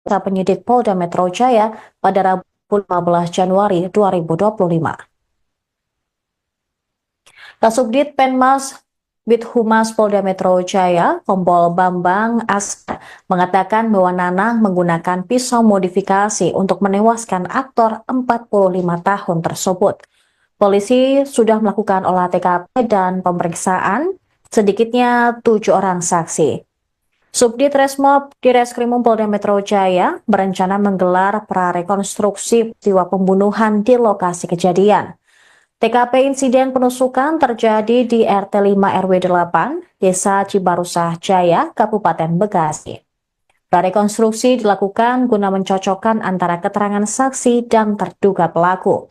penyidik Polda Metro Jaya pada Rabu 15 Januari 2025. Kasubdit Penmas Bithumas Polda Metro Jaya, Kompol Bambang Askar, mengatakan bahwa Nanang menggunakan pisau modifikasi untuk menewaskan aktor 45 tahun tersebut. Polisi sudah melakukan olah TKP dan pemeriksaan sedikitnya 7 orang saksi. Subdit Resmob Direskrimum Polda Metro Jaya berencana menggelar prarekonstruksi peristiwa pembunuhan di lokasi kejadian. TKP insiden penusukan terjadi di RT 5 RW 8, Desa Cibarusah Jaya, Kabupaten Bekasi. Prarekonstruksi dilakukan guna mencocokkan antara keterangan saksi dan terduga pelaku.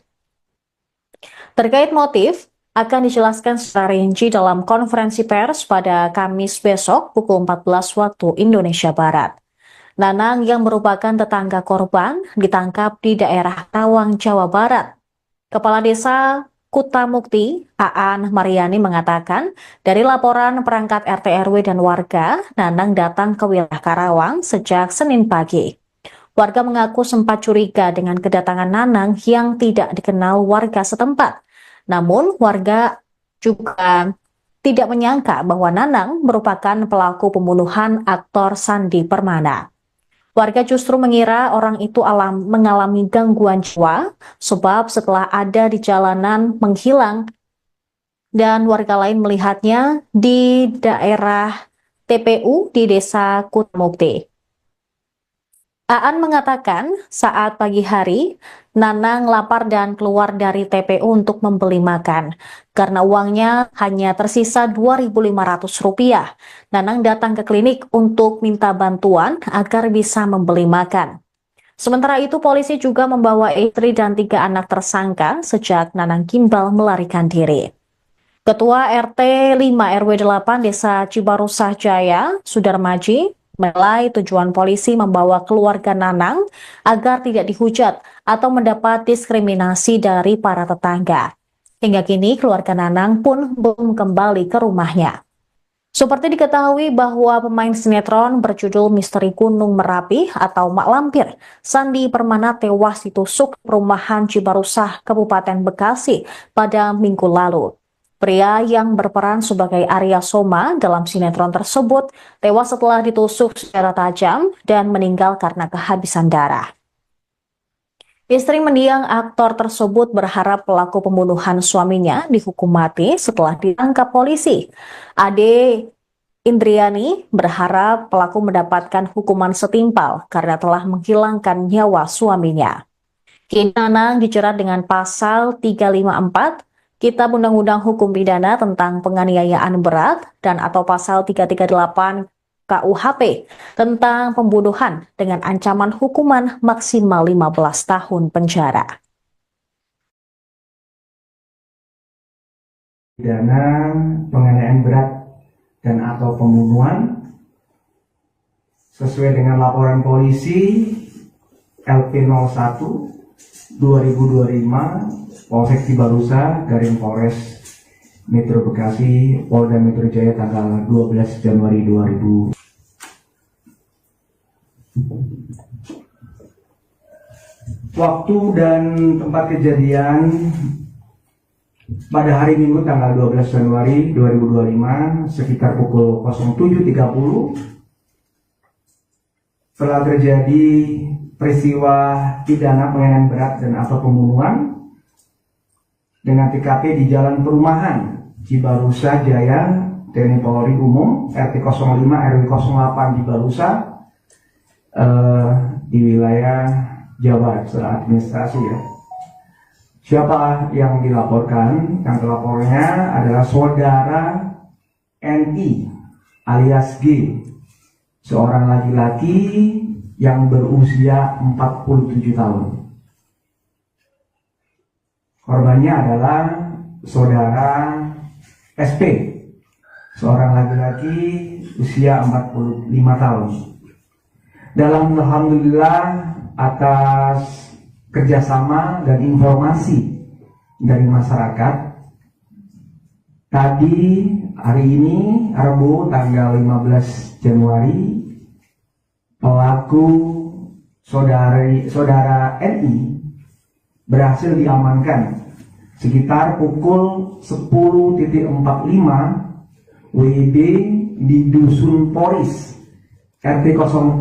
Terkait motif, akan dijelaskan secara rinci dalam konferensi pers pada Kamis besok pukul 14 waktu Indonesia Barat. Nanang yang merupakan tetangga korban ditangkap di daerah Tawang, Jawa Barat. Kepala Desa Kutamukti, Aan Mariani mengatakan, dari laporan perangkat RT RW dan warga, Nanang datang ke wilayah Karawang sejak Senin pagi. Warga mengaku sempat curiga dengan kedatangan Nanang yang tidak dikenal warga setempat. Namun, warga juga tidak menyangka bahwa Nanang merupakan pelaku pembunuhan aktor Sandi Permana. Warga justru mengira orang itu mengalami gangguan jiwa, sebab setelah ada di jalanan menghilang dan warga lain melihatnya di daerah TPU di Desa Kutamukti. Aan mengatakan saat pagi hari, Nanang lapar dan keluar dari TPU untuk membeli makan. Karena uangnya hanya tersisa Rp2.500, Nanang datang ke klinik untuk minta bantuan agar bisa membeli makan. Sementara itu, polisi juga membawa istri dan 3 anak tersangka sejak Nanang Kimbal melarikan diri. Ketua RT 5 RW 8 Desa Cibarusah Jaya, Sudarmaji, menilai tujuan polisi membawa keluarga Nanang agar tidak dihujat atau mendapat diskriminasi dari para tetangga. Hingga kini keluarga Nanang pun belum kembali ke rumahnya. Seperti diketahui bahwa pemain sinetron berjudul Misteri Gunung Merapi atau Mak Lampir, Sandi Permana tewas ditusuk perumahan Cibarusah, Kabupaten Bekasi pada Minggu lalu. Pria yang berperan sebagai Arya Soma dalam sinetron tersebut tewas setelah ditusuk secara tajam dan meninggal karena kehabisan darah. Istri mendiang aktor tersebut berharap pelaku pembunuhan suaminya dihukum mati setelah ditangkap polisi. Ade Indriani berharap pelaku mendapatkan hukuman setimpal karena telah menghilangkan nyawa suaminya. Kini Nanang dijerat dengan pasal 354 Kitab Undang-Undang Hukum Pidana tentang penganiayaan berat dan atau pasal 338 KUHP tentang pembunuhan dengan ancaman hukuman maksimal 15 tahun penjara. Pidana penganiayaan berat dan atau pembunuhan sesuai dengan laporan polisi LP01 2025 Polsek Cibarusah Garing Polres Metro Bekasi Polda Metro Jaya tanggal 12 Januari 2000. Waktu dan tempat kejadian pada hari Minggu tanggal 12 Januari 2025 sekitar pukul 07.30 telah terjadi peristiwa pidana penganiayaan berat dan atau pembunuhan dengan TKP di Jalan Perumahan Cibarusah Jaya, TNI Polri Umum RT 05 RW 08 Cibarusah di wilayah Jawa secara administrasi ya. Siapa yang dilaporkan? Yang telapornya adalah saudara NI alias G, seorang laki-laki yang berusia 47 tahun. Korbannya adalah saudara SP, seorang laki-laki usia 45 tahun. Dalam alhamdulillah atas kerjasama dan informasi dari masyarakat, tadi hari ini Rabu tanggal 15 Januari pelaku saudara NI berhasil diamankan sekitar pukul 10.45 WIB di Dusun Poris, RT 04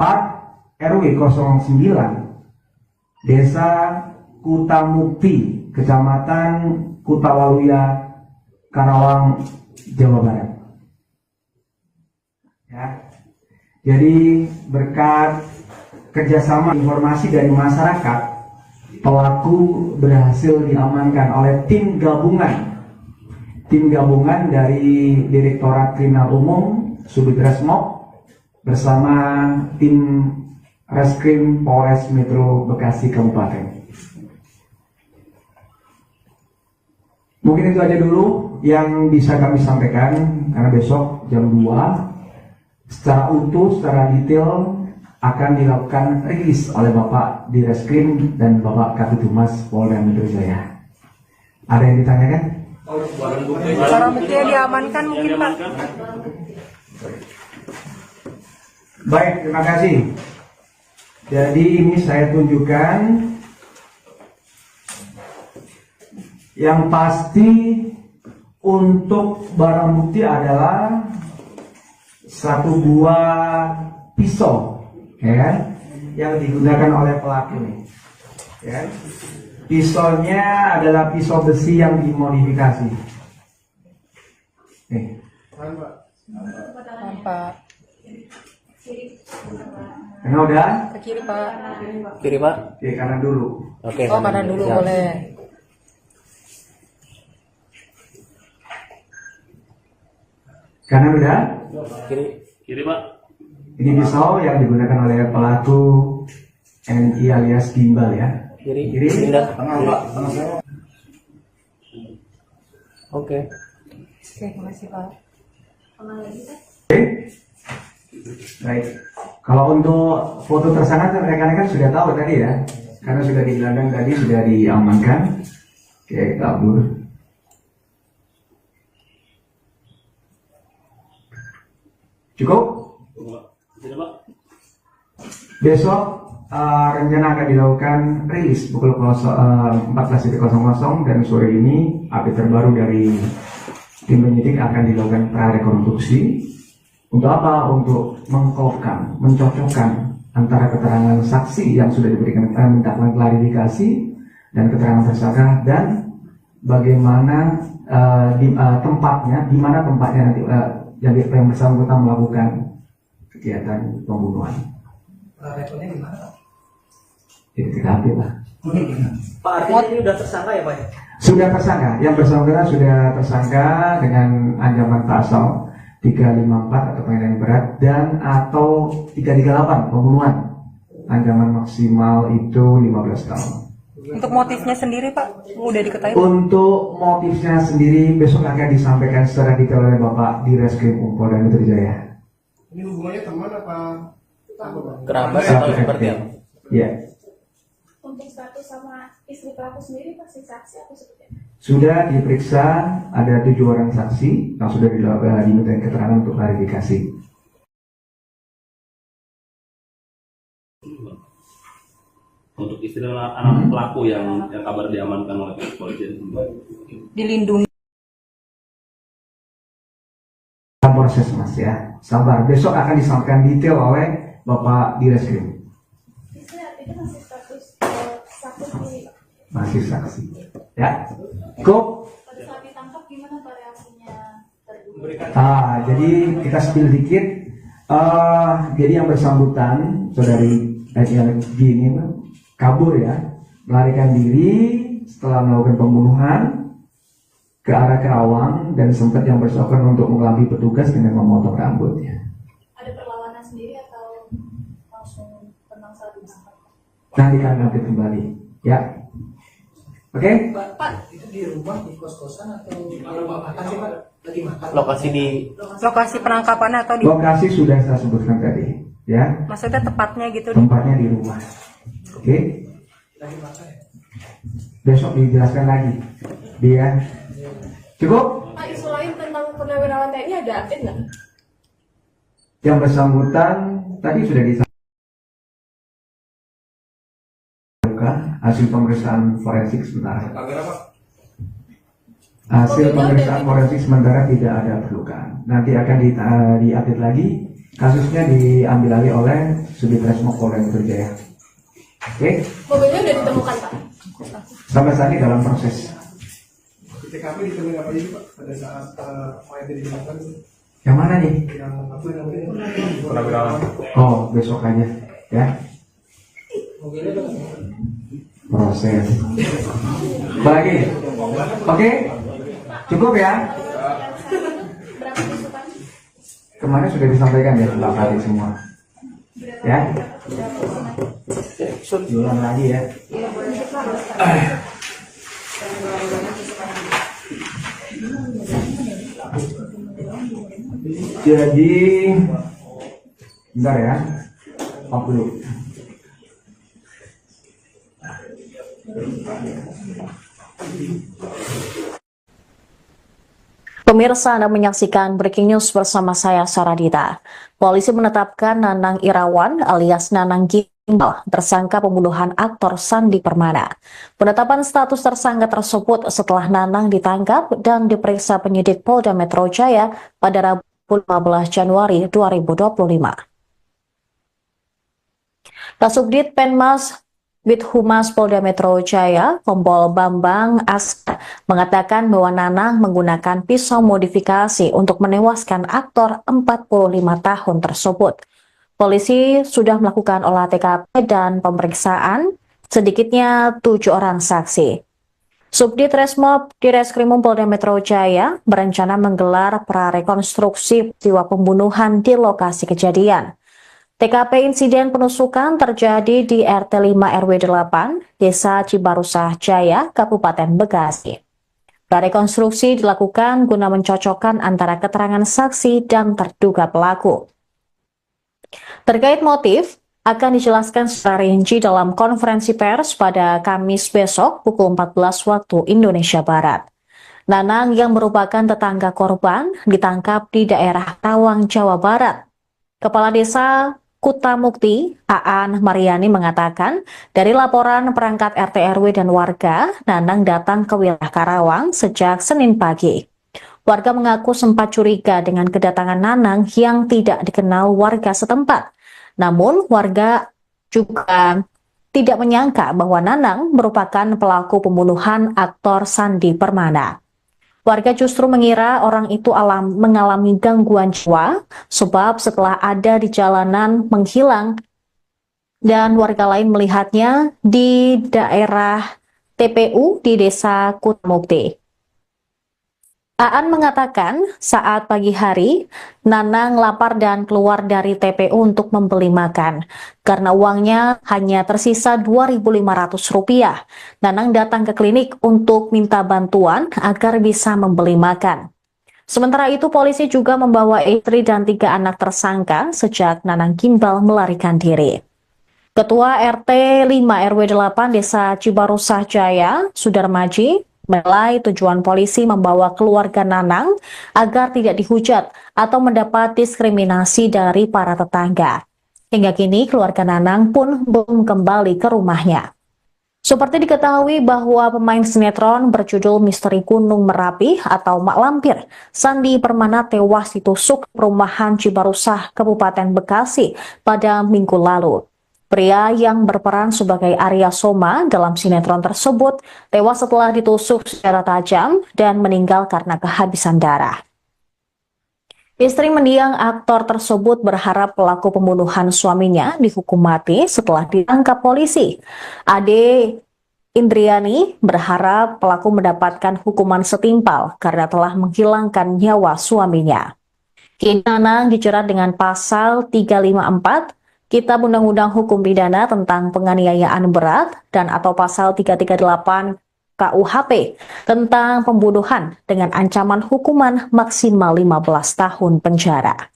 RW 09, Desa Kutamukti, Kecamatan Kutawaluya, Karawang, Jawa Barat. Ya. Jadi berkat kerjasama informasi dari masyarakat, pelaku berhasil diamankan oleh tim gabungan dari Direktorat Kriminal Umum Subdit Resmob bersama tim Reskrim Polres Metro Bekasi Kabupaten. Mungkin itu aja dulu yang bisa kami sampaikan, karena besok jam 2 secara utuh, secara detail akan dilakukan rilis oleh Bapak Direskrim dan Bapak Kabitumas Polda Metro Jaya. Ada yang ditanyakan? Barang bukti yang diamankan mungkin Pak. Baik, terima kasih. Jadi ini saya tunjukkan yang pasti untuk barang bukti adalah satu buah pisau, ya kan, yang digunakan oleh pelaku ini. Ya. Pisaunya adalah pisau besi yang dimodifikasi. Pak. Karena udah? Ke kiri Pak. Kiri Pak. Oke, kanan dulu. Oke. Oh kanan dulu Siap. boleh. Kanan udah? Kiri. Kiri Pak. Ini pisau yang digunakan oleh pelaku NI alias gimbal ya. Kiri. Kiri. Pindah. Tengah Kiri. Pak, tengah saya. Oke. Oke, makasih Pak. Oke. Baik. Kalau untuk foto tersangka rekan-rekan sudah tahu tadi ya, karena sudah digelandang tadi, sudah diamankan. Oke, kabur. Cukup? Tidak Pak. Besok rencana akan dilakukan rilis pukul 14.00 dan sore ini update terbaru dari tim penyidik akan dilakukan prarekonstruksi. Untuk apa? Untuk mengkopkan, mencocokkan antara keterangan saksi yang sudah diberikan minta klarifikasi dan keterangan tersangka dan bagaimana tempatnya, di mana tempatnya nanti yang bersangkutan melakukan kegiatan pembunuhan. Rekodnya gimana Pak? Di TKP Pak. Pak artinya ini udah tersangka ya Pak? Sudah tersangka, yang bersangkutan sudah tersangka dengan ancaman pasal 354 atau penghinaan berat dan atau 338 pembunuhan. Ancaman maksimal itu 15 tahun. Untuk motifnya sendiri Pak, udah diketahui? Untuk motifnya sendiri besok akan disampaikan secara detail oleh Bapak Direskrim Polda Metro Jaya. Ini hubungannya teman apa? Kerabat atau seperti apa? Ya, Untuk status sama istri pelaku sendiri pasti saksi atau seperti apa? sudah diperiksa, ada 7 orang saksi yang sudah diminta keterangan untuk klarifikasi. Untuk istri anak pelaku yang kabar diamankan oleh kepolisian Dilindungi. Proses Mas ya, sabar. Besok akan disampaikan detail oleh Bapak Direskrim. Istri artinya masih status saksi sendiri, Pak. Masih saksi. Ya, cukup. Pada saat ditangkap gimana Pak reaksinya terduga? Jadi kita spill dikit. Jadi yang bersangkutan, saudari LG ini kabur ya, melarikan diri setelah melakukan pembunuhan ke arah Karawang dan sempat yang bersangkutan untuk mengelabui petugas dengan memotong rambutnya. Ada perlawanan sendiri atau langsung tenang saat ditangkap? Nanti kami update kembali, ya. Oke? Pak, itu di rumah, di kos-kosan atau kalau makan sih Pak? Lagi makan? Lokasi di Lokasi penangkapannya atau di Lokasi sudah saya sebutkan tadi, ya. maksudnya tepatnya gitu? Tempatnya di rumah. Oke? Lagi makan ya? Besok dijelaskan lagi. Dia cukup? Pak, isu lain tentang purnawirawan TNI ada update nggak? Yang bersangkutan tadi sudah disampaikan. hasil pemeriksaan forensik sementara. Agar apa? Hasil pemeriksaan forensik sementara tidak ada perlukan. Nanti akan diupdate lagi. Kasusnya diambil alih oleh Subdit Resmo Polda Metro Jaya. Oke? Mobilnya udah ditemukan, Pak? Sampai saat ini dalam proses. Di TKP ditemukan apa aja Pak pada saat mayatnya ditemukan? Yang mana nih? Yang apa namanya? Oh, besok aja ya. Proses. Lagi. Oke? Cukup ya? Berapa tusukan? Kemarin sudah disampaikan ya Mbak Kali semua. Ya? Ulang lagi ya. Jadi, bentar ya. Off dulu. Pemirsa, Anda menyaksikan Breaking News bersama saya, Saradita. Polisi menetapkan Nanang Irawan alias Nanang Gimbal tersangka pembunuhan aktor Sandi Permana. Penetapan status tersangka tersebut setelah Nanang ditangkap dan diperiksa penyidik Polda Metro Jaya pada Rabu 15 Januari 2025. Kasubdit Penmas Bidhumas Polda Metro Jaya, Kompol Bambang Askar, mengatakan bahwa Nanang menggunakan pisau modifikasi untuk menewaskan aktor 45 tahun tersebut. Polisi sudah melakukan olah TKP dan pemeriksaan sedikitnya 7 orang saksi. Subdit Resmob Direskrimum Polda Metro Jaya berencana menggelar prarekonstruksi peristiwa pembunuhan di lokasi kejadian. TKP insiden penusukan terjadi di RT 5 RW 8, Desa Cibarusah Jaya, Kabupaten Bekasi. Prarekonstruksi dilakukan guna mencocokkan antara keterangan saksi dan terduga pelaku. Terkait motif, akan dijelaskan secara rinci dalam konferensi pers pada Kamis besok pukul 14 waktu Indonesia Barat. Nanang yang merupakan tetangga korban ditangkap di daerah Tawang, Jawa Barat. Kepala Desa Kutamukti, Aan Mariani mengatakan, dari laporan perangkat RT RW dan warga, Nanang datang ke wilayah Karawang sejak Senin pagi. Warga mengaku sempat curiga dengan kedatangan Nanang yang tidak dikenal warga setempat. Namun, warga juga tidak menyangka bahwa Nanang merupakan pelaku pembunuhan aktor Sandi Permana. Warga justru mengira orang itu mengalami gangguan jiwa, sebab setelah ada di jalanan menghilang dan warga lain melihatnya di daerah TPU di Desa Kutamukti. Aan mengatakan saat pagi hari, Nanang lapar dan keluar dari TPU untuk membeli makan. Karena uangnya hanya tersisa Rp2.500, Nanang datang ke klinik untuk minta bantuan agar bisa membeli makan. Sementara itu, polisi juga membawa istri dan 3 anak tersangka sejak Nanang Gimbal melarikan diri. Ketua RT 5 RW 8 Desa Cibarusah Jaya, Sudarmaji, menilai tujuan polisi membawa keluarga Nanang agar tidak dihujat atau mendapat diskriminasi dari para tetangga. Hingga kini keluarga Nanang pun belum kembali ke rumahnya. Seperti diketahui bahwa pemain sinetron berjudul Misteri Gunung Merapi atau Mak Lampir, Sandi Permana tewas ditusuk perumahan Cibarusah, Kabupaten Bekasi pada Minggu lalu. Pria yang berperan sebagai Arya Soma dalam sinetron tersebut tewas setelah ditusuk secara tajam dan meninggal karena kehabisan darah. Istri mendiang aktor tersebut berharap pelaku pembunuhan suaminya dihukum mati setelah ditangkap polisi. Ade Indriani berharap pelaku mendapatkan hukuman setimpal karena telah menghilangkan nyawa suaminya. Kini Nanang dijerat dengan pasal 354 Kitab Undang-Undang Hukum Pidana tentang penganiayaan berat dan atau pasal 338 KUHP tentang pembunuhan dengan ancaman hukuman maksimal 15 tahun penjara.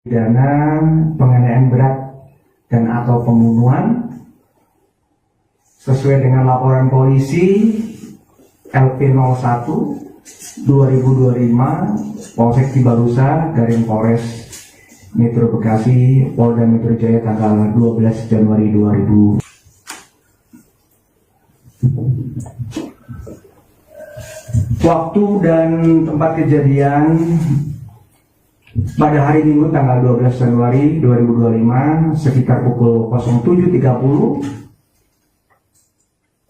Pidana penganiayaan berat dan atau pembunuhan sesuai dengan laporan polisi LP01 2025 Polsek Cibarusah Garing Polres Metro Bekasi, Polda Metro Jaya tanggal 12 Januari 2000. Waktu dan tempat kejadian pada hari Minggu tanggal 12 Januari 2025 sekitar pukul 07.30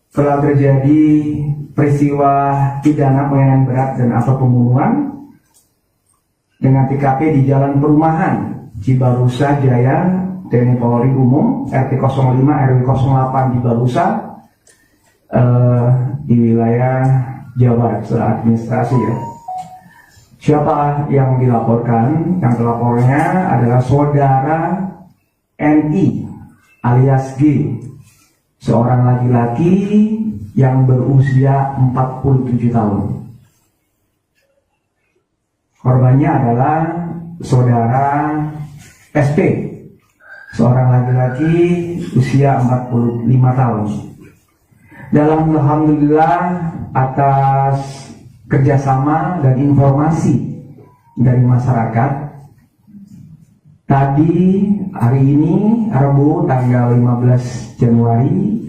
telah terjadi peristiwa pidana penganiayaan berat dan atau pembunuhan dengan TKP di Jalan Perumahan Cibarusa Jaya, TNI Polri Umum, RT 05 RW 08 Cibarusa, di wilayah Jawa Barat, administrasi ya. Siapa yang dilaporkan? Yang pelapornya adalah saudara NI alias G, seorang laki-laki yang berusia 47 tahun. Korbannya adalah saudara SP, seorang laki-laki usia 45 tahun. Dalam alhamdulillah atas kerjasama dan informasi dari masyarakat, tadi hari ini Rabu tanggal 15 Januari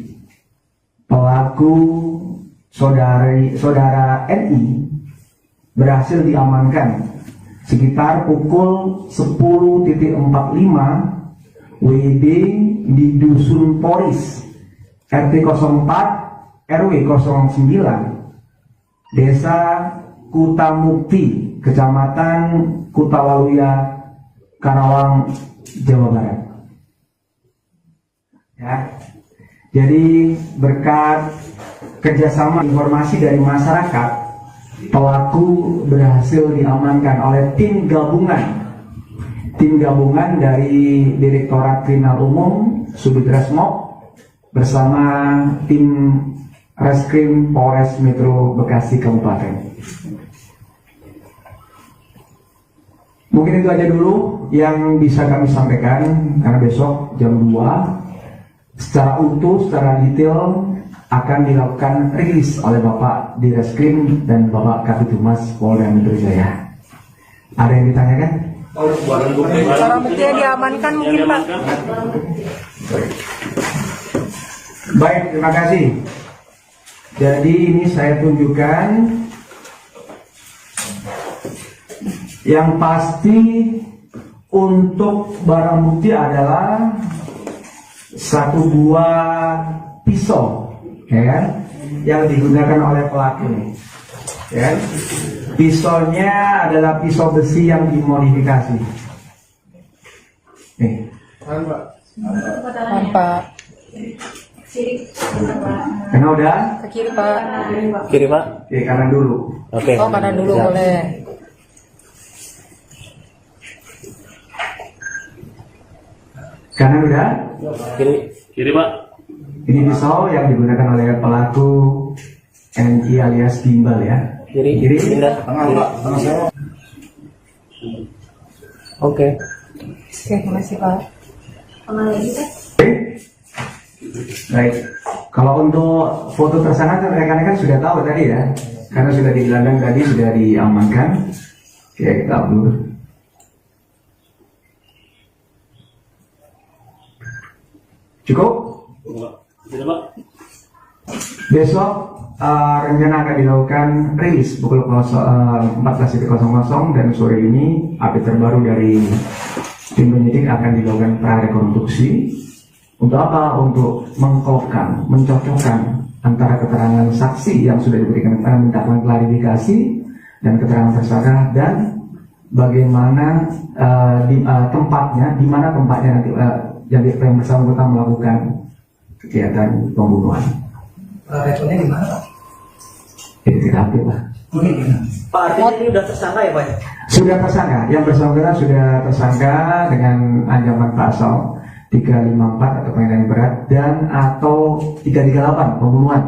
pelaku saudara NI berhasil diamankan sekitar pukul 10.45 WIB di Dusun Poris RT 04 RW 09 Desa Kutamukti, Kecamatan Kutawaluya, Karawang, Jawa Barat. Ya, jadi berkat kerjasama informasi dari masyarakat, pelaku berhasil diamankan oleh tim gabungan dari Direktorat Kriminal Umum Subdit Resmob bersama tim Reskrim Polres Metro Bekasi Kabupaten. Mungkin itu aja dulu yang bisa kami sampaikan, karena besok jam 2 secara utuh, secara detail akan dilakukan rilis oleh Bapak di Reskrim dan Bapak Kabitumas Polda Metro Jaya. Ada yang ditanyakan? Barang bukti yang diamankan mungkin Pak. Baik, terima kasih. Jadi ini saya tunjukkan yang pasti untuk barang bukti adalah satu buah pisau, ya kan, yang digunakan oleh pelaku nih, ya kan? Pisaunya adalah pisau besi yang dimodifikasi. Nih. Pak. Karena udah Ke kiri Pak. Kiri Pak. Oke, kanan dulu. Oke. Oh kanan dulu Siap. boleh. Kanan udah. Kiri Pak. Ini pisau yang digunakan oleh pelaku NI alias Gimbal ya. Kiri. Kiri. Pindah. Oke. Oke, terima kasih Pak. Baik. Kalau untuk foto tersangka kan rekan-rekan sudah tahu tadi ya, karena sudah digelandang tadi, sudah diamankan. Oke, kita upload. Cukup? Tidak Pak. Besok rencana akan dilakukan rilis pukul 14.00 dan sore ini update terbaru dari tim penyidik akan dilakukan prarekonstruksi. Untuk apa? Untuk mengklopkan, mencocokkan antara keterangan saksi yang sudah diberikan, mintakan klarifikasi dan keterangan tersangka, dan bagaimana tempatnya, di mana tempatnya nanti yang bersangkutan melakukan kegiatan pembunuhan. Rekonnya di mana Pak? Itu tidak aktif lah. Pak, artinya ini udah tersangka ya Pak ya? Sudah tersangka, yang bersangkutan sudah tersangka dengan ancaman pasal 354 atau penganiayaan berat dan atau 338 pembunuhan.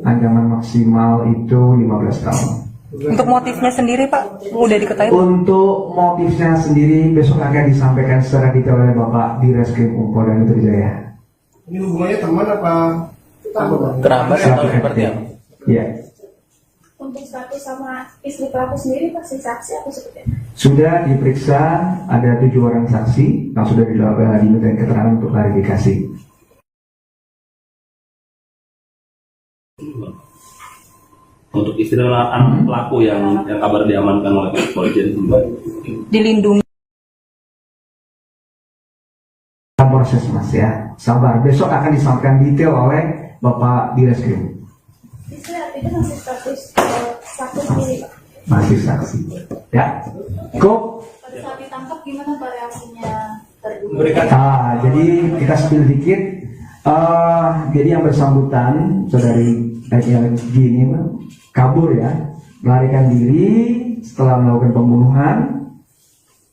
Ancaman maksimal itu 15 tahun. Untuk motifnya sendiri Pak, udah diketahui? Untuk motifnya sendiri besok akan disampaikan secara detail oleh Bapak di Reskrim Polda Metro Jaya. Ini hubungannya teman apa? Kerabat atau seperti apa? Ya. Untuk status sama istri pelaku sendiri pasti saksi atau seperti apa? Sudah diperiksa, ada 7 orang saksi yang sudah diminta keterangan untuk klarifikasi. Untuk istri dan anak pelaku yang kabar diamankan oleh kepolisian Dilindungi. Proses mas ya, sabar. Besok akan disampaikan detail oleh Bapak Direskrim. Istri artinya masih status saksi sendiri, Pak? Masih saksi. Ya, cukup. Pada saat ditangkap gimana Pak reaksinya terduga? Jadi kita spill dikit. Jadi yang bersangkutan, saudari LG ini kabur ya, melarikan diri setelah melakukan pembunuhan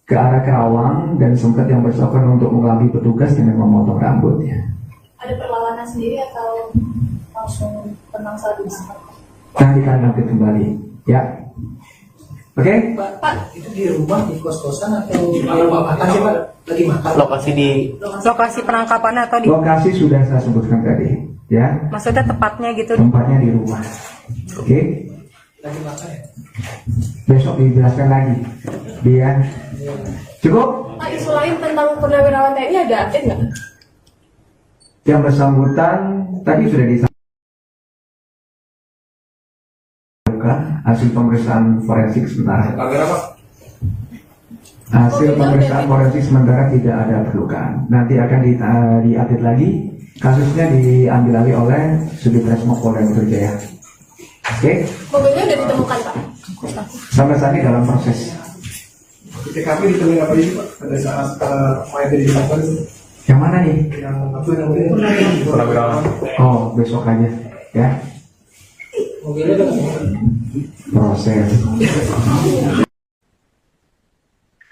ke arah Kerawang dan sempat yang bersangkutan untuk mengelabui petugas dengan memotong rambutnya. Ada perlawanan sendiri atau langsung tenang saat ditangkap? Nanti kalian update kembali, ya. Oke? Pak, itu di rumah, di kos-kosan atau makan sih Pak? Lagi makan? Lokasi di Lokasi penangkapannya atau di Lokasi sudah saya sebutkan tadi, ya. maksudnya tepatnya gitu. Tempatnya di rumah. Oke? Lagi makan ya? Besok dijelaskan lagi. Dia cukup? Pak, isu lain tentang purnawirawan TNI ada update nggak? Yang bersangkutan tadi sudah disampaikan hasil pemeriksaan forensik sementara. Hasil pemeriksaan forensik sementara tidak ada perlukaan. Nanti akan diupdate lagi. Kasusnya diambil alih oleh Subdit Resmo Polda Metro Jaya. Oke? Mobilnya udah ditemukan Pak? Sampai saat ini dalam proses. Di TKP ditemukan apa aja Pak? Pada saat mayat ditemukan Yang mana nih? yang apa namanya? Oh, besok aja, ya. Mobilnya udah ditemukan. Proses.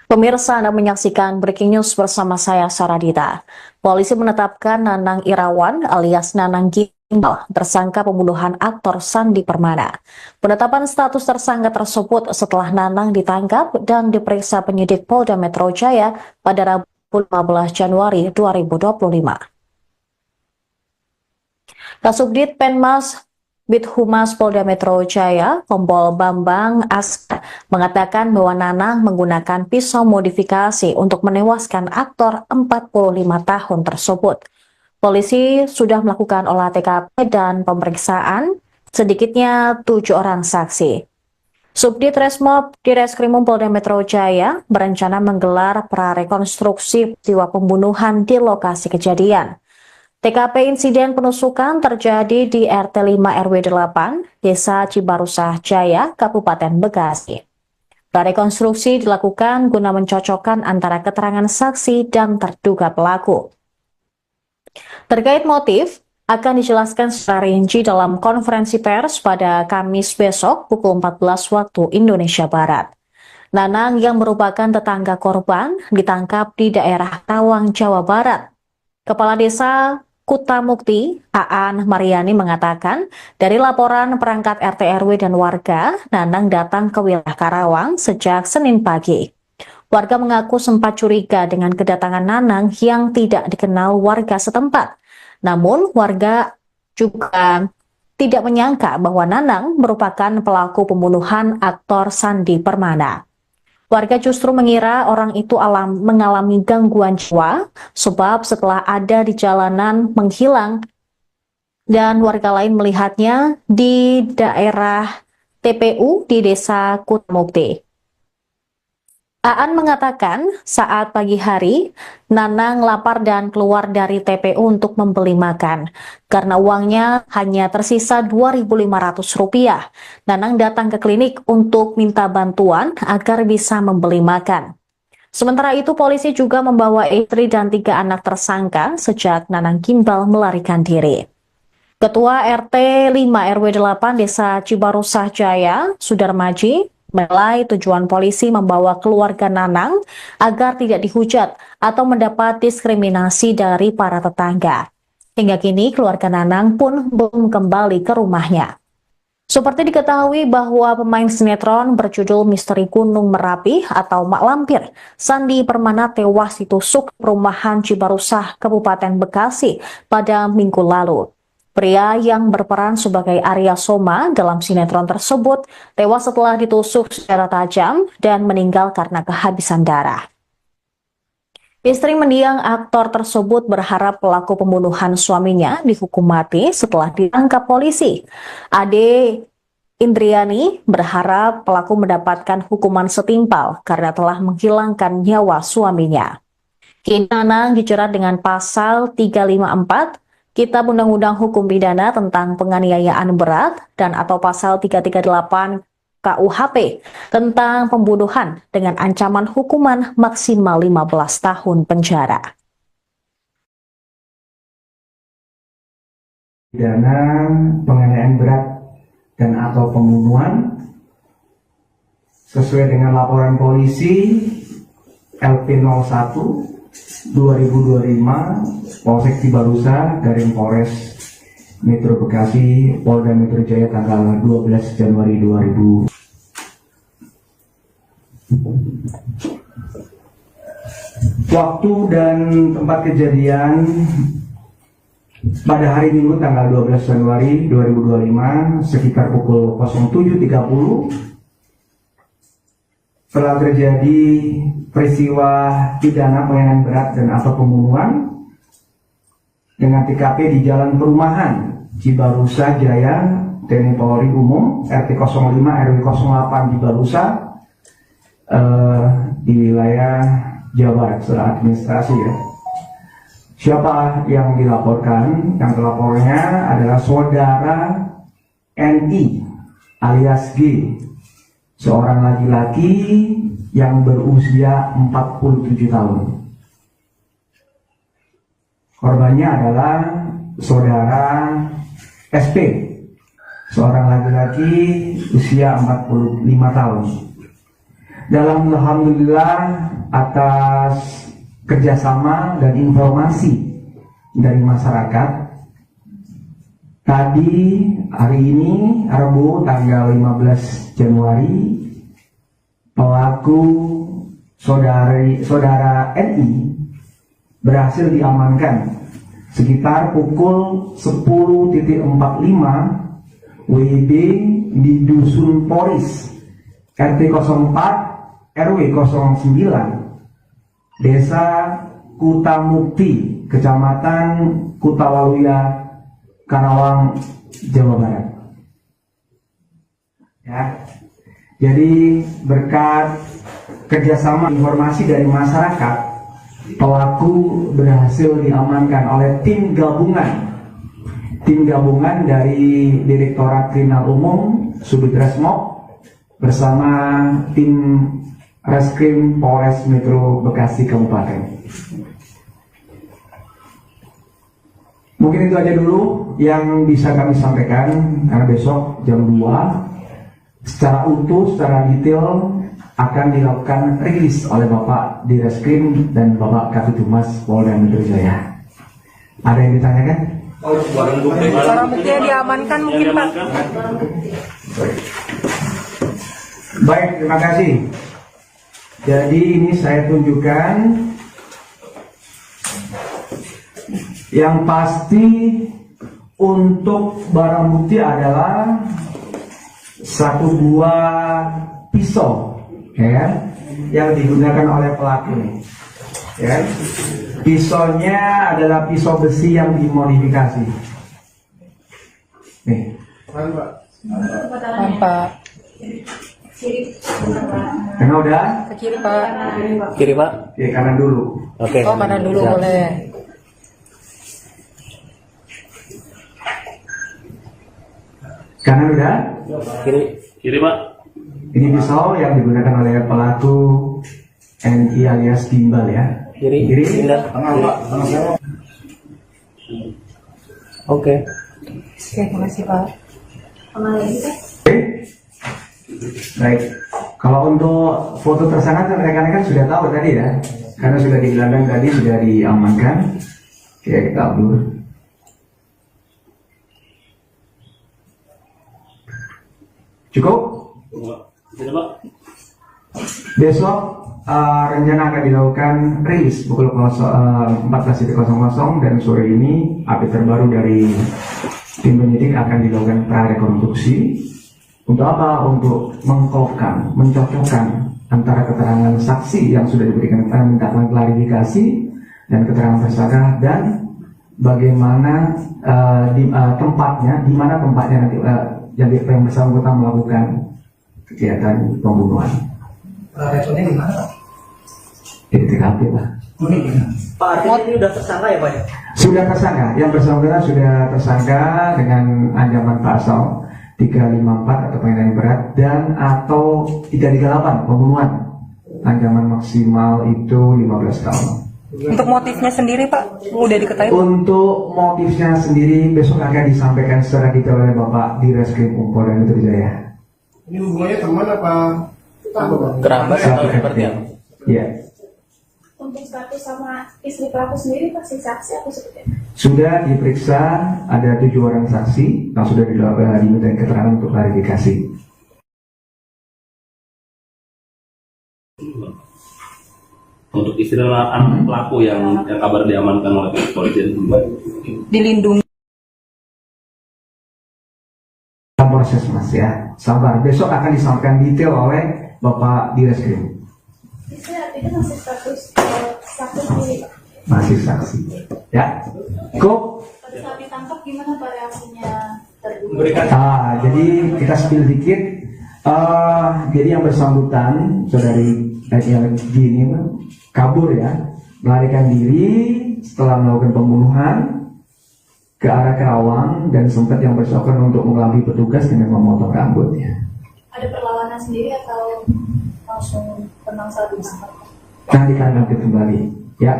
Pemirsa, Anda menyaksikan Breaking News bersama saya, Saradita. Polisi menetapkan Nanang Irawan alias Nanang Gimbal tersangka pembunuhan aktor Sandi Permana. Penetapan status tersangka tersebut setelah Nanang ditangkap dan diperiksa penyidik Polda Metro Jaya pada Rabu 15 Januari 2025. Kasubdit Penmas Bid Humas Polda Metro Jaya, Kompol Bambang Askar, mengatakan bahwa Nanang menggunakan pisau modifikasi untuk menewaskan aktor 45 tahun tersebut. Polisi sudah melakukan olah TKP dan pemeriksaan sedikitnya 7 orang saksi. Subdit Resmob Direskrimum Polda Metro Jaya berencana menggelar prarekonstruksi peristiwa pembunuhan di lokasi kejadian. TKP insiden penusukan terjadi di RT 5 RW 8, Desa Cibarusah Jaya, Kabupaten Bekasi. Prarekonstruksi dilakukan guna mencocokkan antara keterangan saksi dan terduga pelaku. Terkait motif, akan dijelaskan secara rinci dalam konferensi pers pada Kamis besok pukul 14 waktu Indonesia Barat. Nanang yang merupakan tetangga korban ditangkap di daerah Tawang, Jawa Barat. Kepala Desa Kutamukti, Aan Mariani mengatakan, dari laporan perangkat RT RW dan warga, Nanang datang ke wilayah Karawang sejak Senin pagi. Warga mengaku sempat curiga dengan kedatangan Nanang yang tidak dikenal warga setempat. Namun, warga juga tidak menyangka bahwa Nanang merupakan pelaku pembunuhan aktor Sandi Permana. Warga justru mengira orang itu mengalami gangguan jiwa, sebab setelah ada di jalanan menghilang dan warga lain melihatnya di daerah TPU di Desa Kutamukti. Aan mengatakan saat pagi hari, Nanang lapar dan keluar dari TPU untuk membeli makan. Karena uangnya hanya tersisa Rp2.500, Nanang datang ke klinik untuk minta bantuan agar bisa membeli makan. Sementara itu, polisi juga membawa istri dan 3 anak tersangka sejak Nanang Gimbal melarikan diri. Ketua RT 5 RW 8 Desa Cibarusah Jaya, Sudarmaji, menilai tujuan polisi membawa keluarga Nanang agar tidak dihujat atau mendapat diskriminasi dari para tetangga. Hingga kini keluarga Nanang pun belum kembali ke rumahnya. Seperti diketahui bahwa pemain sinetron berjudul Misteri Gunung Merapi atau Mak Lampir, Sandi Permana tewas ditusuk perumahan Cibarusah, Kabupaten Bekasi pada Minggu lalu. Pria yang berperan sebagai Arya Soma dalam sinetron tersebut tewas setelah ditusuk secara tajam dan meninggal karena kehabisan darah. Istri mendiang aktor tersebut berharap pelaku pembunuhan suaminya dihukum mati setelah ditangkap polisi. Ade Indriani berharap pelaku mendapatkan hukuman setimpal karena telah menghilangkan nyawa suaminya. Kini Nanang dijerat dengan pasal 354 Kitab Undang-Undang Hukum Pidana tentang penganiayaan berat dan atau pasal 338 KUHP tentang pembunuhan dengan ancaman hukuman maksimal 15 tahun penjara. Pidana penganiayaan berat dan atau pembunuhan sesuai dengan laporan polisi LP01 2025 Polsek Cibarusa Garing Polres Metro Bekasi Polda Metro Jaya tanggal 12 Januari 2000. Waktu dan tempat kejadian pada hari Minggu tanggal 12 Januari 2025 sekitar pukul 07.30 telah terjadi peristiwa pidana penganiayaan berat dan atau pembunuhan dengan TKP di Jalan Perumahan Cibarusa Jaya TNI Polri Umum RT 05 RW 08 Cibarusa di wilayah Jawa Barat secara administrasi ya. Siapa yang dilaporkan? Yang telapornya adalah saudara NI alias G, seorang laki-laki yang berusia 47 tahun. Korbannya adalah saudara SP, seorang laki-laki usia 45 tahun. Dalam alhamdulillah atas kerjasama dan informasi dari masyarakat, tadi hari ini Rabu tanggal 15 Januari pelaku saudara NI berhasil diamankan sekitar pukul 10.45 WIB di Dusun Poris RT 04 RW 09 Desa Kutamukti, Kecamatan Kutawaluya, Karawang, Jawa Barat. Ya, jadi berkat kerjasama informasi dari masyarakat, pelaku berhasil diamankan oleh tim gabungan dari Direktorat Kriminal Umum Subdit Resmob bersama tim Reskrim Polres Metro Bekasi Kabupaten. Mungkin itu aja dulu yang bisa kami sampaikan, karena besok jam 2 secara utuh, secara detail akan dilakukan rilis oleh Bapak di Reskrim dan Bapak Kabid Humas Polda Metro Jaya. Ada yang ditanyakan? Barang bukti yang diamankan mungkin Pak. Baik, terima kasih. Jadi ini saya tunjukkan yang pasti untuk barang bukti adalah satu buah pisau ya, yang digunakan oleh pelaku ya. Pisaunya adalah pisau besi yang dimodifikasi. Nih. Pak. Karena udah Ke kiri Pak. Kiri Pak. Oke, kanan dulu. Oke. Oh kanan dulu Siap. boleh. Kanan udah. Kiri Pak. Ini pisau yang digunakan oleh pelaku NI alias Gimbal ya. Kiri. Kiri. Pindah. Oke. Oke, makasih Pak. Oke. Baik. Kalau untuk foto tersangka kan rekan-rekan sudah tahu tadi ya, karena sudah digelandang tadi, sudah diamankan. Oke, kita upload. Cukup? Tidak, Pak. Besok rencana akan dilakukan rilis pukul 14.00 dan sore ini update terbaru dari tim penyidik akan dilakukan prarekonstruksi. Untuk apa? Untuk mengkopkan, mencocokkan antara keterangan saksi yang sudah diberikan minta klarifikasi dan keterangan tersangka dan bagaimana tempatnya, di mana tempatnya nanti yang bersangkutan melakukan kegiatan pembunuhan. Responnya di mana, Pak? Di TKP lah. Pak, artinya ini udah tersangka ya, Pak? Sudah tersangka, yang bersangkutan sudah tersangka dengan ancaman pasal 354 atau penghinaan berat dan atau 338 pembunuhan. Ancaman maksimal itu 15 tahun. Untuk motifnya sendiri Pak, udah diketahui? Untuk motifnya sendiri besok akan disampaikan secara detail oleh Bapak di Reskrim Polda Metro Jaya. Ini hubungannya teman apa? Kerabat atau seperti apa? Ya, Untuk status sama istri pelaku sendiri pasti saksi atau seperti apa? sudah diperiksa, ada 7 orang saksi yang sudah diminta keterangan untuk klarifikasi. Untuk istri dan anak pelaku yang kabar diamankan oleh kepolisian. Dilindungi. Dalam proses Mas ya, sabar. Besok akan disampaikan detail oleh Bapak di Reskrim. Istri artinya masih status saksi sendiri, Pak? Masih saksi. Ya, kok? Pada saat ditangkap gimana Pak reaksinya terduga? Jadi kita spill dikit. Jadi yang bersangkutan, saudari yang gini kabur ya, melarikan diri setelah melakukan pembunuhan ke arah Karawang dan sempat yang bersangkutan untuk mengelabui petugas dengan memotong rambutnya. Ada perlawanan sendiri atau langsung tenang saat ditangkap? Nanti kami update kembali, ya.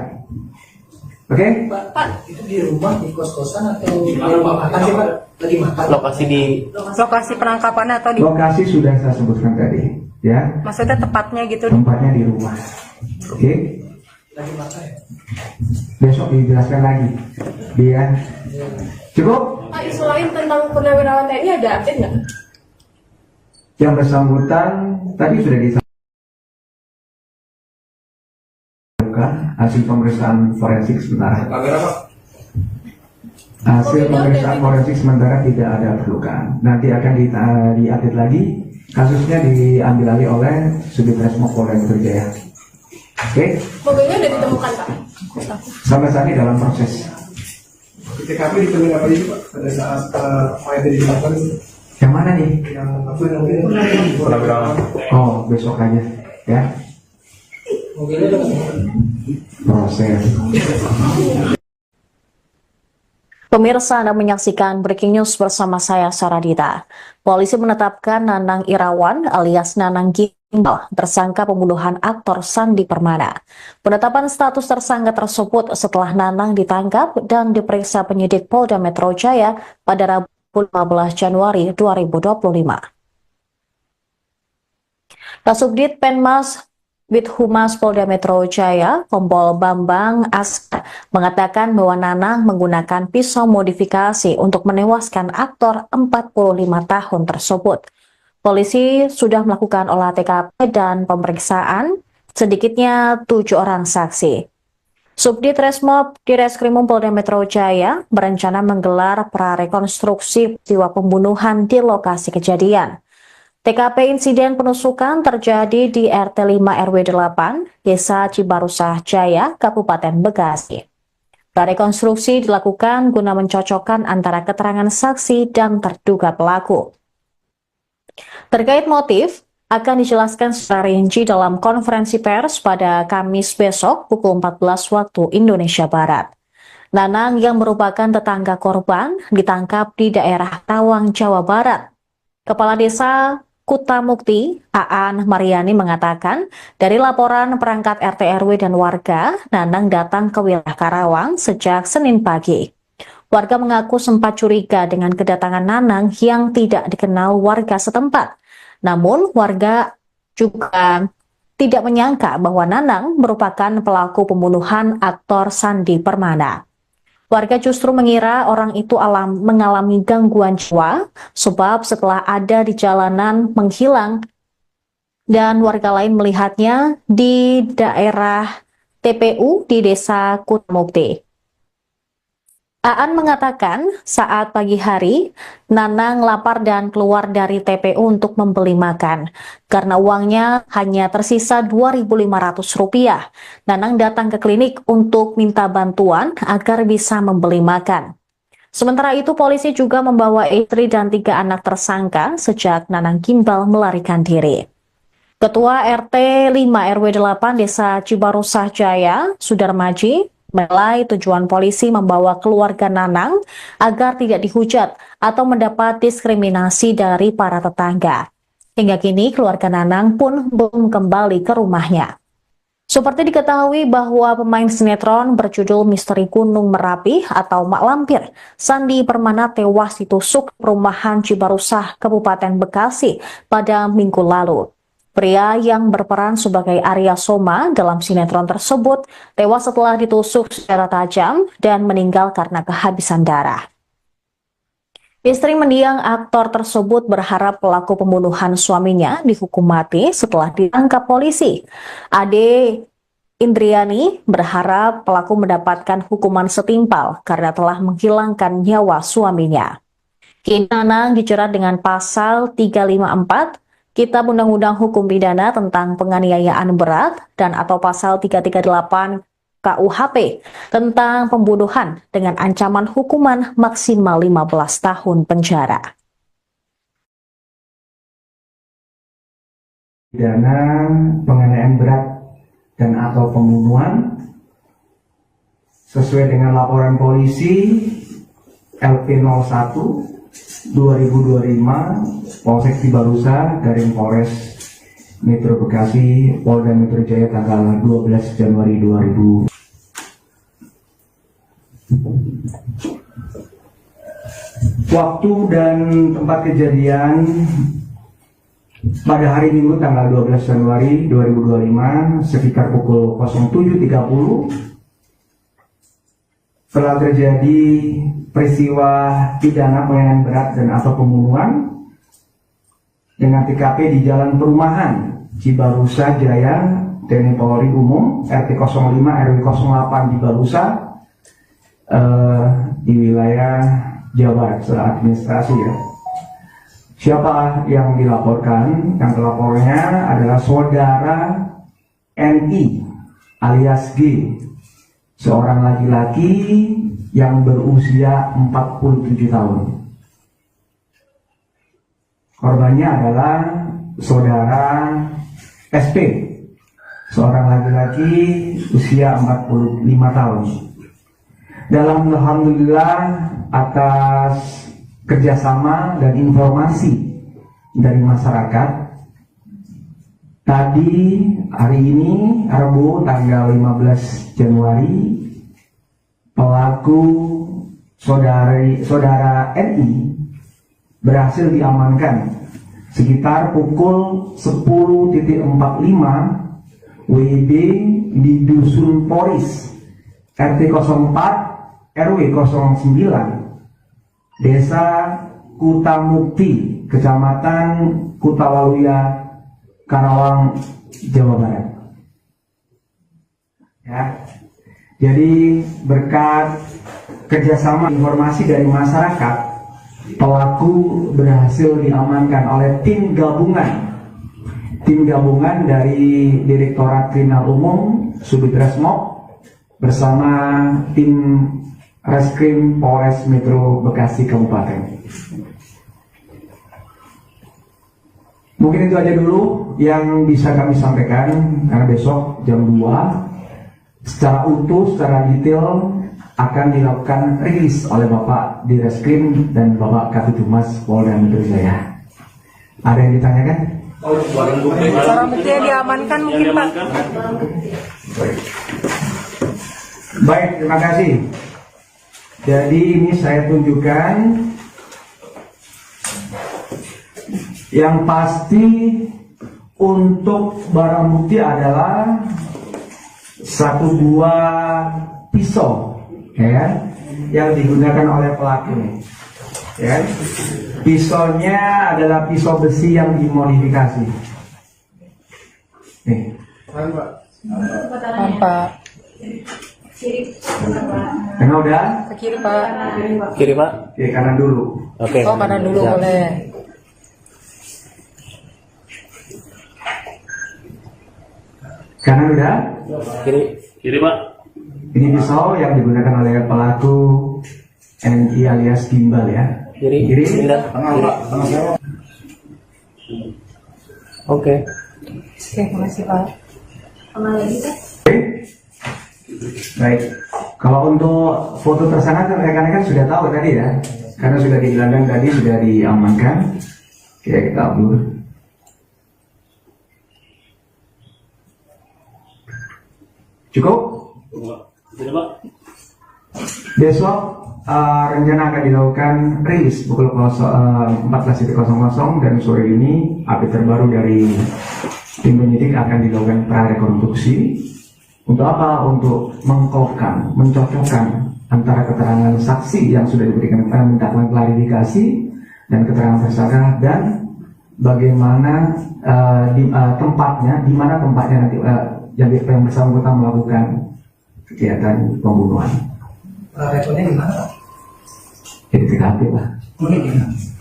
Oke? Pak, itu di rumah, di kos-kosan atau di makan sih, Pak? Lagi makan. Lokasi di Lokasi penangkapannya atau di Lokasi sudah saya sebutkan tadi, ya. maksudnya tepatnya gitu? Tempatnya di rumah. Oke? Lagi makan ya? Besok dijelaskan lagi. Dia cukup? Pak, isu lain tentang purnawirawan TNI ada update nggak? Yang bersangkutan tadi sudah disampaikan hasil pemeriksaan forensik sementara. Hasil pemeriksaan forensik sementara tidak ada perlukaan. Nanti akan diupdate lagi. Kasusnya diambil alih oleh Subditreskrim Polda Metro Jaya. Oke? Mobilnya udah ditemukan Pak? Sampai saat ini dalam proses. Di TKP ditemui apa aja Pak? Pada saat mayat ditemukan itu Yang mana nih? yang apa namanya? Oh, besok aja, ya. Mobilnya udah ketemu. Proses. Pemirsa, Anda menyaksikan Breaking News bersama saya, Saradita. Polisi menetapkan Nanang Irawan alias Nanang Gimbal tersangka pembunuhan aktor Sandi Permana. Penetapan status tersangka tersebut setelah Nanang ditangkap dan diperiksa penyidik Polda Metro Jaya pada Rabu 15 Januari 2025. Kasubdit Penmas Humas Polda Metro Jaya, Kompol Bambang Askar, mengatakan bahwa Nanang menggunakan pisau modifikasi untuk menewaskan aktor 45 tahun tersebut. Polisi sudah melakukan olah TKP dan pemeriksaan sedikitnya 7 orang saksi. Subdit Resmob di Reskrimum Polda Metro Jaya berencana menggelar prarekonstruksi peristiwa pembunuhan di lokasi kejadian. TKP insiden penusukan terjadi di RT 5 RW 8, Desa Cibarusah Jaya, Kabupaten Bekasi. Prarekonstruksi dilakukan guna mencocokkan antara keterangan saksi dan terduga pelaku. Terkait motif, akan dijelaskan secara rinci dalam konferensi pers pada Kamis besok pukul 14 waktu Indonesia Barat. Nanang yang merupakan tetangga korban ditangkap di daerah Tawang, Jawa Barat. Kepala Desa Kutamukti, Aan Mariani mengatakan, dari laporan perangkat RT RW dan warga, Nanang datang ke wilayah Karawang sejak Senin pagi. Warga mengaku sempat curiga dengan kedatangan Nanang yang tidak dikenal warga setempat. Namun, warga juga tidak menyangka bahwa Nanang merupakan pelaku pembunuhan aktor Sandi Permana. Warga justru mengira orang itu mengalami gangguan jiwa, sebab setelah ada di jalanan menghilang dan warga lain melihatnya di daerah TPU di Desa Kutamukti. Aan mengatakan saat pagi hari, Nanang lapar dan keluar dari TPU untuk membeli makan. Karena uangnya hanya tersisa Rp2.500, Nanang datang ke klinik untuk minta bantuan agar bisa membeli makan. Sementara itu, polisi juga membawa istri dan 3 anak tersangka sejak Nanang Gimbal melarikan diri. Ketua RT 5 RW 8 Desa Cibarusah Jaya, Sudarmaji, menilai tujuan polisi membawa keluarga Nanang agar tidak dihujat atau mendapat diskriminasi dari para tetangga. Hingga kini keluarga Nanang pun belum kembali ke rumahnya. Seperti diketahui bahwa pemain sinetron berjudul Misteri Gunung Merapi atau Mak Lampir, Sandi Permana tewas ditusuk perumahan Cibarusah, Kabupaten Bekasi pada Minggu lalu. Pria yang berperan sebagai Arya Soma dalam sinetron tersebut tewas setelah ditusuk secara tajam dan meninggal karena kehabisan darah. Istri mendiang aktor tersebut berharap pelaku pembunuhan suaminya dihukum mati setelah ditangkap polisi. Ade Indriani berharap pelaku mendapatkan hukuman setimpal karena telah menghilangkan nyawa suaminya. Kini Nanang dijerat dengan pasal 354 Kitab Undang-Undang Hukum Pidana tentang penganiayaan berat dan atau pasal 338 KUHP tentang pembunuhan dengan ancaman hukuman maksimal 15 tahun penjara. Pidana penganiayaan berat dan atau pembunuhan sesuai dengan laporan polisi LP01 2025 Polsek Cibarusah Garing Polres Metro Bekasi Polda Metro Jaya tanggal 12 Januari 2000. Waktu dan tempat kejadian pada hari Minggu tanggal 12 Januari 2025 sekitar pukul 07.30 telah terjadi peristiwa pidana penganiayaan berat dan atau pembunuhan dengan TKP di Jalan Perumahan Cibarusah Jaya, TNI Polri Umum RT 05 RW 08 Cibarusah di wilayah Jawa Barat secara administrasi ya. Siapa yang dilaporkan? Yang telapornya adalah saudara NI alias G, seorang laki-laki yang berusia 47 tahun. Korbannya adalah saudara SP, seorang laki-laki usia 45 tahun. Dalam alhamdulillah atas kerjasama dan informasi dari masyarakat, tadi hari ini Rabu tanggal 15 Januari pelaku saudara NI berhasil diamankan sekitar pukul 10.45 WIB di Dusun Poris RT 04 RW 09 Desa Kutamukti, Kecamatan Kutawaluya, Karawang, Jawa Barat. Ya, jadi berkat kerjasama informasi dari masyarakat, pelaku berhasil diamankan oleh tim gabungan dari Direktorat Kriminal Umum Subdit Resmob bersama tim Reskrim Polres Metro Bekasi Kabupaten. Mungkin itu aja dulu yang bisa kami sampaikan, karena besok jam 2 secara utuh, secara detail akan dilakukan rilis oleh Bapak di Reskrim dan Bapak Kabid Humas Polda Metro Jaya. Ada yang ditanyakan? Barang bukti yang diamankan mungkin Pak. Baik, terima kasih. Jadi ini saya tunjukkan yang pasti untuk barang bukti adalah 1 buah pisau, ya, yang digunakan oleh pelaku. Ya, pisaunya adalah pisau besi yang dimodifikasi. Nih. Pak. Tengah udah? Ke kiri Pak. Kiri Pak. Oke, kanan dulu. Oke. Oh kanan dulu Siap. boleh. Kanan udah? Kiri. Kiri Pak. Ini pisau yang digunakan oleh pelaku NI alias gimbal ya. Kiri. Kiri. Pindah. Kiri. Oke. Oke, makasih Pak. Oke. Baik. Kalau untuk foto tersangka kan rekan-rekan sudah tahu tadi ya. Karena sudah digelandang tadi, sudah diamankan. Oke, kita upload. Cukup? Tidak Pak. Besok rencana akan dilakukan rilis pukul 14.00 dan sore ini update terbaru dari tim penyidik akan dilakukan prarekonstruksi. Untuk apa? Untuk mengkopkan, mencocokkan antara keterangan saksi yang sudah diberikan minta klarifikasi dan keterangan tersangka dan bagaimana tempatnya, di mana tempatnya nanti yang bersangkutan melakukan kegiatan pembunuhan. Rekonnya di mana? Jadi TKP lah.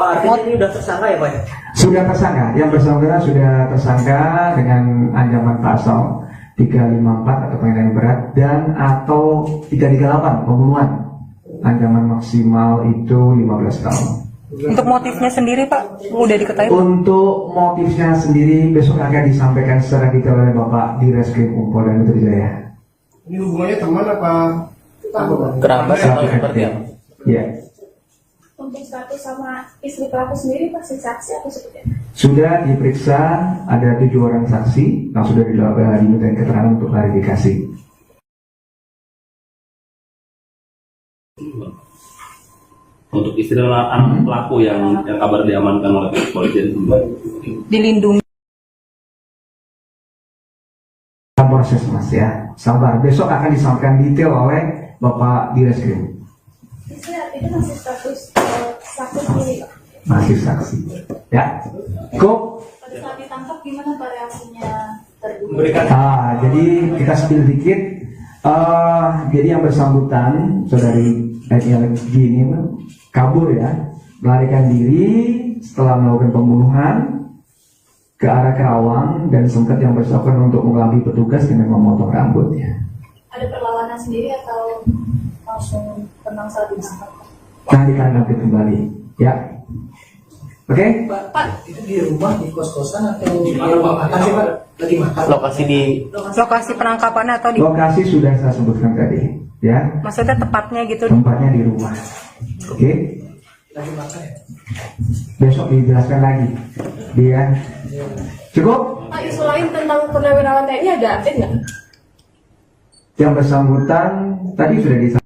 Pak, artinya ini udah tersangka ya Pak? Sudah tersangka, yang bersangkutan sudah tersangka dengan ancaman pasal 354 atau penganiayaan berat dan atau 338 pembunuhan. Ancaman maksimal itu 15 tahun. Untuk motifnya sendiri Pak, udah diketahui? Untuk motifnya sendiri besok akan disampaikan secara detail oleh Bapak di Reskrim Polda Metro Jaya. Ini hubungannya teman apa? Kerabat atau seperti apa? Ya, Untuk status sama istri pelaku sendiri pasti saksi atau seperti apa? sudah diperiksa ada 7 orang saksi yang sudah diminta keterangan untuk klarifikasi. Untuk istri dan anak pelaku yang kabar diamankan oleh kepolisian. Dilindungi. Proses mas ya, sabar. Besok akan disampaikan detail oleh Bapak di Reskrim. Istri itu masih status saksi sendiri Pak? Masih saksi. Ya, kok? Pada saat ditangkap gimana Pak reaksinya terduga? Jadi kita spill dikit. Jadi yang bersangkutan saudari LG ini kabur ya, melarikan diri setelah melakukan pembunuhan ke arah Kerawang dan sempat yang bersangkutan untuk mengelabui petugas dengan memotong rambutnya. Ada perlawanan sendiri atau langsung tenang saat ditangkap? Nah, ditanggapi kembali, ya. Oke? Pak, itu di rumah, di kos-kosan atau di rumah makan sih Pak? Lagi makan. Lokasi di Lokasi penangkapannya atau di Lokasi sudah saya sebutkan tadi, ya. maksudnya tepatnya gitu? Tempatnya di rumah. Oke? Lagi makan ya? Besok dijelaskan lagi. Dia cukup? Pak, isu lain tentang purnawirawan TNI ada update nggak? Yang bersangkutan tadi sudah disampaikan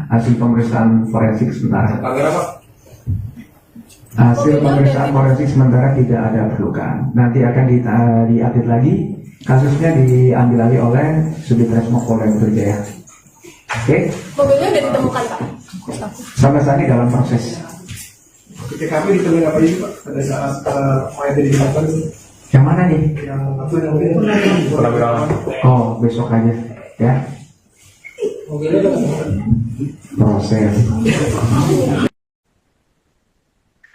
hasil pemeriksaan forensik sementara. Hasil pemeriksaan forensik sementara tidak ada perlukaan. Nanti akan diupdate lagi. Kasusnya diambil alih oleh Subdit Resmo Polda Metro Jaya. Oke? Mobilnya udah ditemukan Pak? Sampai saat ini dalam proses. Ketika kami ditemukan apa ini Pak? Pada saat mayat ditemukan Yang mana nih? yang apa namanya? Oh, besok aja, ya. Mobilnya udah ketemukan. Proses.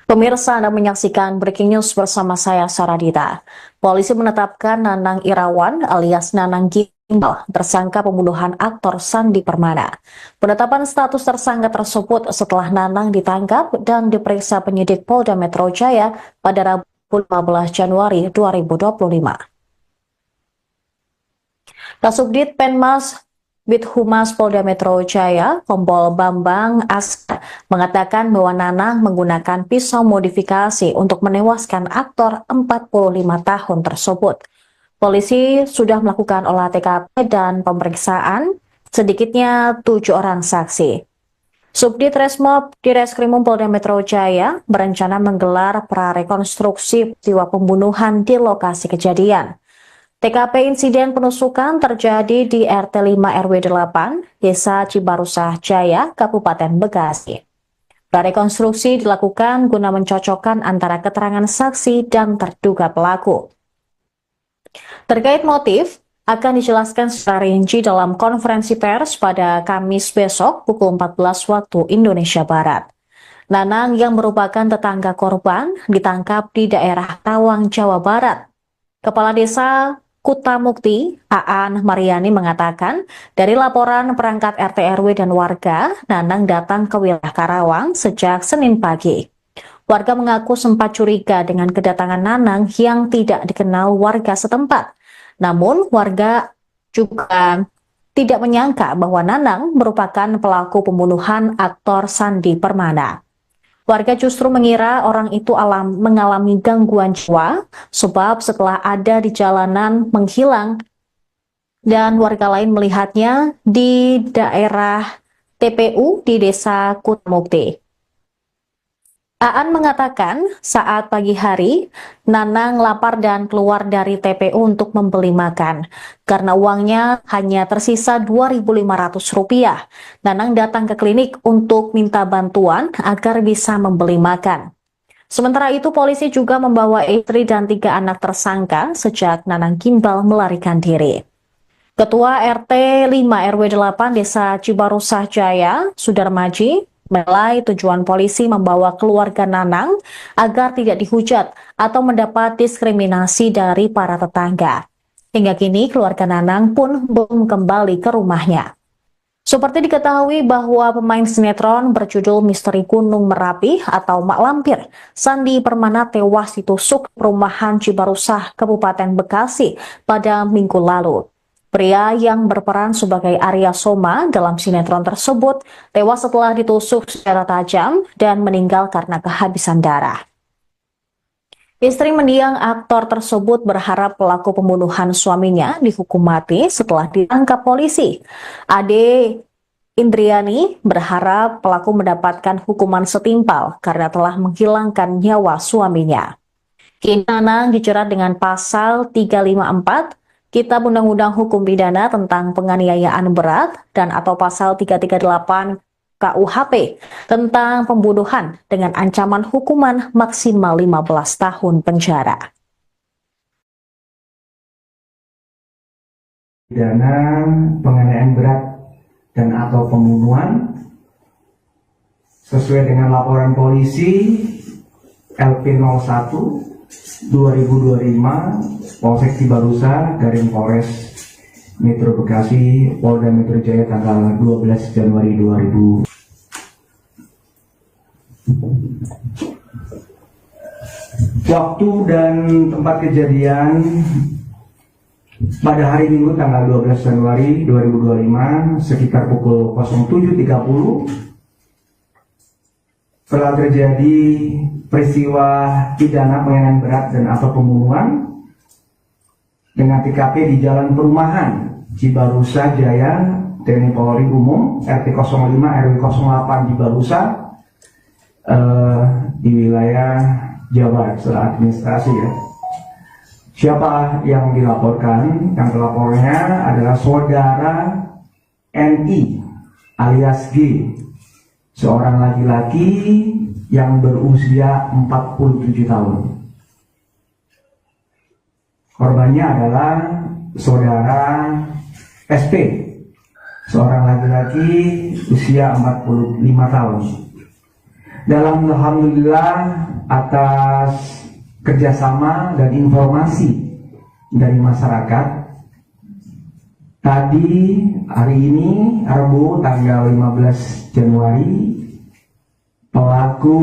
Pemirsa, Anda menyaksikan Breaking News bersama saya, Saradita. Polisi menetapkan Nanang Irawan alias Nanang Gimbal tersangka pembunuhan aktor Sandi Permana. Penetapan status tersangka tersebut setelah Nanang ditangkap dan diperiksa penyidik Polda Metro Jaya pada Rabu 15 Januari 2025. Kasubdit Penmas Bid Humas Polda Metro Jaya, Kompol Bambang Askar, mengatakan bahwa Nanang menggunakan pisau modifikasi untuk menewaskan aktor 45 tahun tersebut. Polisi sudah melakukan olah TKP dan pemeriksaan sedikitnya 7 orang saksi. Subdit Resmob di Reskrimum Polda Metro Jaya berencana menggelar prarekonstruksi peristiwa pembunuhan di lokasi kejadian. TKP insiden penusukan terjadi di RT 5 RW 8, Desa Cibarusah Jaya, Kabupaten Bekasi. Prarekonstruksi dilakukan guna mencocokkan antara keterangan saksi dan terduga pelaku. Terkait motif, akan dijelaskan secara rinci dalam konferensi pers pada Kamis besok pukul 14 waktu Indonesia Barat. Nanang yang merupakan tetangga korban ditangkap di daerah Tawang, Jawa Barat. Kepala Desa Kutamukti, Aan Mariani mengatakan, dari laporan perangkat RT RW dan warga, Nanang datang ke wilayah Karawang sejak Senin pagi. Warga mengaku sempat curiga dengan kedatangan Nanang yang tidak dikenal warga setempat. Namun, warga juga tidak menyangka bahwa Nanang merupakan pelaku pembunuhan aktor Sandi Permana. Warga justru mengira orang itu mengalami gangguan jiwa, sebab setelah ada di jalanan menghilang, dan warga lain melihatnya di daerah TPU di Desa Kutamukti. Aan mengatakan saat pagi hari, Nanang lapar dan keluar dari TPU untuk membeli makan. Karena uangnya hanya tersisa Rp2.500, Nanang datang ke klinik untuk minta bantuan agar bisa membeli makan. Sementara itu, polisi juga membawa istri dan 3 anak tersangka sejak Nanang Gimbal melarikan diri. Ketua RT 5 RW 8 Desa Cibarusah Jaya, Sudarmaji, menilai tujuan polisi membawa keluarga Nanang agar tidak dihujat atau mendapat diskriminasi dari para tetangga. Hingga kini keluarga Nanang pun belum kembali ke rumahnya. Seperti diketahui bahwa pemain sinetron berjudul Misteri Gunung Merapi atau Mak Lampir, Sandi Permana tewas ditusuk perumahan Cibarusah, Kabupaten Bekasi pada Minggu lalu. Pria yang berperan sebagai Arya Soma dalam sinetron tersebut tewas setelah ditusuk secara tajam dan meninggal karena kehabisan darah. Istri mendiang aktor tersebut berharap pelaku pembunuhan suaminya dihukum mati setelah ditangkap polisi. Ade Indriani berharap pelaku mendapatkan hukuman setimpal karena telah menghilangkan nyawa suaminya. Kini Nanang dijerat dengan pasal 354 Kitab Undang-Undang Hukum Pidana tentang penganiayaan berat dan atau pasal 338 KUHP tentang pembunuhan dengan ancaman hukuman maksimal 15 tahun penjara. Pidana penganiayaan berat dan atau pembunuhan sesuai dengan laporan polisi LP01 2025 Polsek Cibarusah Garing Polres Metro Bekasi Polda Metro Jaya tanggal 12 Januari 2000. Waktu dan tempat kejadian pada hari Minggu tanggal 12 Januari 2025 sekitar pukul 07.30 telah terjadi peristiwa pidana penganiayaan berat dan atau pembunuhan dengan TKP di Jalan Perumahan Cibarusah Jaya TNI Polri Umum RT 05 RW 08 Cibarusah di wilayah Jawa Barat secara administrasi ya. Siapa yang dilaporkan? Yang pelapornya adalah saudara NI alias G, seorang laki-laki yang berusia 47 tahun. Korbannya adalah saudara SP, seorang laki-laki usia 45 tahun. Dalam alhamdulillah atas kerjasama dan informasi dari masyarakat, tadi hari ini Rabu tanggal 15 Januari pelaku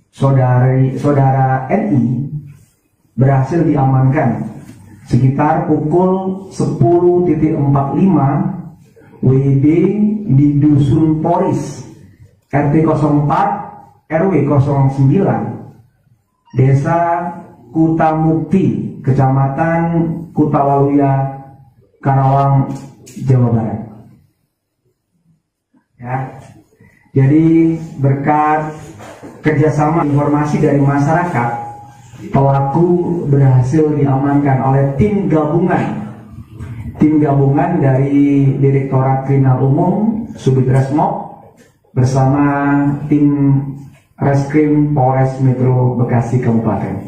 saudara NI berhasil diamankan sekitar pukul 10.45 WIB di Dusun Poris RT 04 RW 09 Desa Kutamukti, Kecamatan Kutawaluya, Karawang, Jawa Barat. Ya, jadi berkat kerjasama informasi dari masyarakat, pelaku berhasil diamankan oleh tim gabungan dari Direktorat Kriminal Umum Subdit Resmob bersama tim Reskrim Polres Metro Bekasi Kabupaten.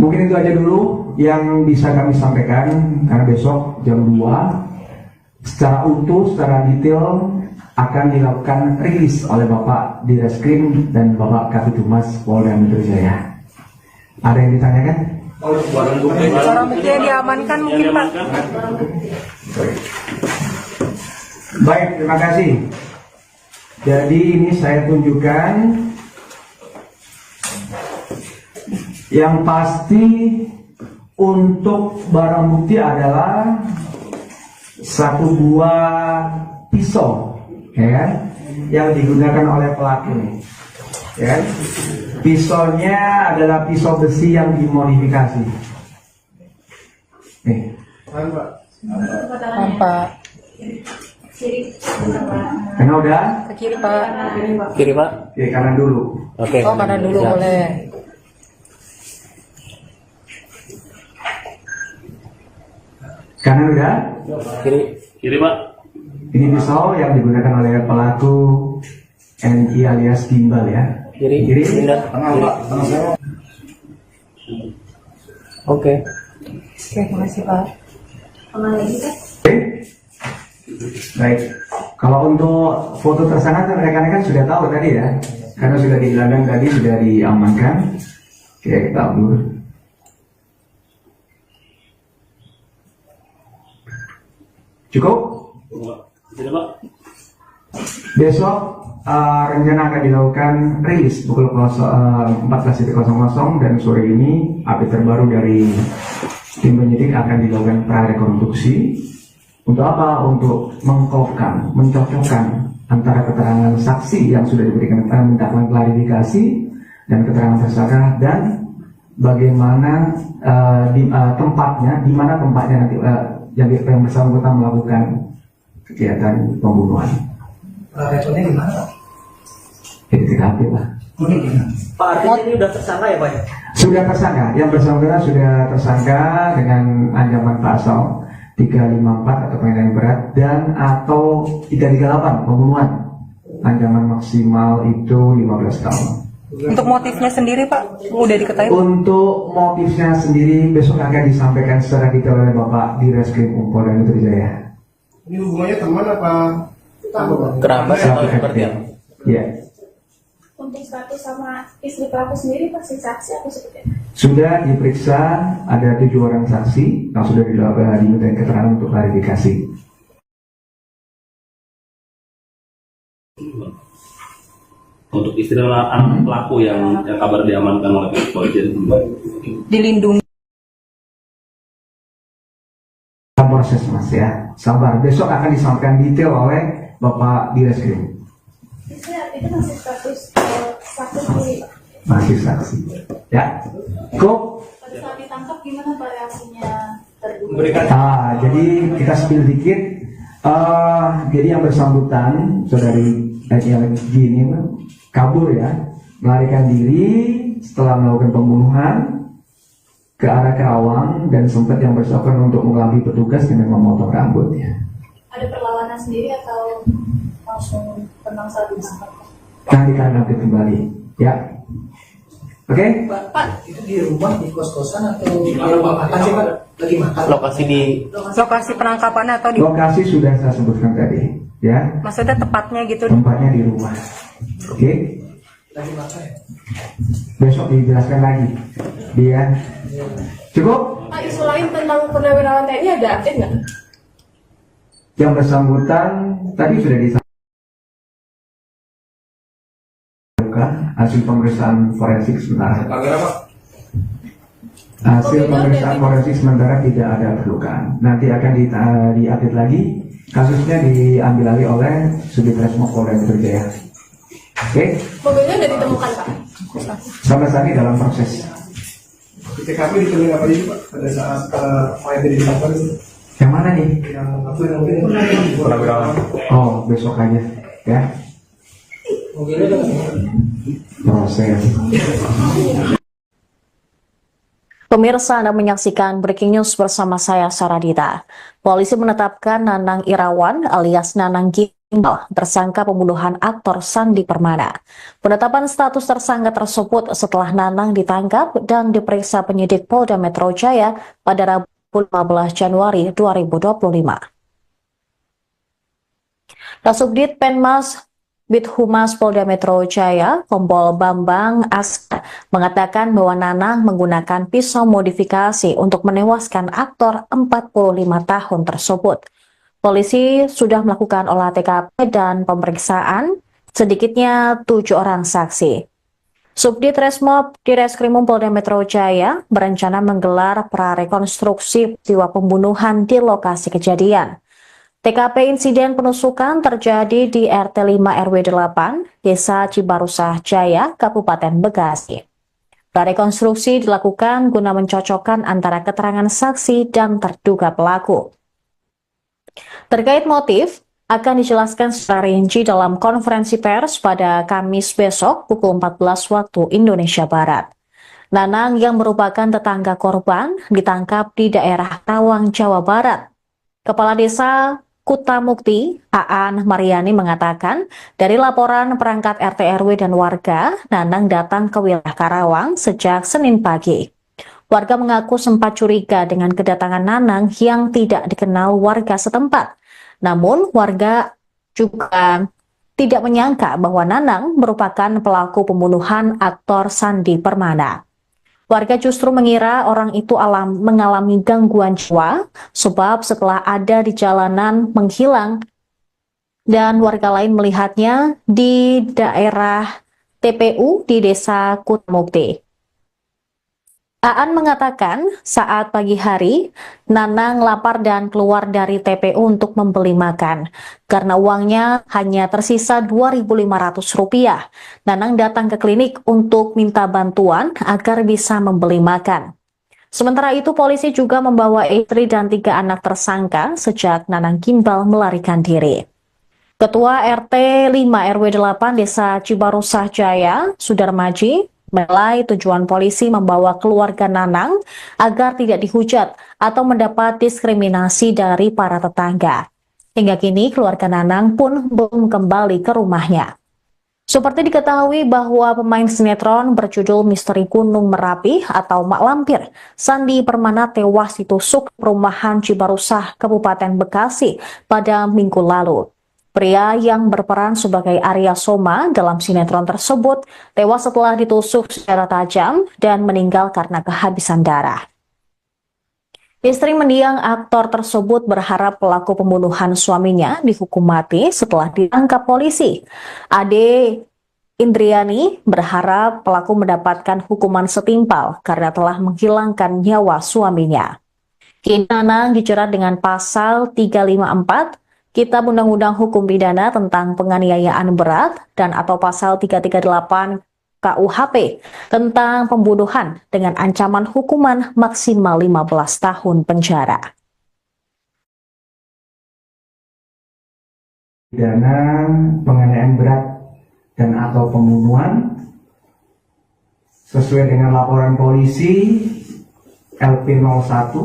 Mungkin itu aja dulu yang bisa kami sampaikan, karena besok jam 2 secara utuh, secara detail akan dilakukan rilis oleh Bapak Direskrim dan Bapak Kabitumas Polda Metro Jaya. Ada yang ditanyakan? Barang bukti yang diamankan mungkin Pak. Baik, terima kasih. Jadi ini saya tunjukkan yang pasti untuk barang bukti adalah satu buah pisau, ya kan, yang digunakan oleh pelaku, ya kan? Pisaunya adalah pisau besi yang dimodifikasi. Nih. Pak. Karena udah Ke kiri Pak. Kiri Pak. Oke, kanan dulu. Oke. Oh kanan dulu Siap. boleh. Kanan udah. Kiri. Kiri Pak. Ini pisau yang digunakan oleh pelaku NI alias gimbal ya. Kiri. Kiri. Pindah. Kiri. Oke. Oke, makasih Pak. Oke. Baik. Kalau untuk foto tersangka kan rekan-rekan sudah tahu tadi ya, karena sudah dihilangkan tadi, sudah diamankan. Oke, kita upload. Cukup? Tidak Pak. Besok rencana akan dilakukan rilis pukul 14.00 dan sore ini update terbaru dari tim penyidik akan dilakukan prarekonstruksi. Untuk apa? Untuk mengkopkan, mencocokkan antara keterangan saksi yang sudah diberikan minta klarifikasi dan keterangan tersangka dan bagaimana tempatnya, di mana tempatnya nanti yang bersangkutan melakukan kegiatan pembunuhan. Responnya gimana Pak? Jadi TKP lah. Pak artinya ini udah tersangka ya Pak ya? Sudah tersangka, yang bersangkutan sudah tersangka dengan ancaman pasal 354 atau penghinaan berat dan atau 338 pembunuhan. Ancaman maksimal itu 15 tahun. Untuk motifnya sendiri Pak, udah diketahui? Untuk motifnya sendiri besok akan disampaikan secara detail oleh Bapak Direskrim Polda Metro Jaya. Ini hubungannya teman apa? Kerabat atau seperti apa? Ya, Untuk status sama istri pelaku sendiri pasti saksi atau seperti apa? sudah diperiksa, ada 7 orang saksi yang sudah diminta keterangan untuk klarifikasi. Untuk istri dan anak pelaku yang kabar diamankan oleh kepolisian. Dilindungi. Proses mas ya, sabar. Besok akan disampaikan detail oleh Bapak Direskrim. Itu masih status saksi sendiri Pak? Masih saksi. Ya, kok? Pada saat ditangkap gimana Pak reaksinya terduga? Jadi kita spill dikit. Jadi yang bersangkutan, saudari yang gini kabur ya, melarikan diri setelah melakukan pembunuhan ke arah Kerawang dan sempat yang bersangkutan untuk mengelabui petugas dengan memotong rambutnya. Ada perlawanan sendiri atau langsung tenang saat ditangkap? Nanti kalian update kembali, ya. Oke? Pak, itu di rumah, di kos-kosan atau di makan sih Pak? Lagi makan? Lokasi di Lokasi penangkapannya atau di Lokasi sudah saya sebutkan tadi, ya. maksudnya tepatnya gitu? Tempatnya di rumah. Oke? Lagi makan ya? Besok dijelaskan lagi. Dia cukup? Pak, isu lain tentang purnawirawan TNI ada update nggak? Yang bersangkutan tadi sudah disampaikan hasil pemeriksaan forensik sementara. Hasil pemeriksaan forensik sementara tidak ada perlukaan. Nanti akan diupdate lagi. Kasusnya diambil alih oleh Subditreskrim Polda Metro Jaya. Oke? Mobilnya udah ditemukan Pak? Sampai saat ini dalam proses. Di TKP ditemukan apa ini Pak? Pada saat mayat ditemukan itu? Yang mana nih? Yang apa yang mungkin? Oh, besok aja. Ya. Mobilnya udah ketemu. Proses. Pemirsa, Anda menyaksikan Breaking News bersama saya, Saradita. Polisi menetapkan Nanang Irawan alias Nanang G tersangka pembunuhan aktor Sandi Permana. Penetapan status tersangka tersebut setelah Nanang ditangkap dan diperiksa penyidik Polda Metro Jaya pada Rabu 15 Januari 2025. Kasubdit Penmas Bithumas Polda Metro Jaya, Kompol Bambang Askar, mengatakan bahwa Nanang menggunakan pisau modifikasi untuk menewaskan aktor 45 tahun tersebut. Polisi sudah melakukan olah TKP dan pemeriksaan sedikitnya 7 orang saksi. Subdit Resmob Direskrimum Polda Metro Jaya berencana menggelar prarekonstruksi peristiwa pembunuhan di lokasi kejadian. TKP insiden penusukan terjadi di RT 5 RW 8, Desa Cibarusah Jaya, Kabupaten Bekasi. Prarekonstruksi dilakukan guna mencocokkan antara keterangan saksi dan terduga pelaku. Terkait motif, akan dijelaskan secara rinci dalam konferensi pers pada Kamis besok pukul 14 waktu Indonesia Barat. Nanang yang merupakan tetangga korban ditangkap di daerah Tawang, Jawa Barat. Kepala Desa Kutamukti, Aan Mariani mengatakan, dari laporan perangkat RT RW dan warga, Nanang datang ke wilayah Karawang sejak Senin pagi. Warga mengaku sempat curiga dengan kedatangan Nanang yang tidak dikenal warga setempat. Namun, warga juga tidak menyangka bahwa Nanang merupakan pelaku pembunuhan aktor Sandi Permana. Warga justru mengira orang itu mengalami gangguan jiwa, sebab setelah ada di jalanan menghilang, dan warga lain melihatnya di daerah TPU di Desa Kutamukti. Aan mengatakan saat pagi hari, Nanang lapar dan keluar dari TPU untuk membeli makan. Karena uangnya hanya tersisa Rp2.500, Nanang datang ke klinik untuk minta bantuan agar bisa membeli makan. Sementara itu, polisi juga membawa istri dan 3 anak tersangka sejak Nanang Gimbal melarikan diri. Ketua RT 5 RW 8 Desa Cibarusah Jaya, Sudarmaji, menilai tujuan polisi membawa keluarga Nanang agar tidak dihujat atau mendapat diskriminasi dari para tetangga. Hingga kini keluarga Nanang pun belum kembali ke rumahnya. Seperti diketahui bahwa pemain sinetron berjudul Misteri Gunung Merapi atau Mak Lampir, Sandi Permana tewas ditusuk perumahan Cibarusah, Kabupaten Bekasi pada Minggu lalu. Pria yang berperan sebagai Arya Soma dalam sinetron tersebut tewas setelah ditusuk secara tajam dan meninggal karena kehabisan darah. Istri mendiang aktor tersebut berharap pelaku pembunuhan suaminya dihukum mati setelah ditangkap polisi. Ade Indriani berharap pelaku mendapatkan hukuman setimpal karena telah menghilangkan nyawa suaminya. Kini Nanang dijerat dengan pasal 354 Kitab Undang-Undang Hukum Pidana tentang penganiayaan berat dan atau pasal 338 KUHP tentang pembunuhan dengan ancaman hukuman maksimal 15 tahun penjara. Pidana penganiayaan berat dan atau pembunuhan sesuai dengan laporan polisi LP01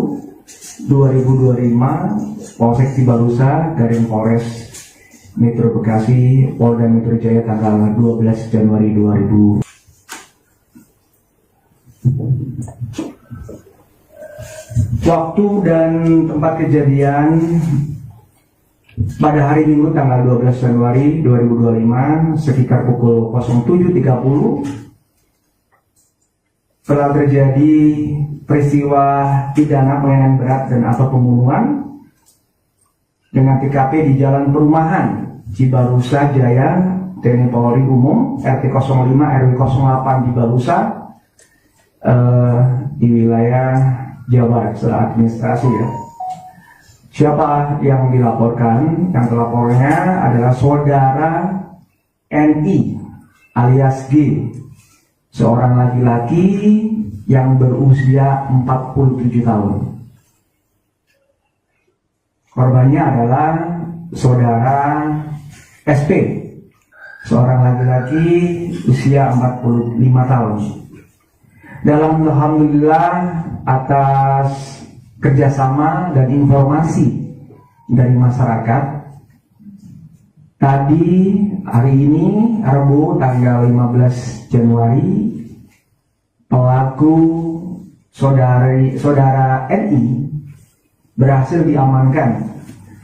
2025 Polsek Cibarusah Garing Polres Metro Bekasi Polda Metro Jaya tanggal 12 Januari 2000. Waktu dan tempat kejadian pada hari Minggu tanggal 12 Januari 2025 sekitar pukul 07.30 telah terjadi peristiwa pidana penganiayaan berat dan atau pembunuhan dengan TKP di Jalan Perumahan Cibarusah Jaya, TNI Polri Umum RT 05 RW 08 Cibarusah di wilayah Jawa Barat secara administrasi ya. Siapa yang dilaporkan? Yang telapornya adalah saudara NI alias G, seorang laki-laki yang berusia 47 tahun. Korbannya adalah saudara SP, seorang laki-laki usia 45 tahun. Dalam alhamdulillah atas kerjasama dan informasi dari masyarakat, Tadi hari ini Rabu tanggal 15 Januari pelaku saudara NI berhasil diamankan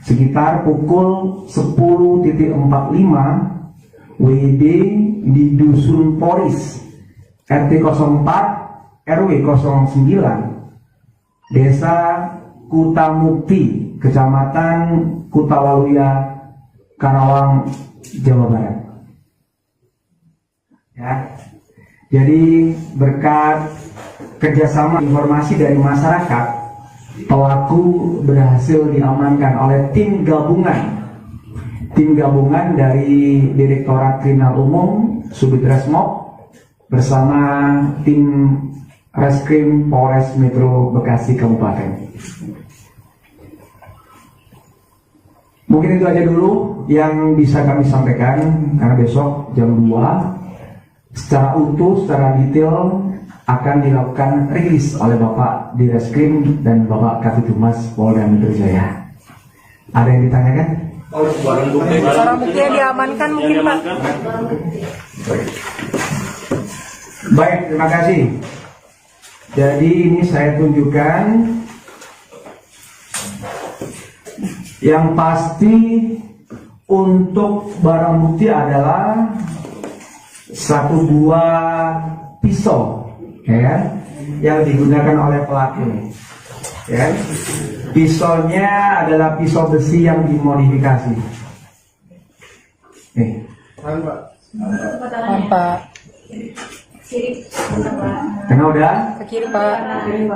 sekitar pukul 10.45 WIB di Dusun Poris RT 04 RW 09 Desa Kutamukti Kecamatan Kutawaluya Karawang, Jawa Barat. Ya, jadi berkat kerjasama informasi dari masyarakat, pelaku berhasil diamankan oleh tim gabungan dari Direktorat Kriminal Umum Subdit Resmob bersama tim Reskrim Polres Metro Bekasi Kabupaten. Mungkin itu aja dulu yang bisa kami sampaikan, karena besok jam 2 secara utuh, secara detail akan dilakukan rilis oleh Bapak Direskrim dan Bapak Kapitumas Polda Metro Jaya. Ada yang ditanyakan? Barang bukti yang diamankan mungkin Pak. Baik, terima kasih. Jadi ini saya tunjukkan. Yang pasti untuk barang bukti adalah satu buah pisau, ya, yang digunakan oleh pelaku. Ya. Pisaunya adalah pisau besi yang dimodifikasi. Nih. Pak. Tengah udah? Ke kiri Pak.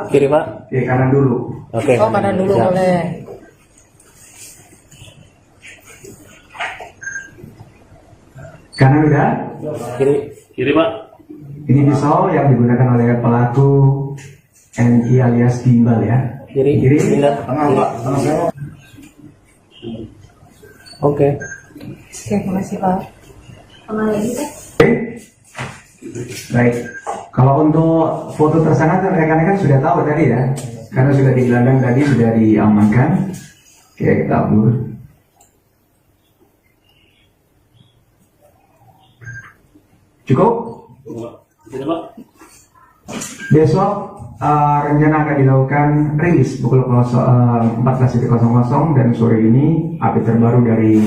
Kiri Pak. Oke, kanan dulu. Oke. Oh kanan dulu Siap. boleh. Kanan udah? Kiri Pak. Ini pisau yang digunakan oleh pelaku NI alias Gimbal ya. Kiri. Pindah. Tengah. Oke. Terima kasih Pak. Oke. Baik. Kalau untuk foto tersangka rekan-rekan sudah tahu tadi ya, karena sudah digelandang tadi, sudah diamankan. Oke, kita upload. Cukup? Tidak Pak. Besok rencana akan dilakukan rilis pukul 14.00 dan sore ini update terbaru dari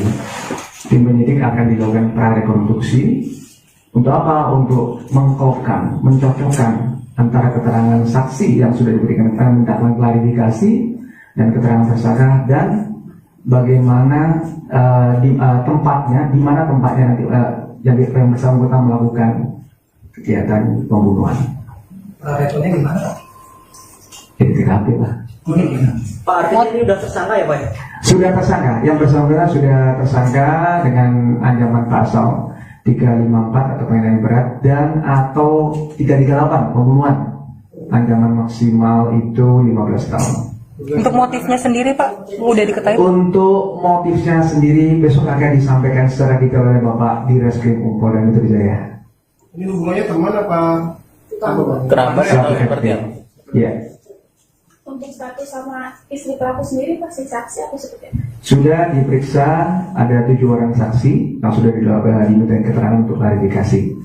tim penyidik akan dilakukan prarekonstruksi. Untuk apa? Untuk mencocokkan antara keterangan saksi yang sudah diberikan minta klarifikasi dan keterangan tersangka dan bagaimana tempatnya, di mana tempatnya nanti yang bersangkutan melakukan kegiatan pembunuhan. Rekonnya gimana? Jadi TKP Pak. Pak artinya ini udah tersangka ya Pak? Sudah tersangka, yang bersangkutan sudah tersangka dengan ancaman pasal 354 atau penghinaan berat dan atau 338 pembunuhan. Ancaman maksimal itu 15 tahun. Untuk motifnya sendiri Pak udah diketahui? Untuk motifnya sendiri besok akan disampaikan secara detail oleh Bapak Direskrim Polda Metro Jaya. Ini hubungannya teman apa? Kerabat atau seperti apa? Ya, Untuk status sama istri pelaku sendiri pasti saksi atau seperti apa? sudah diperiksa, ada 7 orang saksi yang sudah diminta keterangan untuk klarifikasi.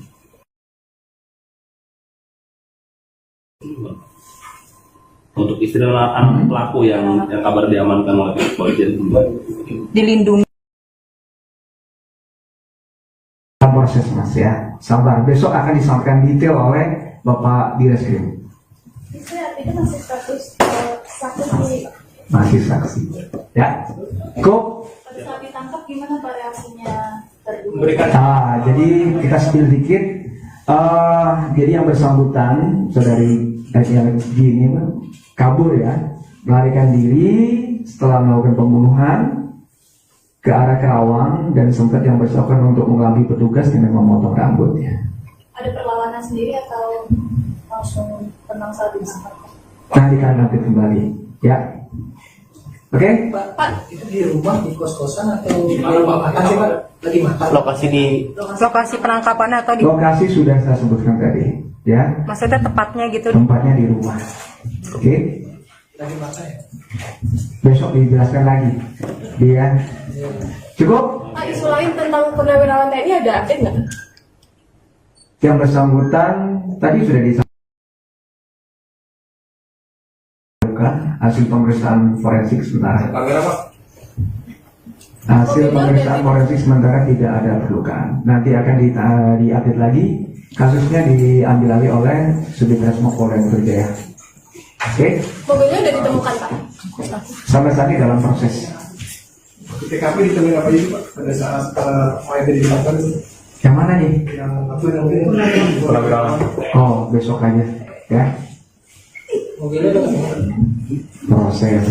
Untuk istri dan anak pelaku yang kabar diamankan oleh kepolisian. Dilindungi. Proses Mas ya, sabar. Besok akan disampaikan detail oleh Bapak Direskrim. Istri artinya masih status saksi. Masih saksi. Ya, cukup. Pada saat ditangkap gimana Pak reaksinya terduga? Jadi kita spill dikit. Jadi yang bersangkutan saudari yang gini kabur ya, melarikan diri setelah melakukan pembunuhan ke arah Karawang dan sempat yang bersangkutan untuk mengelabui petugas dengan memotong rambutnya. Ada perlawanan sendiri atau langsung tenang saat ditangkap? Nanti kami update kembali, ya. Oke? Pak, itu di rumah, di kos-kosan atau di makan sih Pak? Lagi makan? Lokasi di Lokasi penangkapannya atau di Lokasi sudah saya sebutkan tadi, ya. maksudnya tepatnya gitu? Tempatnya di rumah. Oke? Lagi masa ya? Besok dijelaskan lagi. Dia cukup. Pak, isu lain tentang purnawirawan TNI ada update nggak? Yang bersangkutan tadi sudah disampaikan hasil pemeriksaan forensik sementara. Hasil pemeriksaan forensik sementara tidak ada perlukaan. Nanti akan diupdate lagi. Kasusnya diambil alih oleh Subditresmo Polda Metro Jaya. Oke? Mobilnya udah ditemukan, Pak? Sampai saat ini dalam proses. Di TKP ditemukan apa aja Pak pada saat OED dilakukan itu? Yang mana nih? Yang apa namanya? Oh, besok aja ya. Mobilnya udah ketemu. Proses.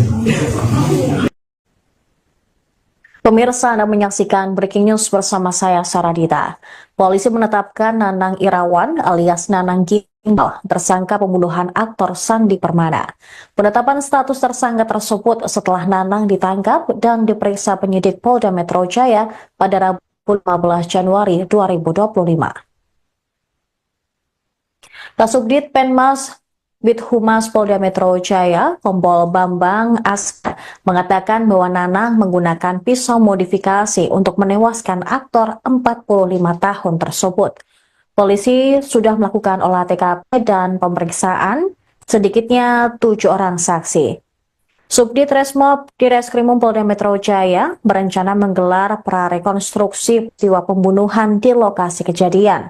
Pemirsa, Anda menyaksikan Breaking News bersama saya, Saradita. Polisi menetapkan Nanang Irawan alias Nanang Gimbal tersangka pembunuhan aktor Sandi Permana. Penetapan status tersangka tersebut setelah Nanang ditangkap dan diperiksa penyidik Polda Metro Jaya pada Rabu 15 Januari 2025. Kasubdit Penmas Bithumas Polda Metro Jaya, Kompol Bambang Askar, mengatakan bahwa Nanang menggunakan pisau modifikasi untuk menewaskan aktor 45 tahun tersebut. Polisi sudah melakukan olah TKP dan pemeriksaan sedikitnya 7 orang saksi. Subdit Resmob Direskrimum Polda Metro Jaya berencana menggelar prarekonstruksi peristiwa pembunuhan di lokasi kejadian.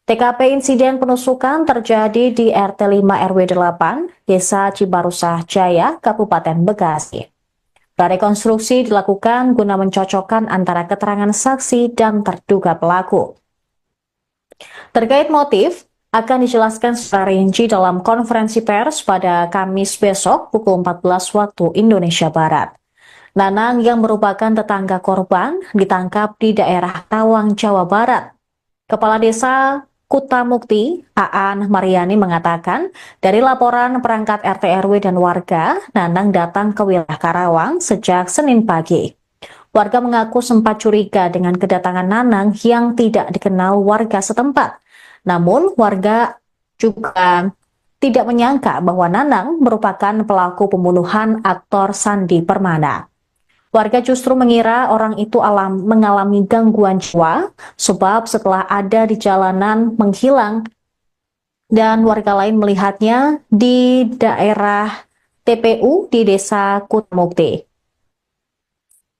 TKP insiden penusukan terjadi di RT 5 RW 8, Desa Cibarusah Jaya, Kabupaten Bekasi. Prarekonstruksi dilakukan guna mencocokkan antara keterangan saksi dan terduga pelaku. Terkait motif, akan dijelaskan secara rinci dalam konferensi pers pada Kamis besok pukul 14 waktu Indonesia Barat. Nanang yang merupakan tetangga korban ditangkap di daerah Tawang, Jawa Barat. Kepala Desa Kutamukti, Aan Mariani mengatakan, dari laporan perangkat RT RW dan warga, Nanang datang ke wilayah Karawang sejak Senin pagi. Warga mengaku sempat curiga dengan kedatangan Nanang yang tidak dikenal warga setempat. Namun, warga juga tidak menyangka bahwa Nanang merupakan pelaku pembunuhan aktor Sandi Permana. Warga justru mengira orang itu mengalami gangguan jiwa sebab setelah ada di jalanan menghilang dan warga lain melihatnya di daerah TPU di Desa Kutamukti.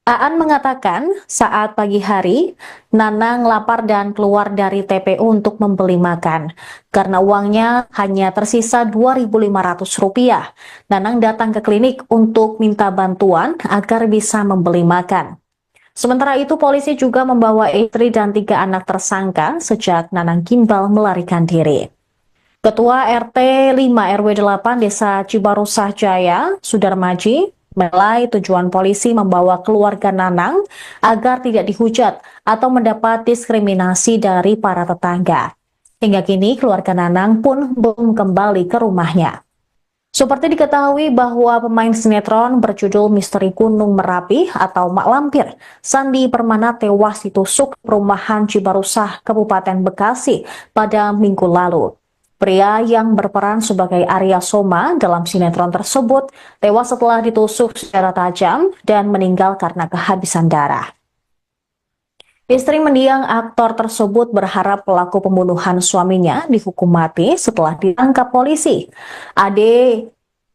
Aan mengatakan saat pagi hari, Nanang lapar dan keluar dari TPU untuk membeli makan. Karena uangnya hanya tersisa Rp2.500, Nanang datang ke klinik untuk minta bantuan agar bisa membeli makan. Sementara itu, polisi juga membawa istri dan 3 anak tersangka sejak Nanang Gimbal melarikan diri. Ketua RT 5 RW 8 Desa Cibarusah Jaya, Sudarmaji, menilai tujuan polisi membawa keluarga Nanang agar tidak dihujat atau mendapat diskriminasi dari para tetangga. Hingga kini keluarga Nanang pun belum kembali ke rumahnya. Seperti diketahui bahwa pemain sinetron berjudul Misteri Gunung Merapi atau Mak Lampir, Sandi Permana tewas ditusuk perumahan Cibarusah, Kabupaten Bekasi pada Minggu lalu. Pria yang berperan sebagai Arya Soma dalam sinetron tersebut tewas setelah ditusuk secara tajam dan meninggal karena kehabisan darah. Istri mendiang aktor tersebut berharap pelaku pembunuhan suaminya dihukum mati setelah ditangkap polisi. Ade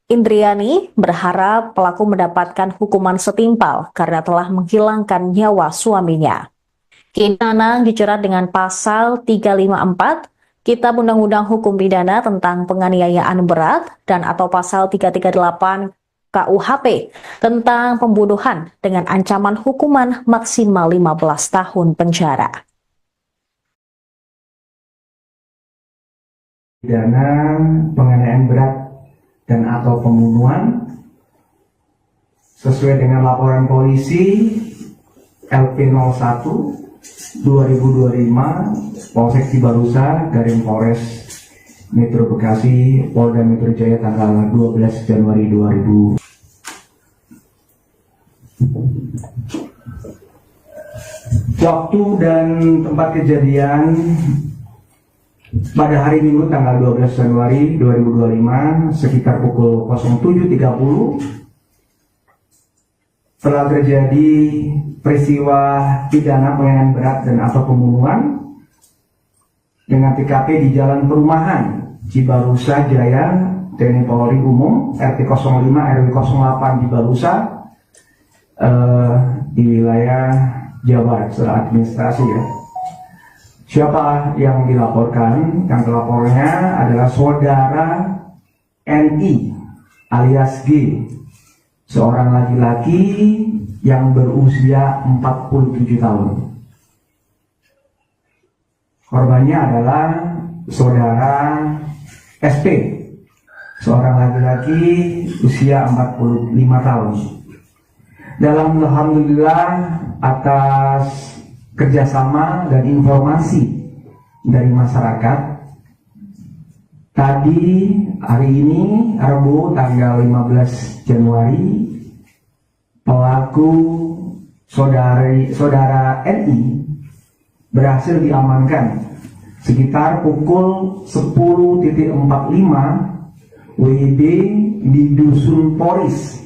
Indriani berharap pelaku mendapatkan hukuman setimpal karena telah menghilangkan nyawa suaminya. Kini Nanang dijerat dengan pasal 354 Kitab Undang-Undang Hukum Pidana tentang penganiayaan berat dan atau pasal 338 KUHP tentang pembunuhan dengan ancaman hukuman maksimal 15 tahun penjara. Pidana penganiayaan berat dan atau pembunuhan sesuai dengan laporan polisi LP01 2025 Polsek Cibarusah Garing Polres Metro Bekasi Polda Metro Jaya tanggal 12 Januari 2000. Waktu dan tempat kejadian pada hari Minggu tanggal 12 Januari 2025 sekitar pukul 07.30 telah terjadi peristiwa pidana penganiayaan berat dan atau pembunuhan dengan TKP di Jalan Perumahan Cibarusa Jaya TNI Polri Umum RT 05 RW 08 di Barusa di wilayah Jawa Barat secara administrasi ya. Siapa yang dilaporkan? Yang telapornya adalah saudara NI alias G, seorang laki-laki yang berusia 47 tahun. Korbannya adalah saudara SP, seorang laki-laki usia 45 tahun. Dalam alhamdulillah atas kerjasama dan informasi dari masyarakat, tadi hari ini Rabu tanggal 15 Januari pelaku saudara NI berhasil diamankan sekitar pukul 10.45 WIB di Dusun Poris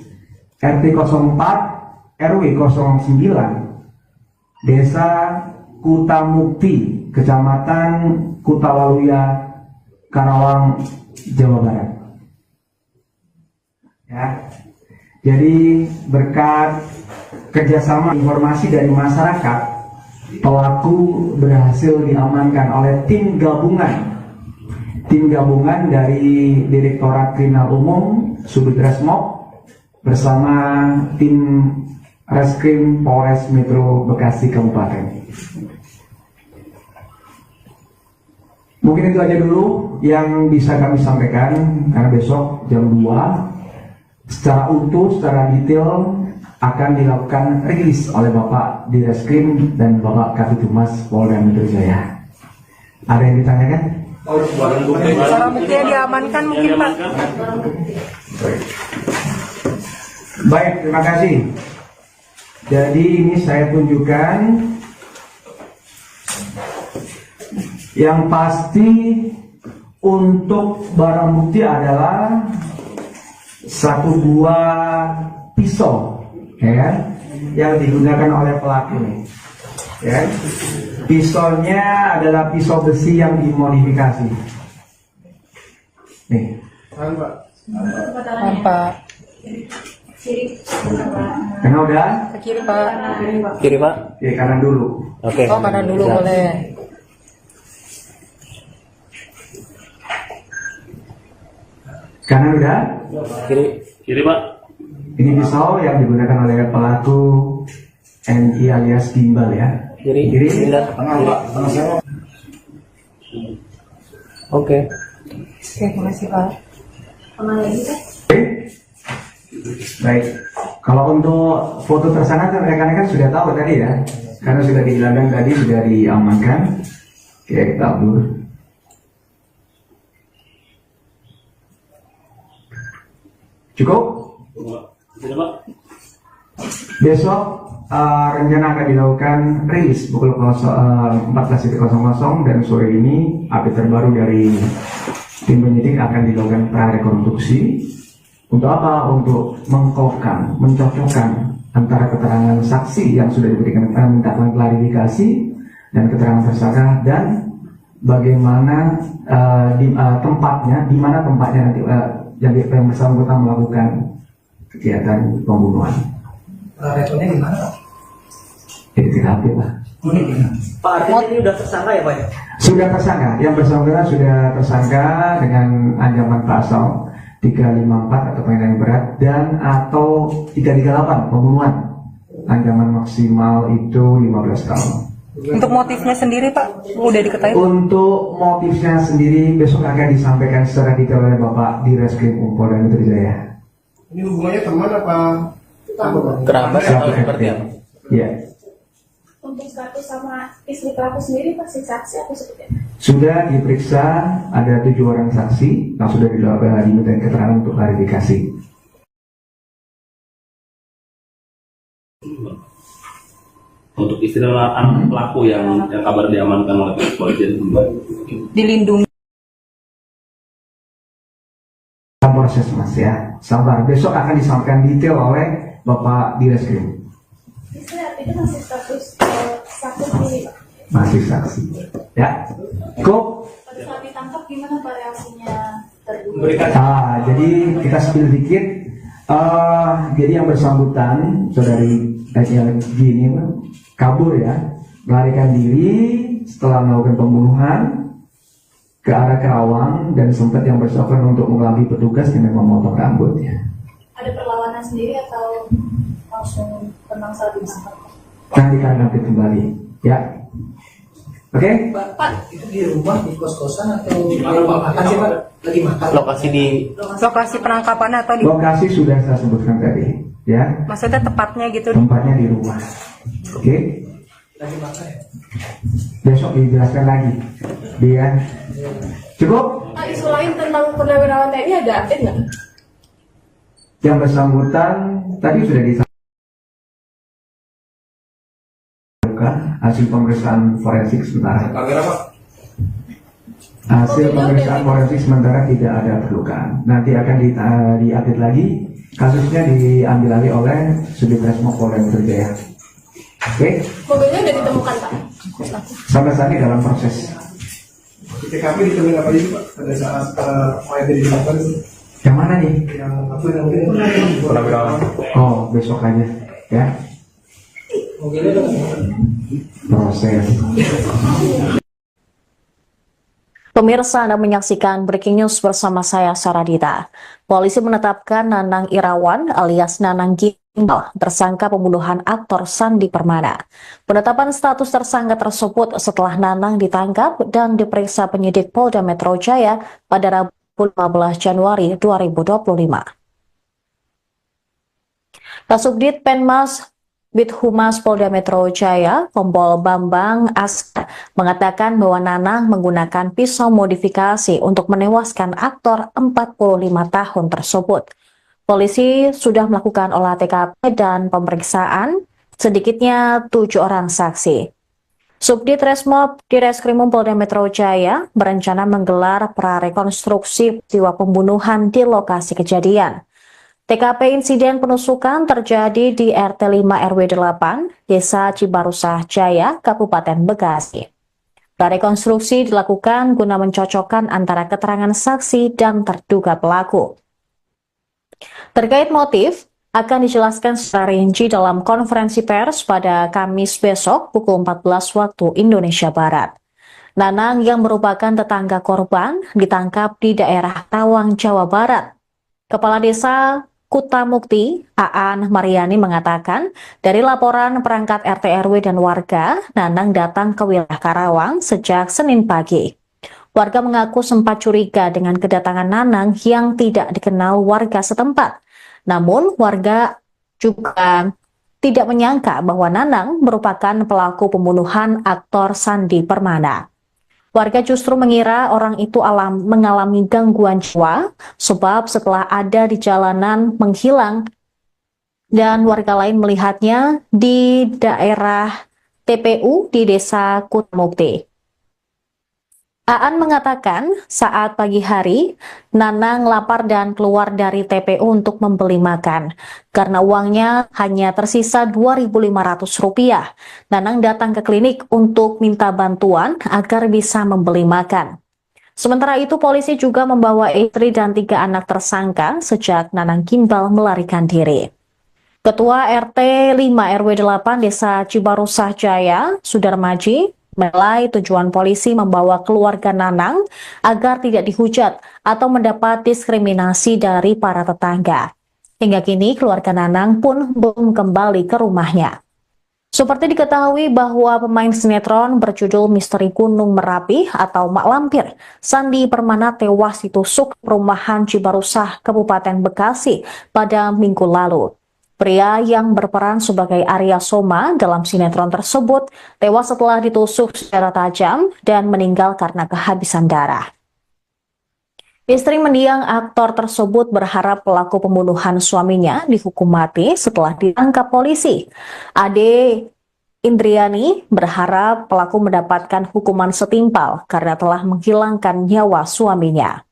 RT 04 RW 09 Desa Kutamukti, Kecamatan Kutawaluya, Karawang, Jawa Barat. Ya, jadi berkat kerjasama informasi dari masyarakat, pelaku berhasil diamankan oleh tim gabungan dari Direktorat Kriminal Umum Subdit Resmob bersama tim Reskrim Polres Metro Bekasi Kabupaten. Mungkin itu aja dulu yang bisa kami sampaikan, karena besok jam 2 secara utuh, secara detail akan dilakukan rilis oleh Bapak di Reskrim dan Bapak Kabid Humas Polda Metro Jaya. Ada yang ditanyakan? Barang bukti yang diamankan mungkin Pak. Baik, terima kasih. Jadi ini saya tunjukkan yang pasti untuk barang bukti adalah satu buah pisau ya, yang digunakan oleh pelaku nih. Ya. Pisaunya adalah pisau besi yang dimodifikasi. Nih. Pak. Karena udah Ke kiri Pak. Kiri Pak. ya, kanan dulu. Oke. Oh kanan dulu Siap. boleh. Kanan udah. Kiri Pak. Ini pisau yang digunakan oleh pelaku NI alias Gimbal ya. Kiri. Kiri. Benar. Kiri. Oke. Oke, makasih Pak. Oke. Baik. Kalau untuk foto tersangka kan rekan-rekan sudah tahu tadi ya, karena sudah dihilangkan tadi, sudah diamankan. Oke, kita upload. Cukup? Tidak Pak. Besok rencana akan dilakukan rilis pukul 14.00 dan sore ini update terbaru dari tim penyidik akan dilakukan prarekonstruksi. Untuk apa? Untuk mencocokkan antara keterangan saksi yang sudah diberikan minta klarifikasi dan keterangan tersangka dan bagaimana tempatnya, di mana tempatnya nanti yang bersangkutan melakukan kegiatan pembunuhan. Responnya gimana Pak? Jadi TKP Pak. Pak artinya ini udah tersangka ya Pak ya? Sudah tersangka, yang bersangkutan sudah tersangka dengan ancaman pasal 354 atau penganiayaan berat dan atau 338 pembunuhan. Ancaman maksimal itu 15 tahun. Untuk motifnya sendiri Pak, udah diketahui? Untuk motifnya sendiri besok akan disampaikan secara detail oleh Bapak di Reskrim Polda Metro Jaya. Ini hubungannya teman apa? Kerabat atau seperti apa? Ya, Untuk status sama istri pelaku sendiri pasti saksi atau seperti apa? sudah diperiksa, ada 7 orang saksi yang sudah diminta keterangan untuk klarifikasi. Untuk istri dan anak pelaku yang kabar diamankan oleh kepolisian. Dilindungi. Proses mas ya, sabar. Besok akan disampaikan detail oleh Bapak Direskrim. Istri itu masih status saksi sendiri, Pak. Masih saksi. Ya, kok? Pada saat ditangkap gimana Pak reaksinya terduga? Jadi kita spill dikit. Jadi yang bersangkutan saudari gini kabur ya, melarikan diri setelah melakukan pembunuhan ke arah Kerawang dan sempat yang bersangkutan untuk mengelabui petugas dengan memotong rambutnya. Ada perlawanan sendiri atau langsung tenang saat ditangkap? Nanti kami update kembali, ya. Oke? Pak, itu di rumah, di kos-kosan atau di mana Pak? Makan sih Pak? Lagi makan. Lokasi di Lokasi penangkapan atau di Lokasi sudah saya sebutkan tadi, ya. maksudnya tepatnya gitu. Tempatnya di rumah. Oke? Lagi makan ya? Besok dijelaskan lagi. Dia cukup? Pak, isu lain tentang purnawirawan TNI ada update nggak? Yang bersangkutan tadi sudah disampaikan hasil pemeriksaan forensik sementara. Hasil pemeriksaan forensik sementara tidak ada perlukaan. Nanti akan diupdate lagi. Kasusnya diambil alih oleh Subdit Resmo Polda Metro Jaya. Oke? Mobilnya udah ditemukan Pak? Sampai saat ini dalam proses. Di TKP ditemukan apa aja Pak pada saat mayat ditemukan itu? Yang mana nih? Yang apa namanya? Oh, besok aja. Ya. Mobilnya udah ditemukan. Proses. Pemirsa, Anda menyaksikan Breaking News bersama saya, Saradita. Polisi menetapkan Nanang Irawan alias Nanang Gimbal tersangka pembunuhan aktor Sandi Permana. Penetapan status tersangka tersebut setelah Nanang ditangkap dan diperiksa penyidik Polda Metro Jaya pada Rabu 15 Januari 2025. Kasubdit Penmas Bithumas Polda Metro Jaya, Kompol Bambang Askar, mengatakan bahwa Nanang menggunakan pisau modifikasi untuk menewaskan aktor 45 tahun tersebut. Polisi sudah melakukan olah TKP dan pemeriksaan sedikitnya 7 orang saksi. Subdit Resmob Direskrimum Polda Metro Jaya berencana menggelar prarekonstruksi peristiwa pembunuhan di lokasi kejadian. TKP insiden penusukan terjadi di RT 5 RW 8, Desa Cibarusah Jaya, Kabupaten Bekasi. Prarekonstruksi dilakukan guna mencocokkan antara keterangan saksi dan terduga pelaku. Terkait motif, akan dijelaskan secara rinci dalam konferensi pers pada Kamis besok pukul 14 waktu Indonesia Barat. Nanang yang merupakan tetangga korban ditangkap di daerah Tawang, Jawa Barat. Kepala Desa Kutamukti, Aan Mariani mengatakan, dari laporan perangkat RT RW dan warga, Nanang datang ke wilayah Karawang sejak Senin pagi. Warga mengaku sempat curiga dengan kedatangan Nanang yang tidak dikenal warga setempat. Namun, warga juga tidak menyangka bahwa Nanang merupakan pelaku pembunuhan aktor Sandi Permana. Warga justru mengira orang itu mengalami gangguan jiwa, sebab setelah ada di jalanan menghilang dan warga lain melihatnya di daerah TPU di Desa Kutamukti. Aan mengatakan saat pagi hari, Nanang lapar dan keluar dari TPU untuk membeli makan. Karena uangnya hanya tersisa Rp2.500, Nanang datang ke klinik untuk minta bantuan agar bisa membeli makan. Sementara itu, polisi juga membawa istri dan 3 anak tersangka sejak Nanang Gimbal melarikan diri. Ketua RT 5 RW 8 Desa Cibarusah Jaya, Sudarmaji, menilai tujuan polisi membawa keluarga Nanang agar tidak dihujat atau mendapat diskriminasi dari para tetangga. Hingga kini keluarga Nanang pun belum kembali ke rumahnya. Seperti diketahui bahwa pemain sinetron berjudul Misteri Gunung Merapi atau Mak Lampir, Sandi Permana tewas ditusuk perumahan Cibarusah, Kabupaten Bekasi pada Minggu lalu. Pria yang berperan sebagai Arya Soma dalam sinetron tersebut tewas setelah ditusuk secara tajam dan meninggal karena kehabisan darah. Istri mendiang aktor tersebut berharap pelaku pembunuhan suaminya dihukum mati setelah ditangkap polisi. Ade Indriani berharap pelaku mendapatkan hukuman setimpal karena telah menghilangkan nyawa suaminya.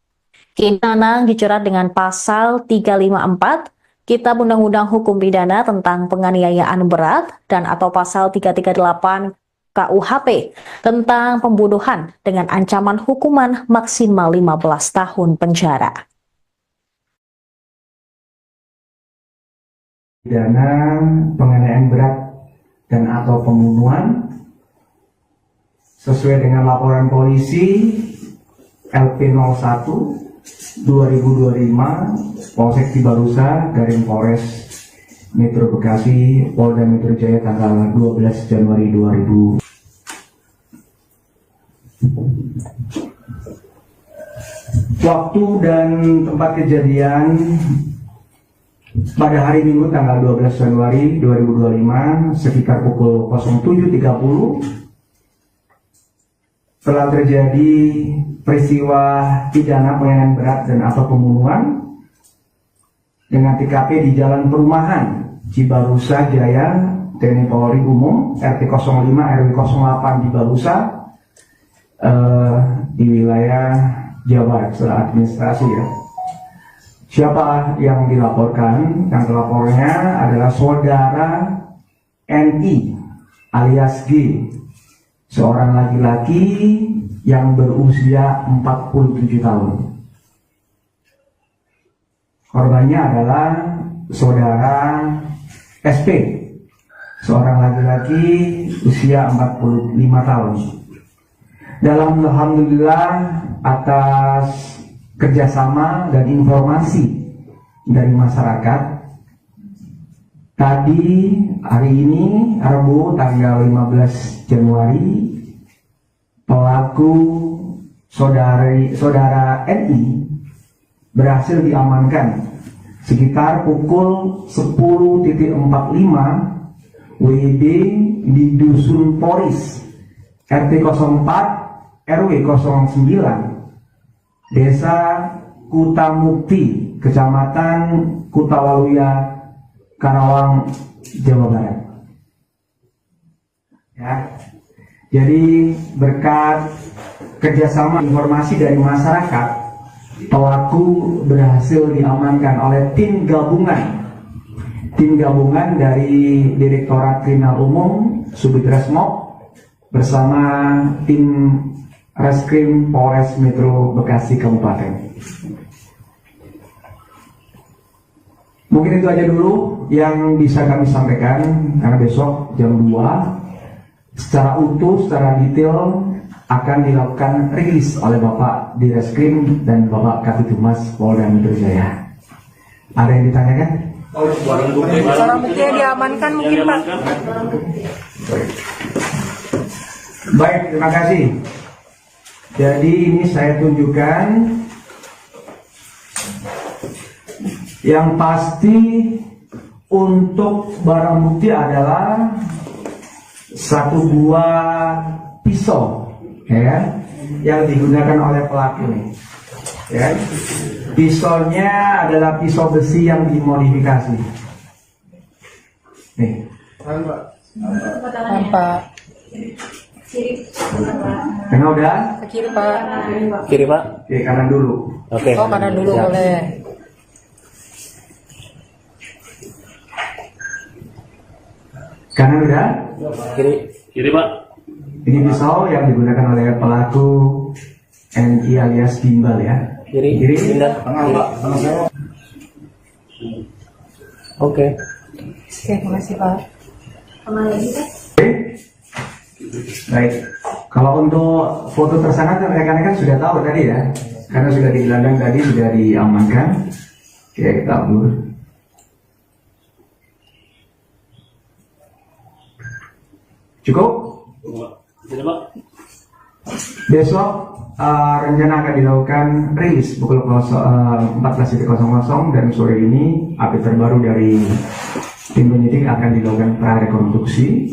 Kim Nanang dijerat dengan pasal 354 Kitab Undang-Undang Hukum Pidana tentang penganiayaan berat dan atau pasal 338 KUHP tentang pembunuhan dengan ancaman hukuman maksimal 15 tahun penjara. Pidana penganiayaan berat dan atau pembunuhan sesuai dengan laporan polisi LP01 2025 Polsek Cibarusa Garing Polres Metro Bekasi Polda Metro Jaya tanggal 12 Januari 2000. Waktu dan tempat kejadian pada hari Minggu tanggal 12 Januari 2025 sekitar pukul 07.30 telah terjadi peristiwa pidana penganiayaan berat dan atau pembunuhan dengan TKP di Jalan Perumahan Cibarusa Jaya TNI Polri Umum RT 05 RW 08 di Barusa di wilayah Jawa Barat secara administrasi ya. Siapa yang dilaporkan? Yang telapornya adalah saudara NI alias G, seorang laki-laki yang berusia 47 tahun. Korbannya adalah saudara SP, seorang laki-laki usia 45 tahun. Dalam alhamdulillah atas kerjasama dan informasi dari masyarakat, tadi hari ini Rabu tanggal 15 Januari pelaku saudara NI berhasil diamankan sekitar pukul 10.45 WIB di Dusun Poris RT 04 RW 09 Desa Kutamukti, Kecamatan Kutawaluya, Karawang, Jawa Barat. Ya, jadi berkat kerjasama informasi dari masyarakat, pelaku berhasil diamankan oleh tim gabungan dari Direktorat Kriminal Umum Subdit Resmob bersama tim Reskrim Polres Metro Bekasi Kabupaten. Mungkin itu aja dulu yang bisa kami sampaikan, karena besok jam 2 secara utuh, secara detail akan dilakukan rilis oleh Bapak di Reskrim dan Bapak Kabitumas Polda Metro Jaya. Ada yang ditanyakan? Barang bukti yang diamankan mungkin Pak. Baik, terima kasih. Jadi ini saya tunjukkan yang pasti untuk barang bukti adalah satu buah pisau ya, yang digunakan oleh pelaku nih. Ya. Pisaunya adalah pisau besi yang dimodifikasi. Nih. Pak. Karena udah? Ke kiri Pak. Kiri Pak. Oke, kanan dulu. Oke. Oh kanan dulu Siap. boleh. Kanan udah? Kiri Pak. Ini pisau yang digunakan oleh pelaku NI alias gimbal ya. Kiri. Pindah. Kiri. Oke. Oke, makasih Pak. Oke. Baik. Kalau untuk foto tersangka kan rekan-rekan sudah tahu tadi ya, karena sudah digelandang tadi, sudah diamankan. Oke, kita upload. Cukup? Jadi Pak. Besok rencana akan dilakukan rilis pukul 14.00 dan sore ini update terbaru dari tim penyidik akan dilakukan prarekonstruksi.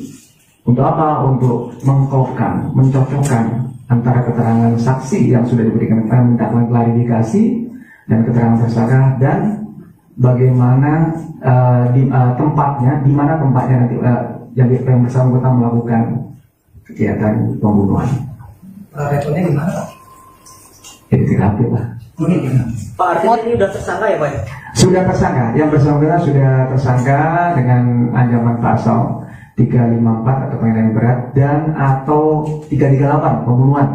Untuk apa? Untuk mengkopkan, mencocokkan antara keterangan saksi yang sudah diberikan minta klarifikasi dan keterangan tersangka dan bagaimana tempatnya, di mana tempatnya nanti yang bersangkutan melakukan kegiatan pembunuhan. Responnya gimana Pak? Jadi TKP lah. Pak artinya ini udah tersangka ya Pak? Sudah tersangka, yang bersangkutan sudah tersangka dengan ancaman pasal 354 atau penganiayaan berat dan atau 338 pembunuhan.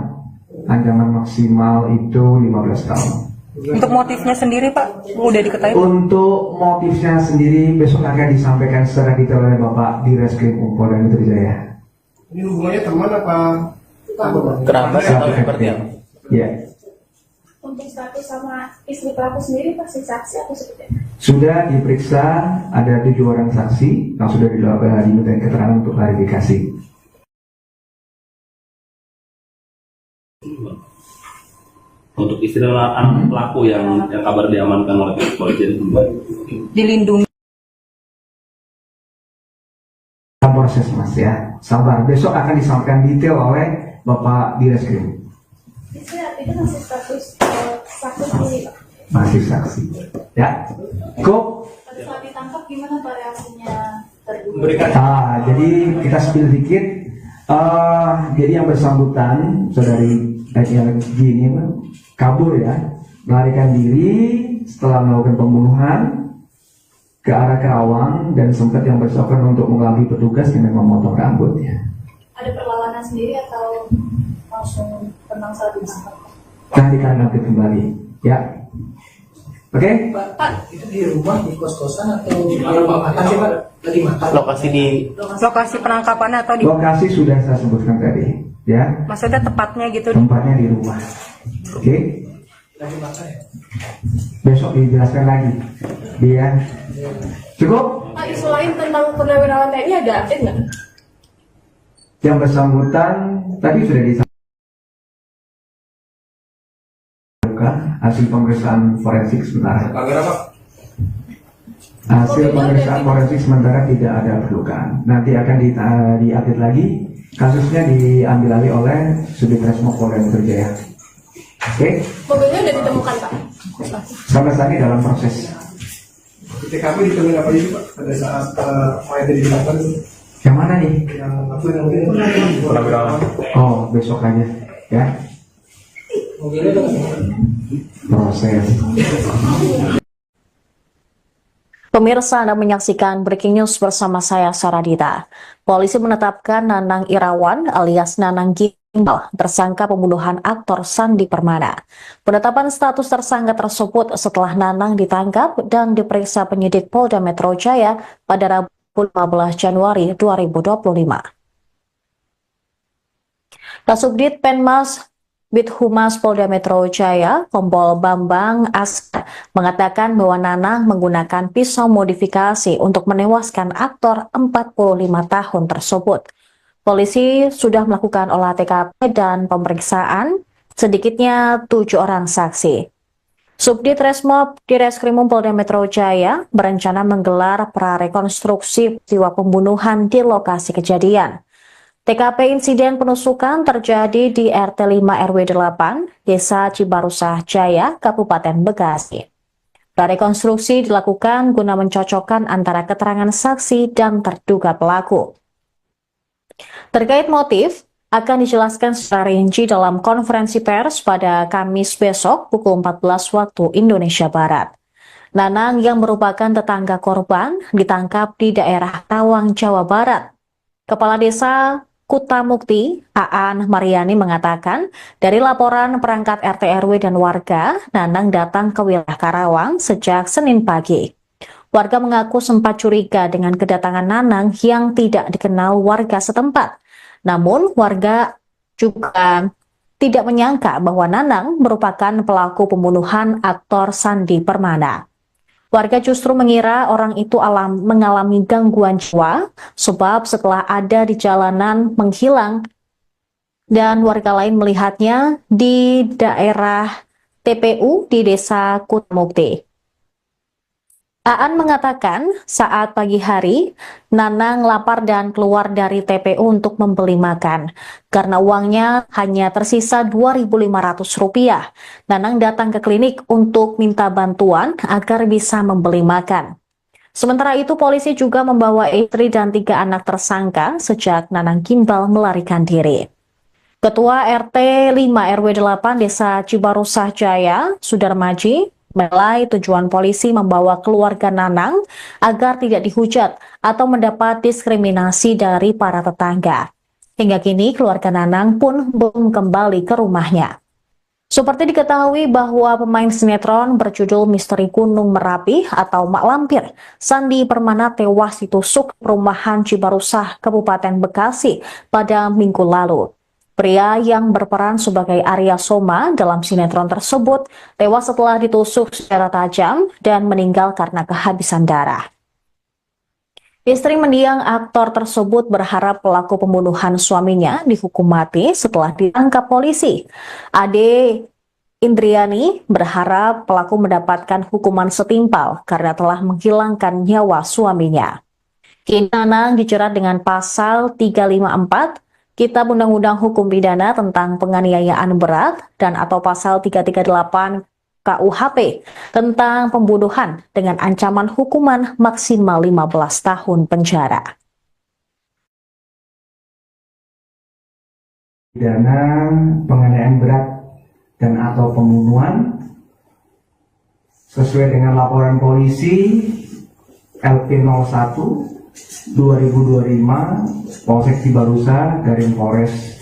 Ancaman maksimal itu 15 tahun. Untuk motifnya sendiri Pak, udah diketahui? Untuk motifnya sendiri besok akan disampaikan secara detail oleh Bapak di Reskrim Polda Metro Jaya. Ini hubungannya teman apa? Kerabat atau seperti apa? Ya, Untuk status sama istri pelaku sendiri pasti saksi atau seperti apa? sudah diperiksa, ada 7 orang saksi yang sudah dimintai keterangan untuk klarifikasi. Untuk istri dan anak pelaku yang kabar diamankan oleh pihak kepolisian Dilindungi. Proses Mas ya, sabar. Besok akan disampaikan detail oleh Bapak di Reskrim. Istri itu masih status saksi sendiri Pak? Masih saksi. Ya, kok? Pada saat ditangkap gimana Pak reaksinya terduga? Berikan. Jadi kita spill dikit. Jadi yang bersangkutan saudari LG ini kabur ya, melarikan diri setelah melakukan pembunuhan ke arah Kerawang dan sempat yang bersangkutan untuk mengelabui petugas dengan memotong rambutnya. Ada perlawanan sendiri atau langsung tenang saat ditangkap? Nah, ditanggapi kembali, ya. Oke? Pak, itu di rumah, di kos-kosan atau di mana Pak? Makan sih Pak? Lagi makan. Lokasi di Lokasi penangkapannya atau di Lokasi sudah saya sebutkan tadi, ya. maksudnya tepatnya gitu? Tempatnya di rumah. Oke? Lagi makan ya? Besok dijelaskan lagi. Dia cukup? Pak, isu lain tentang purnawirawan TNI ada update nggak? Yang bersangkutan tadi sudah disampaikan hasil pemeriksaan forensik sementara. Pelanggaran apa? Hasil pemeriksaan forensik sementara tidak ada perlukaan. Nanti akan diupdate lagi. Kasusnya diambil alih oleh Subditreskrim Polda Metro Jaya. Oke? Mobilnya udah ditemukan Pak? Sampai saat ini dalam proses. Di TKP ditemukan apa aja Pak? Pada saat mayat ditemukan itu Yang mana nih? yang apa yang Oh, besok aja. Ya, Mobilnya udah ketemu. proses. Pemirsa, Anda menyaksikan Breaking News bersama saya, Saradita. Polisi menetapkan Nanang Irawan alias Nanang Gimbal tersangka pembunuhan aktor Sandi Permana. Penetapan status tersangka tersebut setelah Nanang ditangkap dan diperiksa penyidik Polda Metro Jaya pada Rabu 15 Januari 2025. Kasubdit Penmas Bithumas Polda Metro Jaya, Kompol Bambang Askar, mengatakan bahwa Nanang menggunakan pisau modifikasi untuk menewaskan aktor 45 tahun tersebut. Polisi sudah melakukan olah TKP dan pemeriksaan sedikitnya 7 orang saksi. Subdit Resmob di Reskrimum Polda Metro Jaya berencana menggelar prarekonstruksi peristiwa pembunuhan di lokasi kejadian. TKP insiden penusukan terjadi di RT 5 RW 8, Desa Cibarusah Jaya, Kabupaten Bekasi. Prarekonstruksi dilakukan guna mencocokkan antara keterangan saksi dan terduga pelaku. Terkait motif, akan dijelaskan secara rinci dalam konferensi pers pada Kamis besok pukul 14 waktu Indonesia Barat. Nanang yang merupakan tetangga korban ditangkap di daerah Tawang, Jawa Barat. Kepala Desa Kutamukti, Aan Mariani mengatakan, dari laporan perangkat RT RW dan warga, Nanang datang ke wilayah Karawang sejak Senin pagi. Warga mengaku sempat curiga dengan kedatangan Nanang yang tidak dikenal warga setempat. Namun, warga juga tidak menyangka bahwa Nanang merupakan pelaku pembunuhan aktor Sandi Permana. Warga justru mengira orang itu mengalami gangguan jiwa, sebab setelah ada di jalanan menghilang dan warga lain melihatnya di daerah TPU di Desa Kutamukti. Aan mengatakan saat pagi hari, Nanang lapar dan keluar dari TPU untuk membeli makan. Karena uangnya hanya tersisa Rp2.500, Nanang datang ke klinik untuk minta bantuan agar bisa membeli makan. Sementara itu, polisi juga membawa istri dan 3 anak tersangka sejak Nanang Gimbal melarikan diri. Ketua RT 5 RW 8 Desa Cibarusah Jaya, Sudarmaji, menilai tujuan polisi membawa keluarga Nanang agar tidak dihujat atau mendapat diskriminasi dari para tetangga. Hingga kini, keluarga Nanang pun belum kembali ke rumahnya. Seperti diketahui bahwa pemain sinetron berjudul Misteri Gunung Merapi atau Mak Lampir, Sandi Permana tewas ditusuk perumahan Cibarusah, Kabupaten Bekasi pada Minggu lalu. Pria yang berperan sebagai Arya Soma dalam sinetron tersebut tewas setelah ditusuk secara tajam dan meninggal karena kehabisan darah. Istri mendiang aktor tersebut berharap pelaku pembunuhan suaminya dihukum mati setelah ditangkap polisi. Ade Indriani berharap pelaku mendapatkan hukuman setimpal karena telah menghilangkan nyawa suaminya. Kini Nanang dijerat dengan pasal 354 Kitab Undang-Undang Hukum Pidana tentang penganiayaan berat dan atau pasal 338 KUHP tentang pembunuhan dengan ancaman hukuman maksimal 15 tahun penjara. Pidana penganiayaan berat dan atau pembunuhan sesuai dengan laporan polisi LP01 2025 Polsek Cibarusah Garing Polres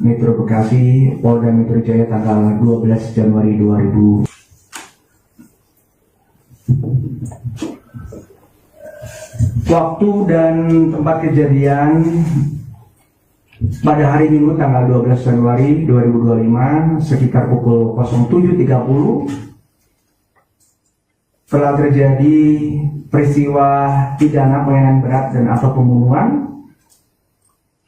Metro Bekasi Polda Metro Jaya tanggal 12 Januari 2000. Waktu dan tempat kejadian pada hari Minggu tanggal 12 Januari 2025 sekitar pukul 07.30 telah terjadi peristiwa pidana penganiayaan berat dan atau pembunuhan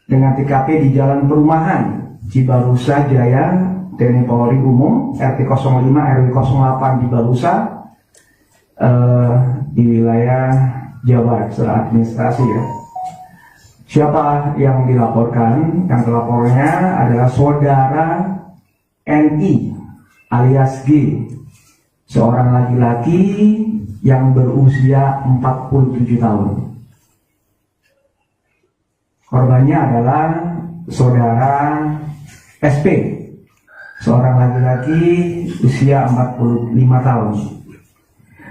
dengan TKP di Jalan Perumahan Cibarusah Jaya TNI Polri Umum RT 05 RW 08 Cibarusah di wilayah Jawa Barat secara administrasi ya. Siapa yang dilaporkan? Yang telapornya adalah saudara NI alias G, seorang laki-laki yang berusia 47 tahun. Korbannya adalah saudara SP, seorang laki-laki usia 45 tahun.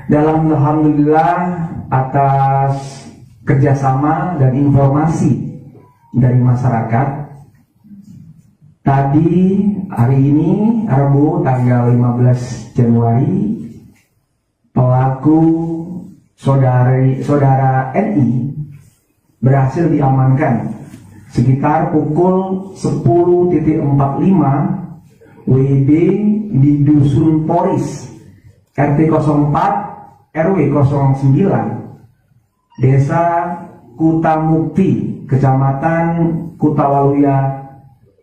Dalam alhamdulillah atas kerjasama dan informasi dari masyarakat, tadi hari ini Rabu tanggal 15 Januari pelaku saudara NI berhasil diamankan sekitar pukul 10.45 WIB di Dusun Poris RT 04 RW 09 Desa Kutamukti, Kecamatan Kutawaluya,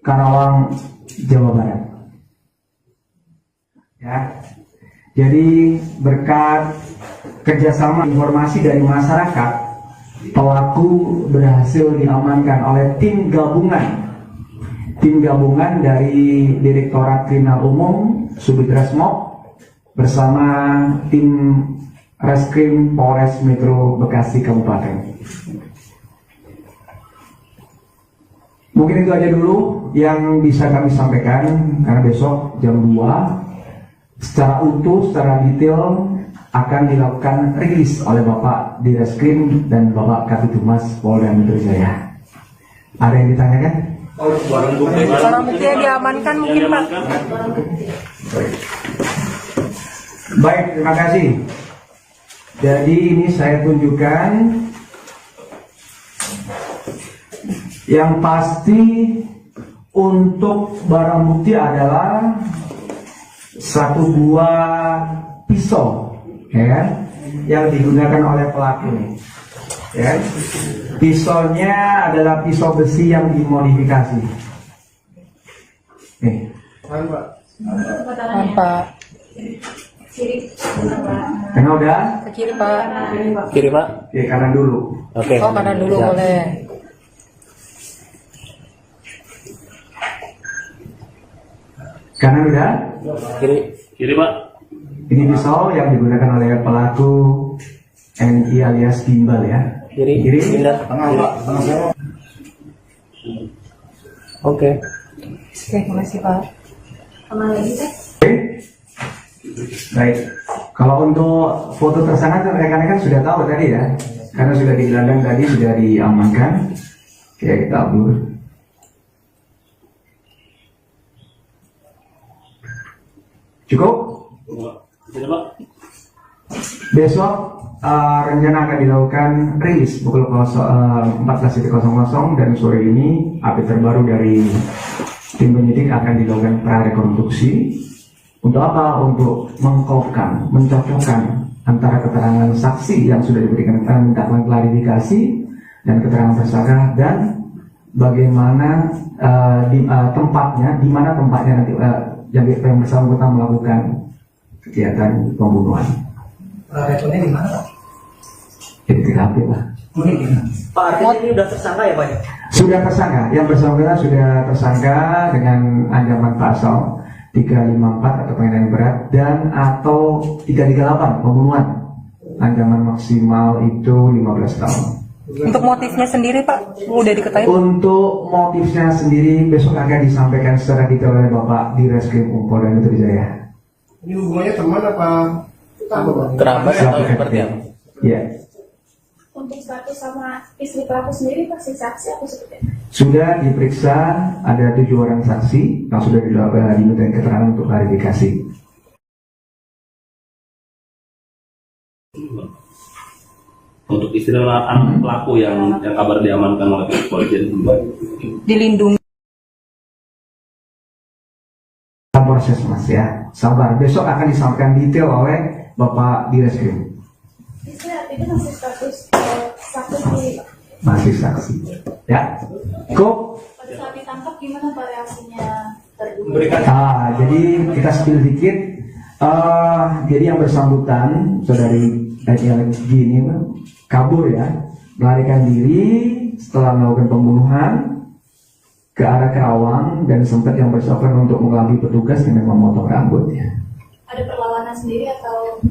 Karawang, Jawa Barat. Ya, jadi berkat kerjasama informasi dari masyarakat, pelaku berhasil diamankan oleh tim gabungan dari Direktorat Kriminal Umum Subdit Resmob bersama tim Reskrim Polres Metro Bekasi Kabupaten. Mungkin itu aja dulu yang bisa kami sampaikan, karena besok jam 2 secara utuh, secara detail akan dilakukan rilis oleh Bapak di Reskrim dan Bapak Kabitumas Polda Metro Jaya. Ada yang ditanyakan? Barang bukti yang diamankan mungkin Pak. Baik, terima kasih. Jadi ini saya tunjukkan yang pasti untuk barang bukti adalah satu buah pisau, ya, yang digunakan oleh pelaku. Ya, pisaunya adalah pisau besi yang dimodifikasi. Nih. Pak. Karena udah Ke kiri Pak. Kiri Pak. Oke, kanan dulu. Oke. Oh kanan dulu Siap. boleh. Kanan udah. Kiri. Kiri Pak. Ini pisau yang digunakan oleh pelaku NI alias gimbal ya. Kiri, benar. Tengah saya. Oke. Oke, makasih Pak. Sama lagi teh. Baik, kalau untuk foto tersangka rekan-rekan sudah tahu tadi ya, karena sudah digelandang tadi, sudah diamankan. Oke, kita upload. Cukup? Tidak, Pak. Besok rencana akan dilakukan rilis pukul 14.00 dan sore ini update terbaru dari tim penyidik akan dilakukan prarekonstruksi. Untuk apa? Untuk mengkopkan, mencocokkan antara keterangan saksi yang sudah diberikan klarifikasi dan keterangan tersangka dan bagaimana tempatnya, di mana tempatnya nanti yang bersangkutan melakukan kegiatan pembunuhan. Rekonnya di mana Pak? Jadi TKP lah. Pak, artinya ini udah tersangka ya Pak ya? Sudah tersangka, yang bersangkutan sudah tersangka dengan ancaman pasal 354 atau penganiayaan berat dan atau 338 pembunuhan. Ancaman maksimal itu 15 tahun. Untuk motifnya sendiri Pak, udah diketahui? Untuk motifnya sendiri besok akan disampaikan secara detail oleh Bapak di Reskrim Polda Metro Jaya. Ini hubungannya teman apa? Kerabat atau seperti apa? Ya, Untuk status sama istri pelaku sendiri pasti saksi atau seperti apa? sudah diperiksa ada 7 orang saksi yang sudah diminta keterangan untuk klarifikasi. Untuk istri dan anak pelaku yang kabar diamankan oleh pihak kepolisian. Dilindungi. Proses mas ya, sabar. Besok akan disampaikan detail oleh Bapak di Reskrim. Istri artinya masih status saksi di Masih saksi. Ya, cukup. pada saat ditangkap gimana Pak reaksinya terduga? Jadi kita spill dikit. Jadi yang bersangkutan saudari LG ini kabur ya, melarikan diri setelah melakukan pembunuhan ke arah Kerawang dan sempat yang bersangkutan untuk mengelabui petugas dengan memotong rambutnya. Ada perlawanan sendiri atau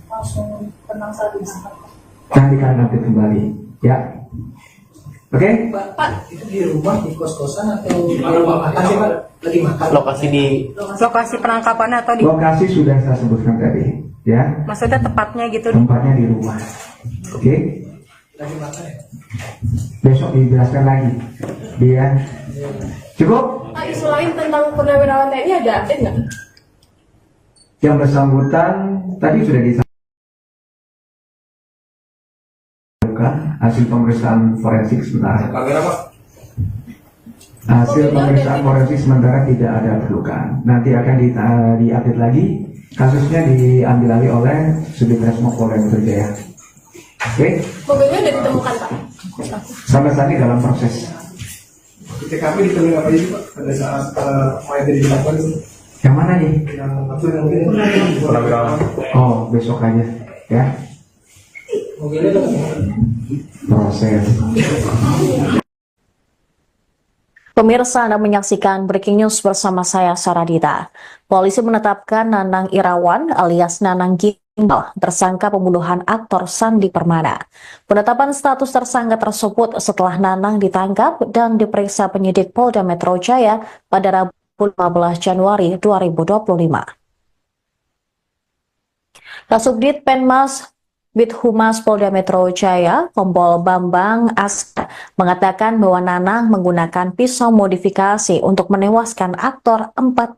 langsung tenang saat ditangkap? Nanti kalian update kembali, ya. Oke? Pak, itu di rumah, di kos-kosan atau di makan sih Pak? Lagi makan? Lokasi di Lokasi penangkapan atau di Lokasi sudah saya sebutkan tadi, ya. maksudnya tepatnya gitu? Tempatnya di rumah. Oke? Lagi makan ya? Besok dijelaskan lagi. Dia cukup? Pak, isu lain tentang purnawirawan TNI ada update nggak? Yang bersangkutan tadi sudah disampaikan hasil pemeriksaan forensik sementara. Hasil pemeriksaan forensik sementara tidak ada perlukaan. Nanti akan diupdate lagi. Kasusnya diambil alih oleh Subdit Resmo Polda Metro Jaya. Oke? Mobilnya udah ditemukan Pak? Sampai saat ini dalam proses. Di TKP ditemukan apa aja Pak? Pada saat mayat tadi dilakukan itu? Yang mana nih? Yang apa yang Oh, besok aja. Ya. Mobilnya udah ketemu. Proses. Pemirsa, Anda menyaksikan Breaking News bersama saya, Saradita. Polisi menetapkan Nanang Irawan alias Nanang Gimbal tersangka pembunuhan aktor Sandi Permana. Penetapan status tersangka tersebut setelah Nanang ditangkap dan diperiksa penyidik Polda Metro Jaya pada Rabu 15 Januari 2025. Kasubdit Penmas Bid Humas Polda Metro Jaya, Kompol Bambang Askar, mengatakan bahwa Nanang menggunakan pisau modifikasi untuk menewaskan aktor 45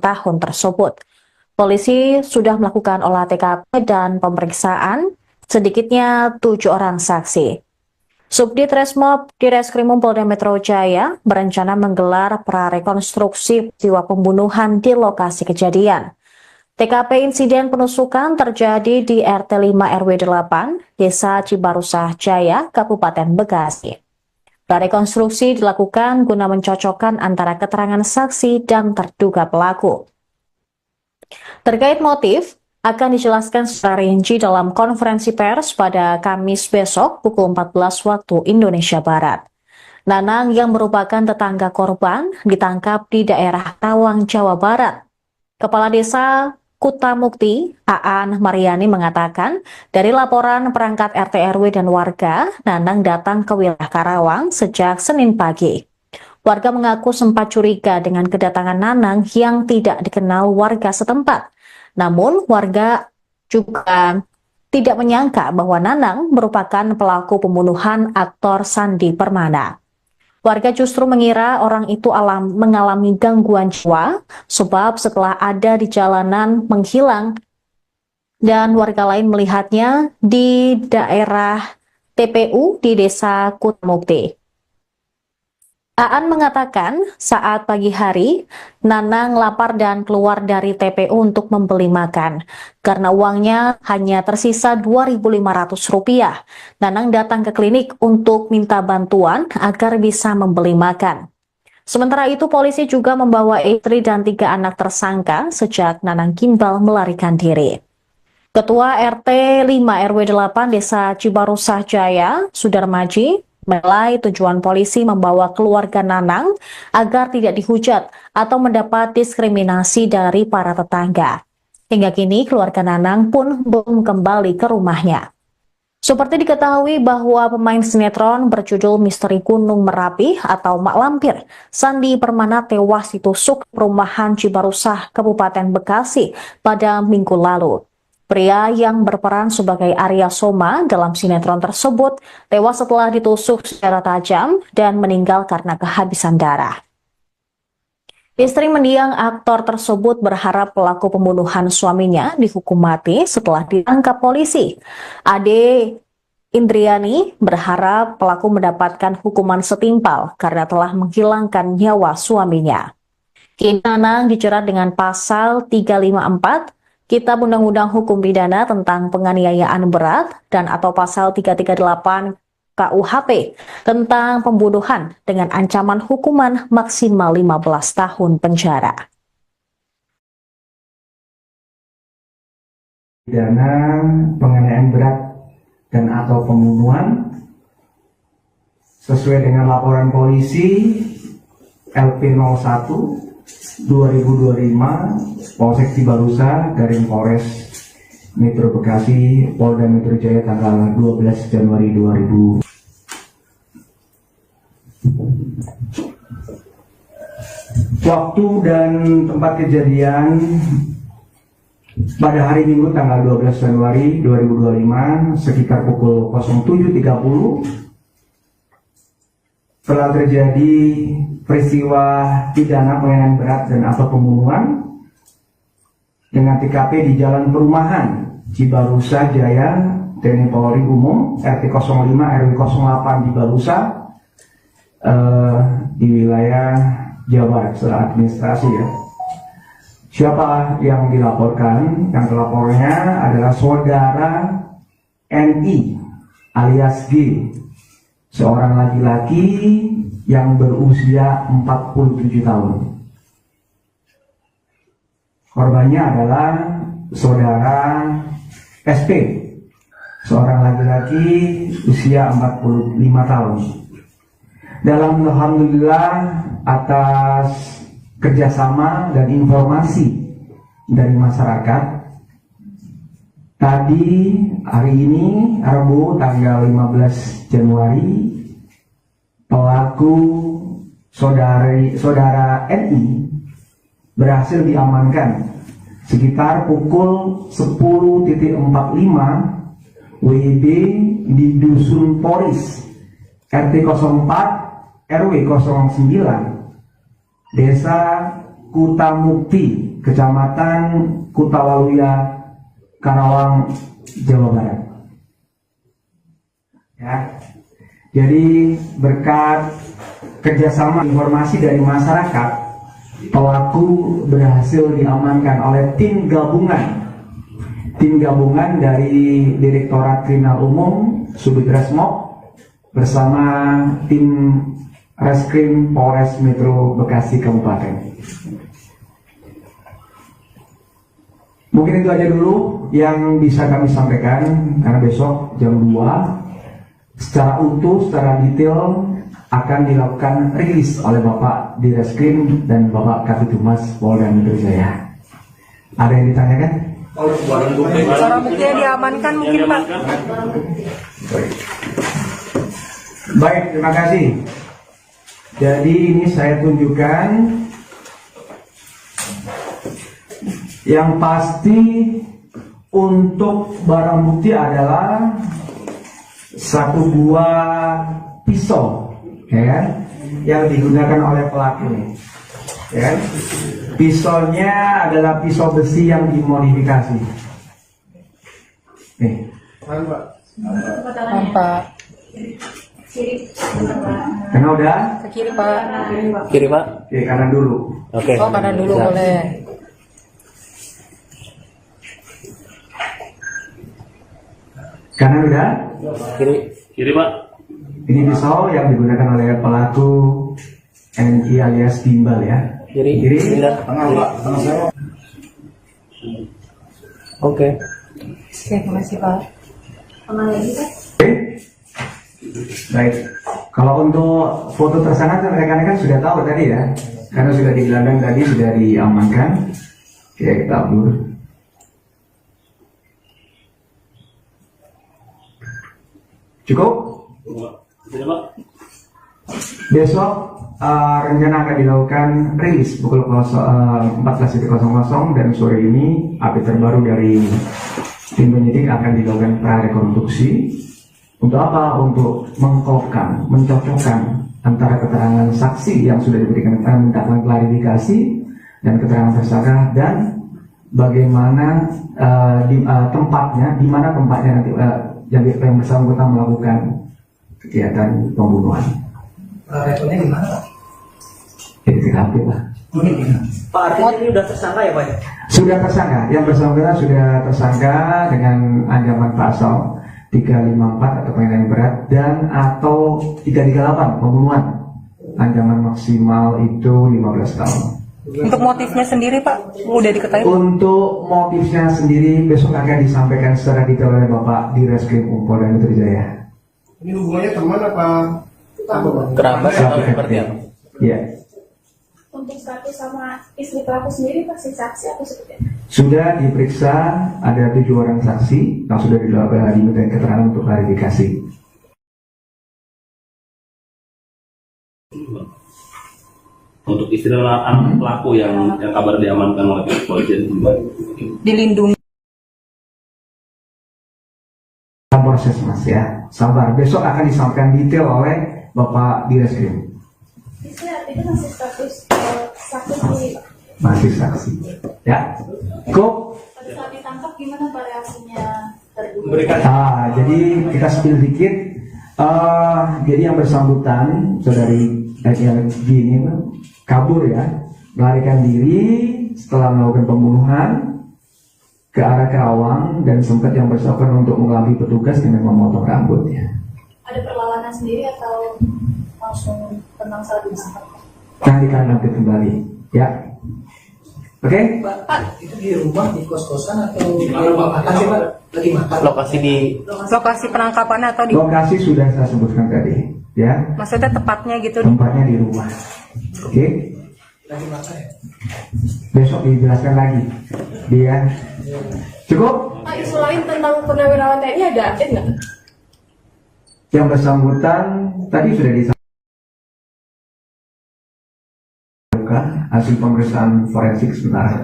tahun tersebut. Polisi sudah melakukan olah TKP dan pemeriksaan sedikitnya 7 orang saksi. Subdit Resmob di Reskrimum Polda Metro Jaya berencana menggelar prarekonstruksi peristiwa pembunuhan di lokasi kejadian. TKP insiden penusukan terjadi di RT 5 RW 8, Desa Cibarusah Jaya, Kabupaten Bekasi. Prarekonstruksi dilakukan guna mencocokkan antara keterangan saksi dan terduga pelaku. Terkait motif, akan dijelaskan secara rinci dalam konferensi pers pada Kamis besok pukul 14 waktu Indonesia Barat. Nanang yang merupakan tetangga korban ditangkap di daerah Tawang, Jawa Barat. Kepala Desa Kutamukti, Aan Mariani mengatakan, dari laporan perangkat RT RW dan warga, Nanang datang ke wilayah Karawang sejak Senin pagi. Warga mengaku sempat curiga dengan kedatangan Nanang yang tidak dikenal warga setempat. Namun, warga juga tidak menyangka bahwa Nanang merupakan pelaku pembunuhan aktor Sandi Permana. Warga justru mengira orang itu mengalami gangguan jiwa, sebab setelah ada di jalanan menghilang, dan warga lain melihatnya di daerah TPU di Desa Kutamukti. Aan mengatakan saat pagi hari, Nanang lapar dan keluar dari TPU untuk membeli makan. Karena uangnya hanya tersisa Rp2.500, Nanang datang ke klinik untuk minta bantuan agar bisa membeli makan. Sementara itu, polisi juga membawa istri dan 3 anak tersangka sejak Nanang Gimbal melarikan diri. Ketua RT 5 RW 8 Desa Cibarusah Jaya, Sudarmaji, menilai tujuan polisi membawa keluarga Nanang agar tidak dihujat atau mendapat diskriminasi dari para tetangga. Hingga kini keluarga Nanang pun belum kembali ke rumahnya. Seperti diketahui bahwa pemain sinetron berjudul Misteri Gunung Merapi atau Mak Lampir, Sandi Permana tewas ditusuk perumahan Cibarusah, Kabupaten Bekasi pada Minggu lalu. Pria yang berperan sebagai Arya Soma dalam sinetron tersebut tewas setelah ditusuk secara tajam dan meninggal karena kehabisan darah. Istri mendiang aktor tersebut berharap pelaku pembunuhan suaminya dihukum mati setelah ditangkap polisi. Ade Indriani berharap pelaku mendapatkan hukuman setimpal karena telah menghilangkan nyawa suaminya. Kini Nanang dijerat dengan pasal 354 Kitab Undang-Undang Hukum Pidana tentang penganiayaan berat dan atau pasal 338 KUHP tentang pembunuhan dengan ancaman hukuman maksimal 15 tahun penjara. Pidana penganiayaan berat dan atau pembunuhan sesuai dengan laporan polisi LP01 2025 Polsek Cibarusah Garing Polres Metro Bekasi Polda Metro Jaya tanggal 12 Januari 2000. Waktu dan tempat kejadian pada hari Minggu tanggal 12 Januari 2025 sekitar pukul 07.30 telah terjadi peristiwa pidana penganiayaan berat dan atau pembunuhan dengan TKP di Jalan Perumahan Cibarusah Jaya, TNI Polri Umum, RT 05 RW 08 Cibarusah di wilayah Jawa Barat secara administrasi ya. Siapa yang dilaporkan? Yang terlapornya adalah saudara NI alias G, seorang laki-laki yang berusia 47 tahun. Korbannya adalah saudara SP, seorang laki-laki usia 45 tahun. Dalam alhamdulillah atas kerjasama dan informasi dari masyarakat, tadi hari ini Rabu tanggal 15 Januari pelaku saudara NI berhasil diamankan sekitar pukul 10.45 WIB di Dusun Poris RT 04 RW 09 Desa Kutamukti, Kecamatan Kutawaluya, Karawang, Jawa Barat. Ya. Jadi berkat kerjasama informasi dari masyarakat, pelaku berhasil diamankan oleh tim gabungan dari Direktorat Kriminal Umum Subdit Resmob bersama tim Reskrim Polres Metro Bekasi Kabupaten. Mungkin itu aja dulu yang bisa kami sampaikan, karena besok jam 2 secara utuh, secara detail akan dilakukan rilis oleh Bapak Direskrim dan Bapak Kabid Humas Polda Metro Jaya. Ada yang ditanyakan? Barang bukti. Barang buktinya diamankan mungkin Pak. Baik, terima kasih. Jadi ini saya tunjukkan yang pasti untuk barang bukti adalah satu buah pisau, ya kan, yang digunakan oleh pelaku, ya kan. Pisaunya adalah pisau besi yang dimodifikasi. Nih, Pak. karena udah Ke kiri Pak. Kiri, Pak. Oke, kanan dulu. Oke. Oh kanan dulu Siap. boleh. Kanan udah. Kiri. Kiri Pak. Ini pisau yang digunakan oleh pelaku NI alias Gimbal ya. Kiri. Kiri. Benar. Oke. Oke, makasih Pak. Oke. Baik. Kalau untuk foto tersangka kan rekan-rekan sudah tahu tadi ya, karena sudah digelandang tadi, sudah diamankan. Oke, kita upload. Cukup? Sini Pak. Besok rencana akan dilakukan rilis pukul 14.00 dan sore ini update terbaru dari tim penyidik akan dilakukan prarekonstruksi. Untuk apa? Untuk mengkopkan, mencocokkan antara keterangan saksi yang sudah diberikan minta klarifikasi dan keterangan tersangka dan bagaimana tempatnya, di mana tempatnya nanti yang bersangkutan melakukan kegiatan pembunuhan. Rekonnya di mana Pak? Di TKP lah. Pak artinya ini udah tersangka ya Pak? Sudah tersangka, yang bersangkutan sudah tersangka dengan ancaman pasal 354 atau penghinaan berat dan atau 338 pembunuhan. Ancaman maksimal itu 15 tahun. Untuk motifnya sendiri Pak, udah diketahui? Untuk motifnya sendiri besok akan disampaikan secara detail oleh Bapak di Reskrim Polda Metro Jaya. Ini hubungannya teman apa Bang? Kerabat atau seperti apa? Ya, Untuk status sama istri pelaku sendiri pasti saksi atau seperti apa? sudah diperiksa, ada 7 orang saksi yang sudah diminta keterangan untuk klarifikasi. Untuk istri dan anak pelaku yang kabar diamankan oleh pihak kepolisian. Dilindungi. Proses mas ya, sabar. Besok akan disampaikan detail oleh Bapak di Reskrim. Istri itu masih status saksi sendiri Pak? Masih saksi. Ya, kok? Pada saat ditangkap gimana Pak reaksinya terduga? Jadi kita spill dikit. Jadi yang bersangkutan saudari LG ini kabur ya, melarikan diri setelah melakukan pembunuhan ke arah Karawang dan sempat yang bersangkutan untuk mengelabui petugas dengan memotong rambutnya. Ada perlawanan sendiri atau langsung tenang saat ditangkap? Nanti kalian update kembali, ya. Oke? Pak, itu di rumah, di kos-kosan atau di rumah makan sih Pak? Lagi makan? Lokasi di Lokasi penangkapannya atau di Lokasi sudah saya sebutkan tadi, ya. maksudnya tepatnya gitu? Tempatnya di rumah. Oke? Lagi makan ya? Besok dijelaskan lagi. Dia cukup? Pak, isu lain tentang purnawirawan TNI ada update nggak? Yang bersangkutan tadi sudah disampaikan hasil pemeriksaan forensik sementara.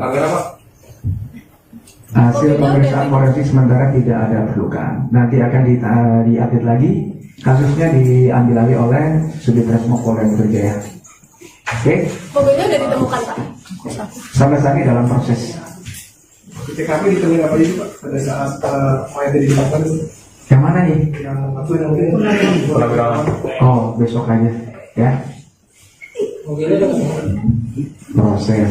Hasil pemeriksaan forensik sementara tidak ada perlukaan. Nanti akan diupdate lagi. Kasusnya diambil alih oleh Subdit Resmo Polda Metro Jaya. Oke? Mobilnya udah ditemukan Pak? Sampai saat ini dalam proses. Di TKP ditemukan apa ini Pak? Pada saat mayat ditemukan itu Yang mana nih? yang apa yang Oh, besok aja. Ya. Mobilnya udah ketemu. Proses.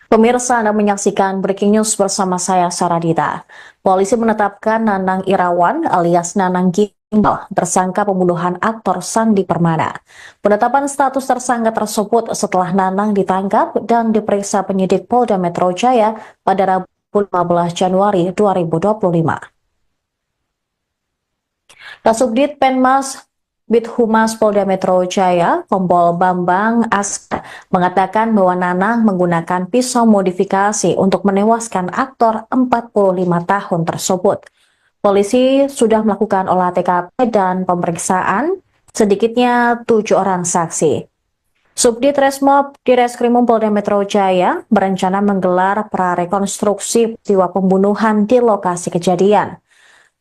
Pemirsa, Anda menyaksikan Breaking News bersama saya, Saradita. Polisi menetapkan Nanang Irawan alias Nanang Gimbal tersangka pembunuhan aktor Sandi Permana. Penetapan status tersangka tersebut setelah Nanang ditangkap dan diperiksa penyidik Polda Metro Jaya pada Rabu 15 Januari 2025. Kasubdit Penmas Bid Humas Polda Metro Jaya, Kompol Bambang Askar, mengatakan bahwa Nanang menggunakan pisau modifikasi untuk menewaskan aktor 45 tahun tersebut. Polisi sudah melakukan olah TKP dan pemeriksaan sedikitnya 7 orang saksi. Subdit Resmob Direskrimum Polda Metro Jaya berencana menggelar prarekonstruksi peristiwa pembunuhan di lokasi kejadian.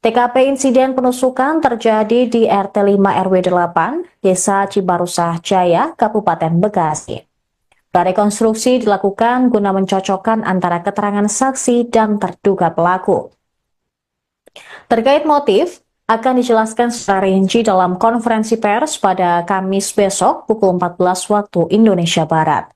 TKP insiden penusukan terjadi di RT 5 RW 8, Desa Cibarusah Jaya, Kabupaten Bekasi. Prarekonstruksi dilakukan guna mencocokkan antara keterangan saksi dan terduga pelaku. Terkait motif, akan dijelaskan secara rinci dalam konferensi pers pada Kamis besok pukul 14 waktu Indonesia Barat.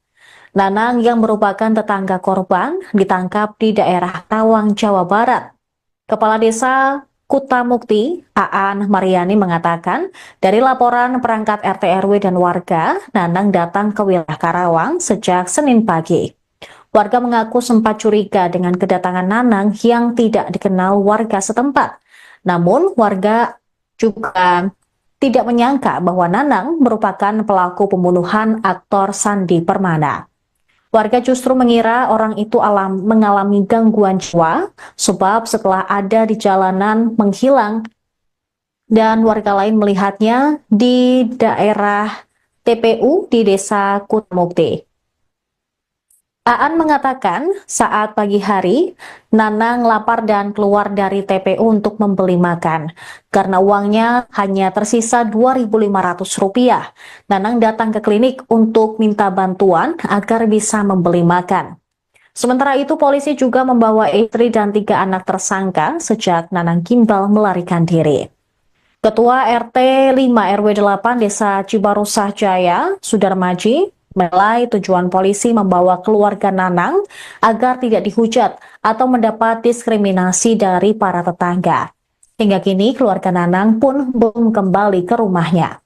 Nanang yang merupakan tetangga korban ditangkap di daerah Tawang, Jawa Barat. Kepala Desa Kutamukti, Aan Mariani mengatakan, dari laporan perangkat RT RW dan warga, Nanang datang ke wilayah Karawang sejak Senin pagi. Warga mengaku sempat curiga dengan kedatangan Nanang yang tidak dikenal warga setempat. Namun, warga juga tidak menyangka bahwa Nanang merupakan pelaku pembunuhan aktor Sandi Permana. Warga justru mengira orang itu mengalami gangguan jiwa, sebab setelah ada di jalanan menghilang, dan warga lain melihatnya di daerah TPU di Desa Kutamukti. Aan mengatakan saat pagi hari, Nanang lapar dan keluar dari TPU untuk membeli makan. Karena uangnya hanya tersisa Rp2.500, Nanang datang ke klinik untuk minta bantuan agar bisa membeli makan. Sementara itu, polisi juga membawa istri dan 3 anak tersangka sejak Nanang gimbal melarikan diri. Ketua RT 5 RW 8 Desa Cibarusah Jaya, Sudarmaji, menilai tujuan polisi membawa keluarga Nanang agar tidak dihujat atau mendapat diskriminasi dari para tetangga. Hingga kini keluarga Nanang pun belum kembali ke rumahnya.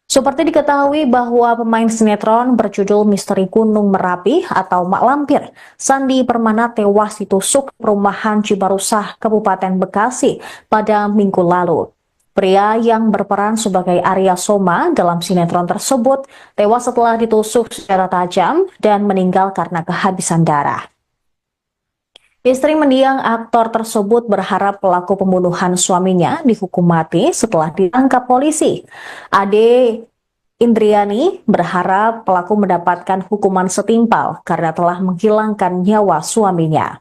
Seperti diketahui bahwa pemain sinetron berjudul Misteri Gunung Merapi atau Mak Lampir, Sandi Permana tewas ditusuk perumahan Cibarusah, Kabupaten Bekasi pada Minggu lalu. Pria yang berperan sebagai Arya Soma dalam sinetron tersebut tewas setelah ditusuk secara tajam dan meninggal karena kehabisan darah. Istri mendiang aktor tersebut berharap pelaku pembunuhan suaminya dihukum mati setelah ditangkap polisi. Ade Indriani berharap pelaku mendapatkan hukuman setimpal karena telah menghilangkan nyawa suaminya.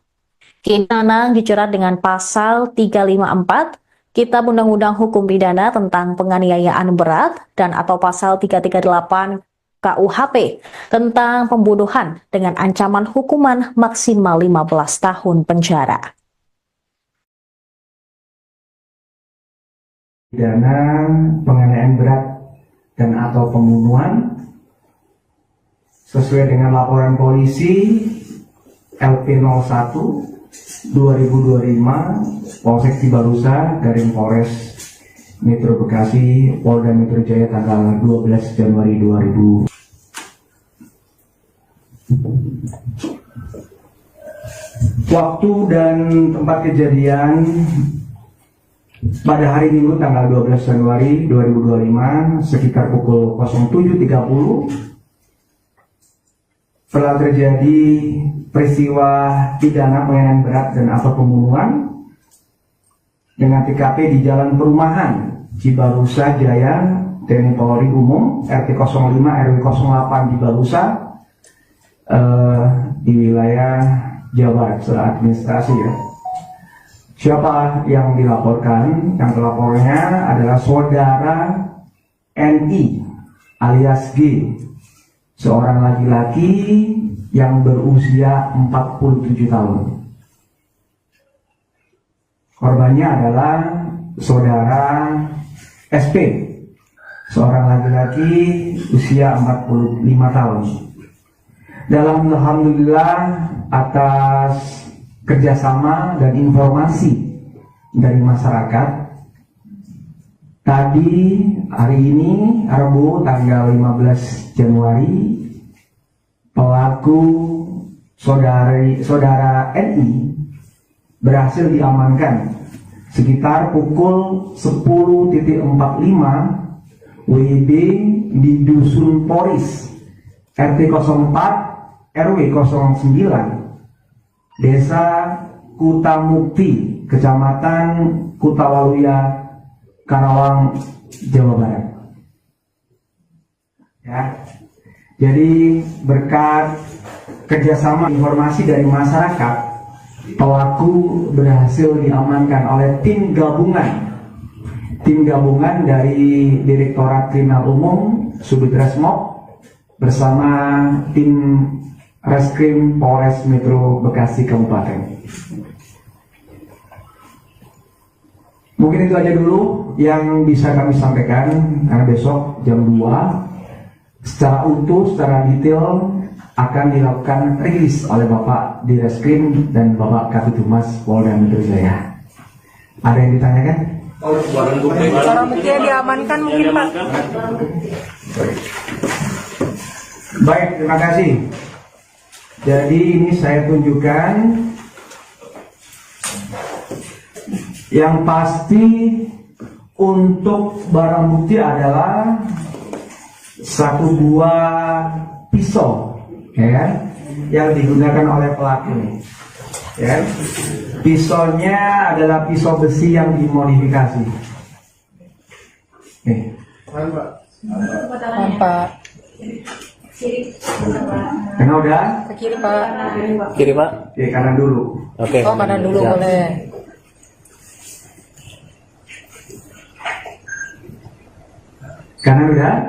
Kini Nanang dijerat dengan pasal 354 Kitab Undang-Undang Hukum Pidana tentang penganiayaan berat dan atau pasal 338 KUHP tentang pembunuhan dengan ancaman hukuman maksimal 15 tahun penjara. Pidana penganiayaan berat dan atau pembunuhan sesuai dengan laporan polisi LP01 2025 Polsek Cibarusah Garing Polres Metro Bekasi Polda Metro Jaya tanggal 12 Januari 2000. Waktu dan tempat kejadian pada hari Minggu tanggal 12 Januari 2025 sekitar pukul 07.30 telah terjadi peristiwa pidana penganiayaan berat dan atau pembunuhan dengan TKP di Jalan Perumahan Cibarusah Jaya, TNI Polri Umum RT 05 RW 08 Cibarusah di wilayah Jawa Barat secara administrasi ya. Siapa yang dilaporkan? Yang telapornya adalah saudara NI alias G, seorang laki-laki yang berusia 47 tahun. Korbannya adalah saudara SP, seorang laki-laki usia 45 tahun. Dalam alhamdulillah atas kerjasama dan informasi dari masyarakat, tadi hari ini Rabu tanggal 15 Januari pelaku saudara NI berhasil diamankan sekitar pukul 10.45 WIB di Dusun Poris, RT 04, RW 09, Desa Kutamukti, Kecamatan Kutawaluya, Karawang, Jawa Barat. Ya, jadi berkat kerjasama informasi dari masyarakat, pelaku berhasil diamankan oleh tim gabungan dari Direktorat Kriminal Umum Subdit Resmob bersama tim Reskrim Polres Metro Bekasi Kabupaten. Mungkin itu aja dulu yang bisa kami sampaikan, karena besok jam 2 secara utuh, secara detail akan dilakukan rilis oleh Bapak Direskrim dan Bapak Kabitumas Polda Metro Jaya. Ada yang ditanyakan? Barang bukti yang diamankan mungkin Pak. Baik, terima kasih. Jadi ini saya tunjukkan yang pasti untuk barang bukti adalah satu buah pisau, ya, yang digunakan oleh pelaku. Ya, pisaunya adalah pisau besi yang dimodifikasi. Pak. Karena udah Ke kiri Pak. Kiri Pak. Oke, kanan dulu. Oke. Oh kanan dulu Siap. boleh. Kanan udah.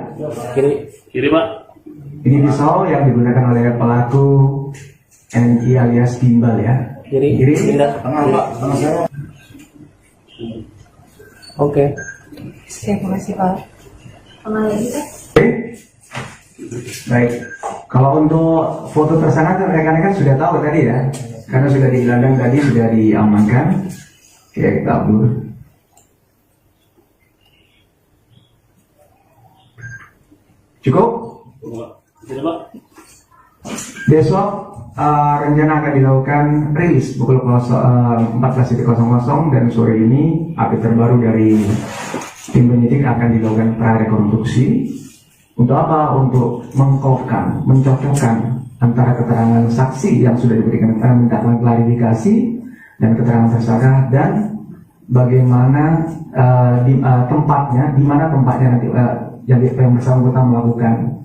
Kiri. Pak. Ini pisau yang digunakan oleh pelaku NI alias Gimbal, ya. Kiri. Pindah. Oke. Terima kasih Pak. Oke. Baik. Kalau untuk foto tersangka rekan-rekan sudah tahu tadi, ya, karena sudah digelandang tadi, sudah diamankan. Oke, kita upload. Cukup? Tidak, Pak. Besok rencana akan dilakukan rilis pukul 14.00 dan sore ini update terbaru dari tim penyidik akan dilakukan prarekonstruksi. Untuk apa? Untuk mencocokkan antara keterangan saksi yang sudah diberikan minta klarifikasi dan keterangan tersangka, dan bagaimana tempatnya, di mana tempatnya nanti yang bersangkutan melakukan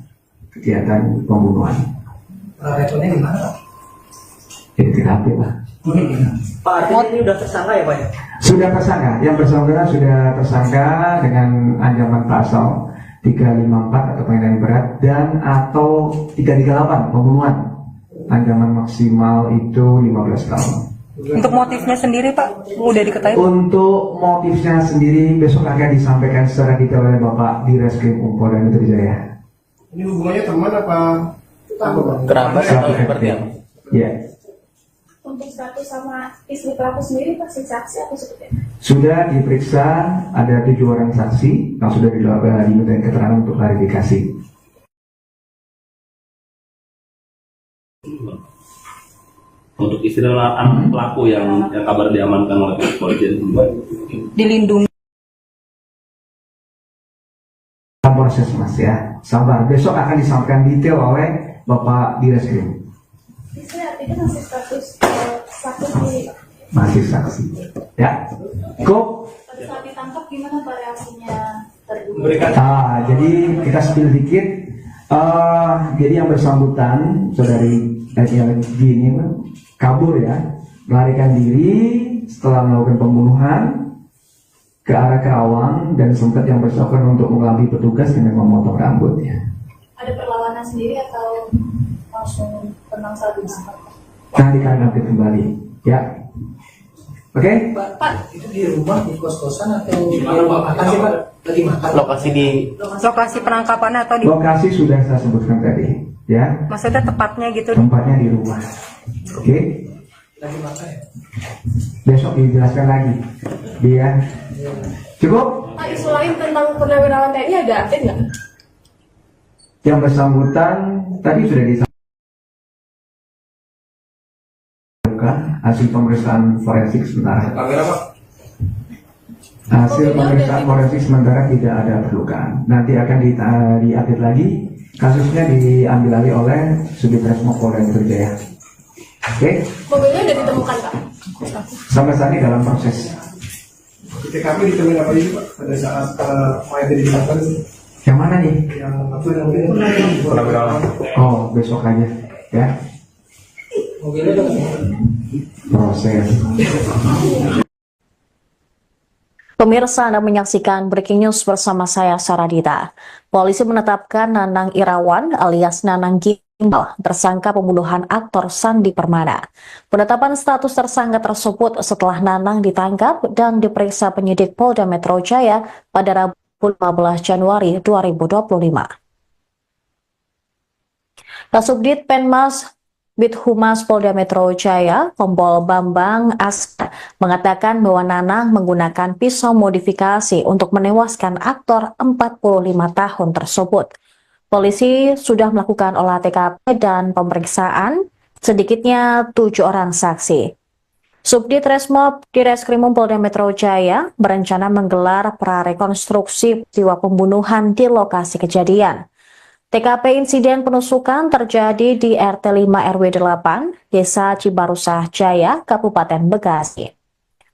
kegiatan pembunuhan. Rekonnya di mana Pak? Jadi TKP, Pak. Pak, artinya ini udah tersangka ya Pak ya? Sudah tersangka, yang bersangkutan sudah tersangka dengan ancaman pasal 354 atau penghinaan berat dan atau 338 pembunuhan. Ancaman maksimal itu 15 tahun. Untuk motifnya sendiri Pak udah diketahui? Untuk motifnya sendiri besok akan disampaikan secara detail oleh Bapak Direskrim Polda Metro Jaya. Ini hubungannya teman apa? Kerabat atau seperti apa? Ya, Untuk status sama istri pelaku sendiri pasti saksi atau seperti apa? sudah diperiksa, ada 7 orang saksi yang sudah diminta keterangan untuk klarifikasi. Untuk istri dan anak pelaku yang kabar diamankan oleh kepolisian. Dilindungi. Proses Mas, ya, sabar. Besok akan disampaikan detail oleh Bapak Direskrim. Istri artinya masih status saksi sendiri Pak? Masih saksi, ya. Kok? Pada saat ditangkap gimana Pak reaksinya terduga? Jadi kita spill dikit. Jadi yang bersangkutan saudari LG ini kabur, ya, melarikan diri setelah melakukan pembunuhan ke arah Karawang, dan sempat yang bersangkutan untuk mengelabui petugas dengan memotong rambutnya. Ada perlawanan sendiri atau langsung tenang saja? Nanti kalian update kembali, ya. Oke? Pak, itu di rumah, di kos-kosan atau di rumah makan sih Pak? Lagi makan? Lokasi di Lokasi penangkapannya atau di Lokasi sudah saya sebutkan tadi, ya. maksudnya tepatnya gitu? Tempatnya di rumah. Oke? Lagi makan ya? Besok dijelaskan lagi. Dia cukup? Pak, isu lain tentang purnawirawan TNI ada update nggak? Yang bersangkutan tadi sudah disampaikan hasil pemeriksaan forensik sementara. Hasil pemeriksaan forensik sementara tidak ada perlukaan. Nanti akan diupdate lagi. Kasusnya diambil alih oleh Subdit Resmo Polda Metro Jaya. Oke? Mobilnya udah ditemukan, Pak? Sampai saat ini dalam proses. Di TKP ditemukan apa ini Pak? Pada saat mayat ditemukan Yang mana nih? yang apa namanya? Oh, besok aja. Ya. Mobilnya udah ketemu. Proses. Pemirsa, Anda menyaksikan Breaking News bersama saya, Saradita. Polisi menetapkan Nanang Irawan alias Nanang Gimbal tersangka pembunuhan aktor Sandi Permana. Penetapan status tersangka tersebut setelah Nanang ditangkap dan diperiksa penyidik Polda Metro Jaya pada Rabu 15 Januari 2025. Kasubdit Penmas Bithumas Polda Metro Jaya, Kompol Bambang Askar, mengatakan bahwa Nanang menggunakan pisau modifikasi untuk menewaskan aktor 45 tahun tersebut. Polisi sudah melakukan olah TKP dan pemeriksaan sedikitnya 7 orang saksi. Subdit Resmob Direskrimum Polda Metro Jaya berencana menggelar prarekonstruksi peristiwa pembunuhan di lokasi kejadian. TKP insiden penusukan terjadi di RT 5 RW 8, Desa Cibarusah Jaya, Kabupaten Bekasi.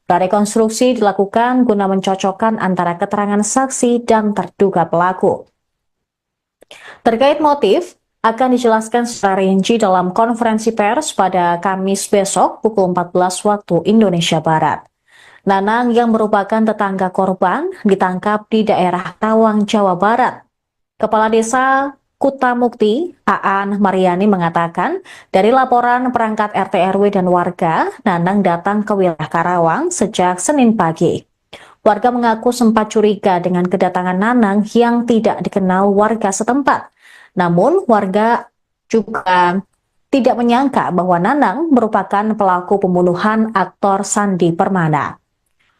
Prarekonstruksi dilakukan guna mencocokkan antara keterangan saksi dan terduga pelaku. Terkait motif, akan dijelaskan secara rinci dalam konferensi pers pada Kamis besok pukul 14 waktu Indonesia Barat. Nanang yang merupakan tetangga korban ditangkap di daerah Tawang, Jawa Barat. Kepala Desa Kutamukti, Aan Mariani mengatakan, dari laporan perangkat RT RW dan warga, Nanang datang ke wilayah Karawang sejak Senin pagi. Warga mengaku sempat curiga dengan kedatangan Nanang yang tidak dikenal warga setempat. Namun, warga juga tidak menyangka bahwa Nanang merupakan pelaku pembunuhan aktor Sandi Permana.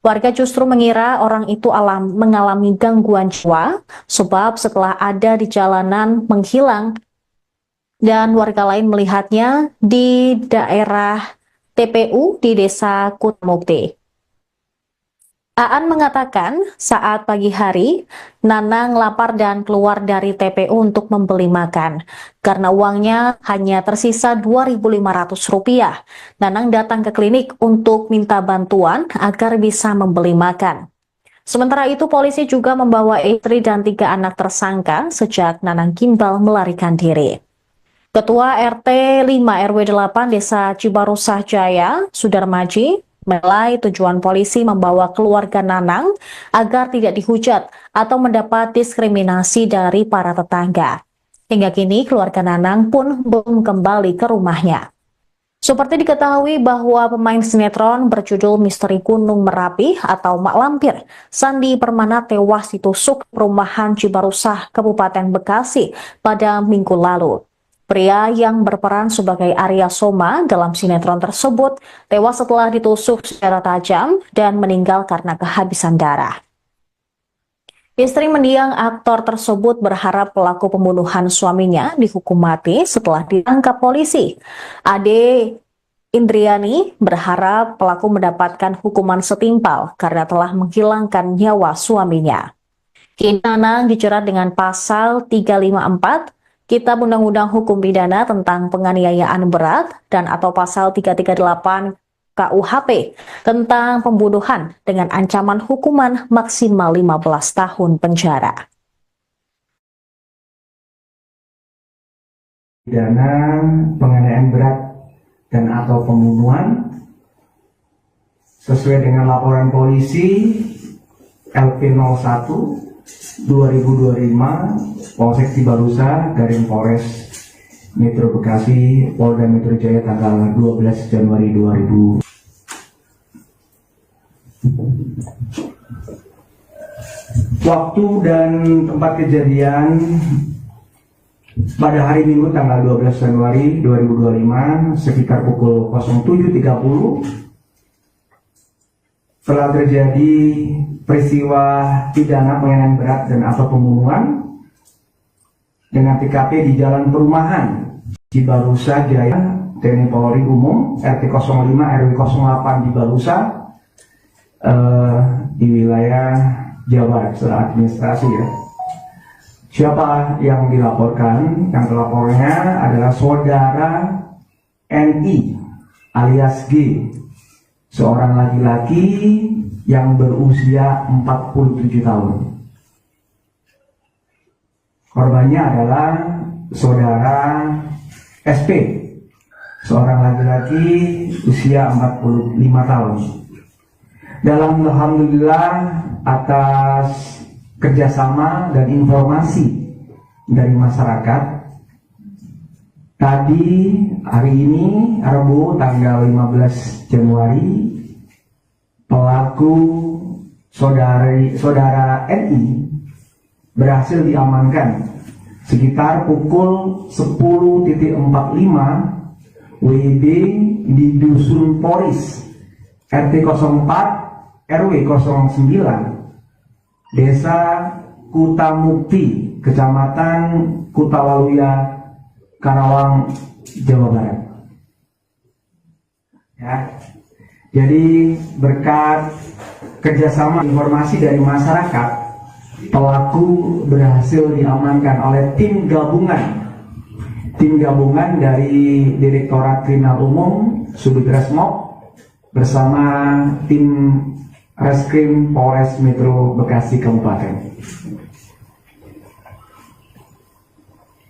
Warga justru mengira orang itu mengalami gangguan jiwa, sebab setelah ada di jalanan menghilang dan warga lain melihatnya di daerah TPU di Desa Kutamukti. Aan mengatakan saat pagi hari, Nanang lapar dan keluar dari TPU untuk membeli makan. Karena uangnya hanya tersisa Rp2.500, Nanang datang ke klinik untuk minta bantuan agar bisa membeli makan. Sementara itu, polisi juga membawa istri dan 3 anak tersangka sejak Nanang Gimbal melarikan diri. Ketua RT 5 RW 8 Desa Cibarusah Jaya, Sudarmaji, menilai tujuan polisi membawa keluarga Nanang agar tidak dihujat atau mendapat diskriminasi dari para tetangga. Hingga kini keluarga Nanang pun belum kembali ke rumahnya. Seperti diketahui bahwa pemain sinetron berjudul Misteri Gunung Merapi atau Mak Lampir, Sandi Permana tewas ditusuk perumahan Cibarusah, Kabupaten Bekasi pada Minggu lalu. Pria yang berperan sebagai Arya Soma dalam sinetron tersebut tewas setelah ditusuk secara tajam dan meninggal karena kehabisan darah. Istri mendiang aktor tersebut berharap pelaku pembunuhan suaminya dihukum mati setelah ditangkap polisi. Ade Indriani berharap pelaku mendapatkan hukuman setimpal karena telah menghilangkan nyawa suaminya. Kini Nanang dijerat dengan pasal 354 Kitab Undang-Undang Hukum Pidana tentang penganiayaan berat dan atau pasal 338 KUHP tentang pembunuhan dengan ancaman hukuman maksimal 15 tahun penjara. Pidana penganiayaan berat dan atau pembunuhan sesuai dengan laporan polisi LP01 2025 Polsek Cibarusah Garing Polres Metro Bekasi Polda Metro Jaya tanggal 12 Januari 2000. Waktu dan tempat kejadian pada hari Minggu tanggal 12 Januari 2025 sekitar pukul 07.30 telah terjadi peristiwa pidana penganiayaan berat dan atau pembunuhan dengan TKP di Jalan Perumahan Cibarusah Jaya, TNI Polri Umum RT 05 RW 08 di Barusa di wilayah Jawa Barat secara administrasi ya. Siapa yang dilaporkan? Yang telapornya adalah saudara NI alias G, seorang laki-laki yang berusia 47 tahun. Korbannya adalah saudara SP, seorang laki-laki usia 45 tahun. Dalam alhamdulillah atas kerjasama dan informasi dari masyarakat, tadi hari ini Rabu tanggal 15 Januari pelaku saudara NI berhasil diamankan sekitar pukul 10.45 WIB di Dusun Poris RT 04 RW 09 Desa Kutamukti, Kecamatan Kutawaluya, Karawang, Jawa Barat. Ya. Jadi berkat kerjasama informasi dari masyarakat, pelaku berhasil diamankan oleh tim gabungan dari Direktorat Kriminal Umum Subdit Resmob bersama tim Reskrim Polres Metro Bekasi Kabupaten.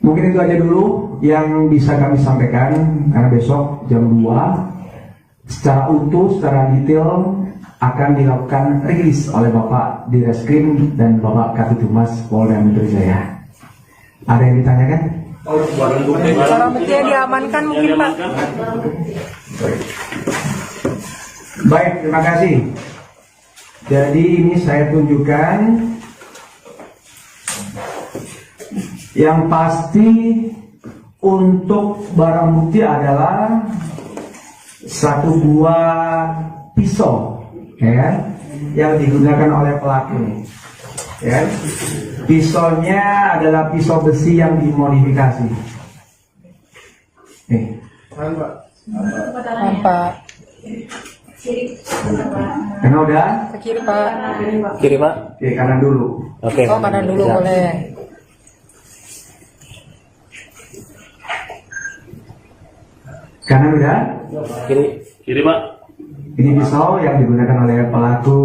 Mungkin itu aja dulu yang bisa kami sampaikan, karena besok jam 2 secara utuh, secara detail akan dilakukan rilis oleh Bapak Direskrim dan Bapak Katidumas Polda Metro Jaya. Ada yang ditanyakan? Barang bukti yang diamankan mungkin Pak. Baik, terima kasih. Jadi ini saya tunjukkan yang pasti untuk barang bukti adalah satu buah pisau, ya, yang digunakan oleh pelaku. Ya, pisaunya adalah pisau besi yang dimodifikasi. Pak. Karena udah Ke kiri Pak. Kiri Pak. Oke, kanan dulu. Oke. Oh kanan dulu Ya. boleh. Kanan udah. Kiri Pak. Ini pisau yang digunakan oleh pelaku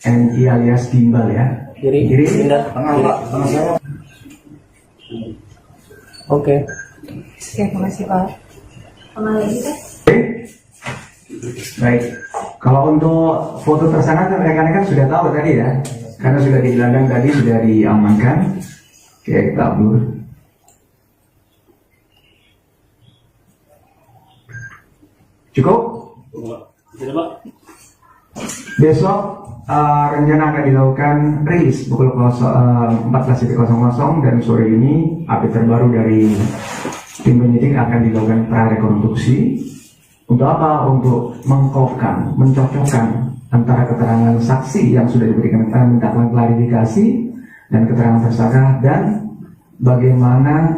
NI alias Gimbal ya. Kiri. Kiri. Pindah. Kiri. Oke. Oke, makasih Pak. Oke. Baik. Kalau untuk foto tersangka kan rekan-rekan sudah tahu tadi ya, karena sudah digelandang tadi, sudah diamankan. Oke, kita upload. Cukup? Tidak, Pak. Besok rencana akan dilakukan rilis pukul 14.00 dan sore ini update terbaru dari tim penyidik akan dilakukan prarekonstruksi. Untuk apa? Untuk mengkopkan, mencocokkan antara keterangan saksi yang sudah diberikan mintakan klarifikasi dan keterangan tersangka dan bagaimana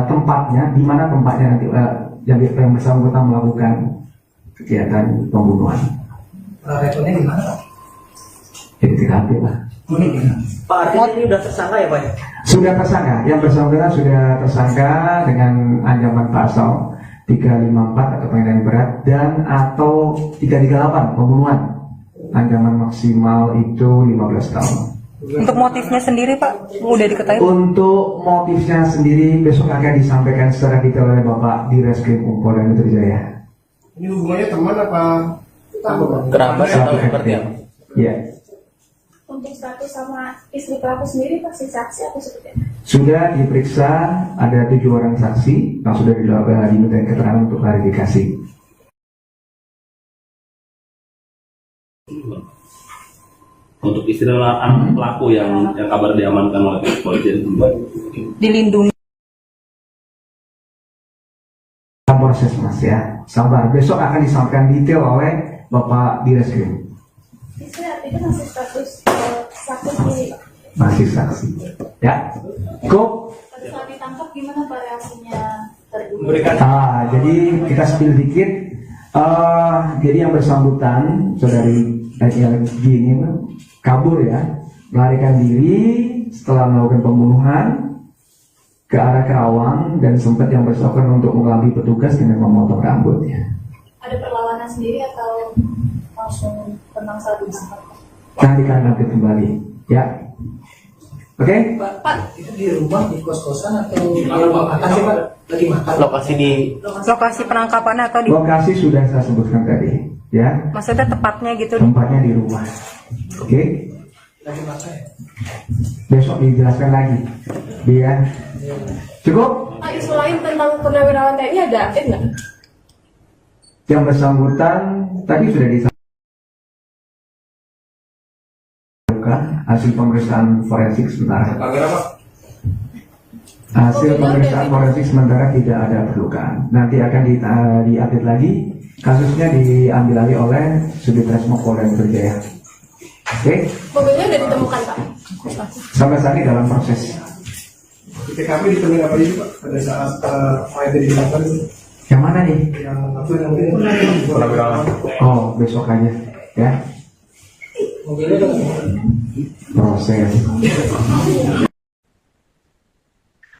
tempatnya, di mana tempatnya nanti yang bersangkutan melakukan kegiatan pembunuhan. Rekonnya di mana Pak? Di TKP lah. Pak artinya ini udah tersangka ya Pak? Sudah tersangka, yang bersangkutan sudah tersangka dengan ancaman pasal 354 atau penghinaan berat dan atau 338 pembunuhan. Ancaman maksimal itu 15 tahun. Untuk motifnya sendiri Pak, udah diketahui? Untuk motifnya sendiri besok akan disampaikan secara detail oleh Bapak Direskrim Polda Metro Jaya. Ini hubungannya teman apa? Kerabat atau seperti apa? Ya, Untuk status sama istri pelaku sendiri pasti saksi atau seperti apa? sudah diperiksa, ada 7 orang saksi yang sudah diminta keterangan untuk klarifikasi. Untuk istri dan anak pelaku yang kabar diamankan oleh kepolisian. Dilindungi. Proses mas ya, sabar. Besok akan disampaikan detail oleh Bapak Direskrim. Istri artinya masih status saksi di Masih saksi. Ya, kok? pada saat ditangkap gimana Pak reaksinya terduga? Jadi kita spill dikit. Jadi yang bersangkutan, saudari G LG ini kabur ya, melarikan diri setelah melakukan pembunuhan ke arah Kerawang dan sempat yang bersangkutan untuk mengelabui petugas dengan memotong rambutnya. Ada perlawanan sendiri atau langsung tenang saat ditangkap? Nanti kalian update kembali, ya. Oke? Pak, itu di rumah, di kos-kosan atau di rumah makan sih Pak? Lagi makan. Lokasi di Lokasi penangkapannya atau di Lokasi sudah saya sebutkan tadi, ya. maksudnya tepatnya gitu? Tempatnya di rumah. Oke? Lagi makan ya? Besok dijelaskan lagi. Dia cukup? Pak, isu lain tentang purnawirawan TNI ada update nggak? Yang bersangkutan tadi sudah disampaikan hasil pemeriksaan forensik sementara. Hasil pemeriksaan forensik sementara tidak ada perlukan. Nanti akan diupdate lagi. Kasusnya diambil alih oleh Subditresmo Polda Metro Jaya. Oke? Mobilnya udah ditemukan Pak? Sampai saat ini dalam proses. Di TKP ditemukan apa aja Pak pada saat OIT dilakukan itu? Yang mana nih? Yang apa namanya? Oh, besok aja, ya. Mobilnya udah Proses.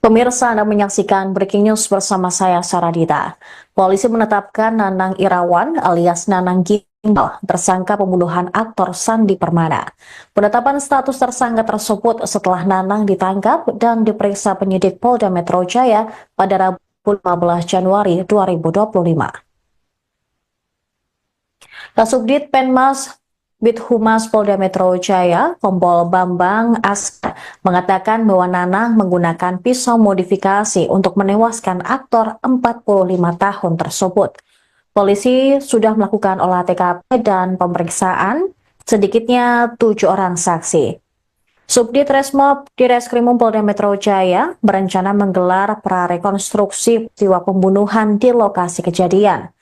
Pemirsa, Anda menyaksikan Breaking News bersama saya, Saradita. Polisi menetapkan Nanang Irawan alias Nanang Gimbal tersangka pembunuhan aktor Sandi Permana. Penetapan status tersangka tersebut setelah Nanang ditangkap dan diperiksa penyidik Polda Metro Jaya pada Rabu 15 Januari 2025. Kasubdit Penmas Bithumas Polda Metro Jaya, Kompol Bambang Askar, mengatakan bahwa Nanang menggunakan pisau modifikasi untuk menewaskan aktor 45 tahun tersebut. Polisi sudah melakukan olah TKP dan pemeriksaan sedikitnya 7 orang saksi. Subdit Resmob Direskrimum Polda Metro Jaya berencana menggelar prarekonstruksi peristiwa pembunuhan di lokasi kejadian.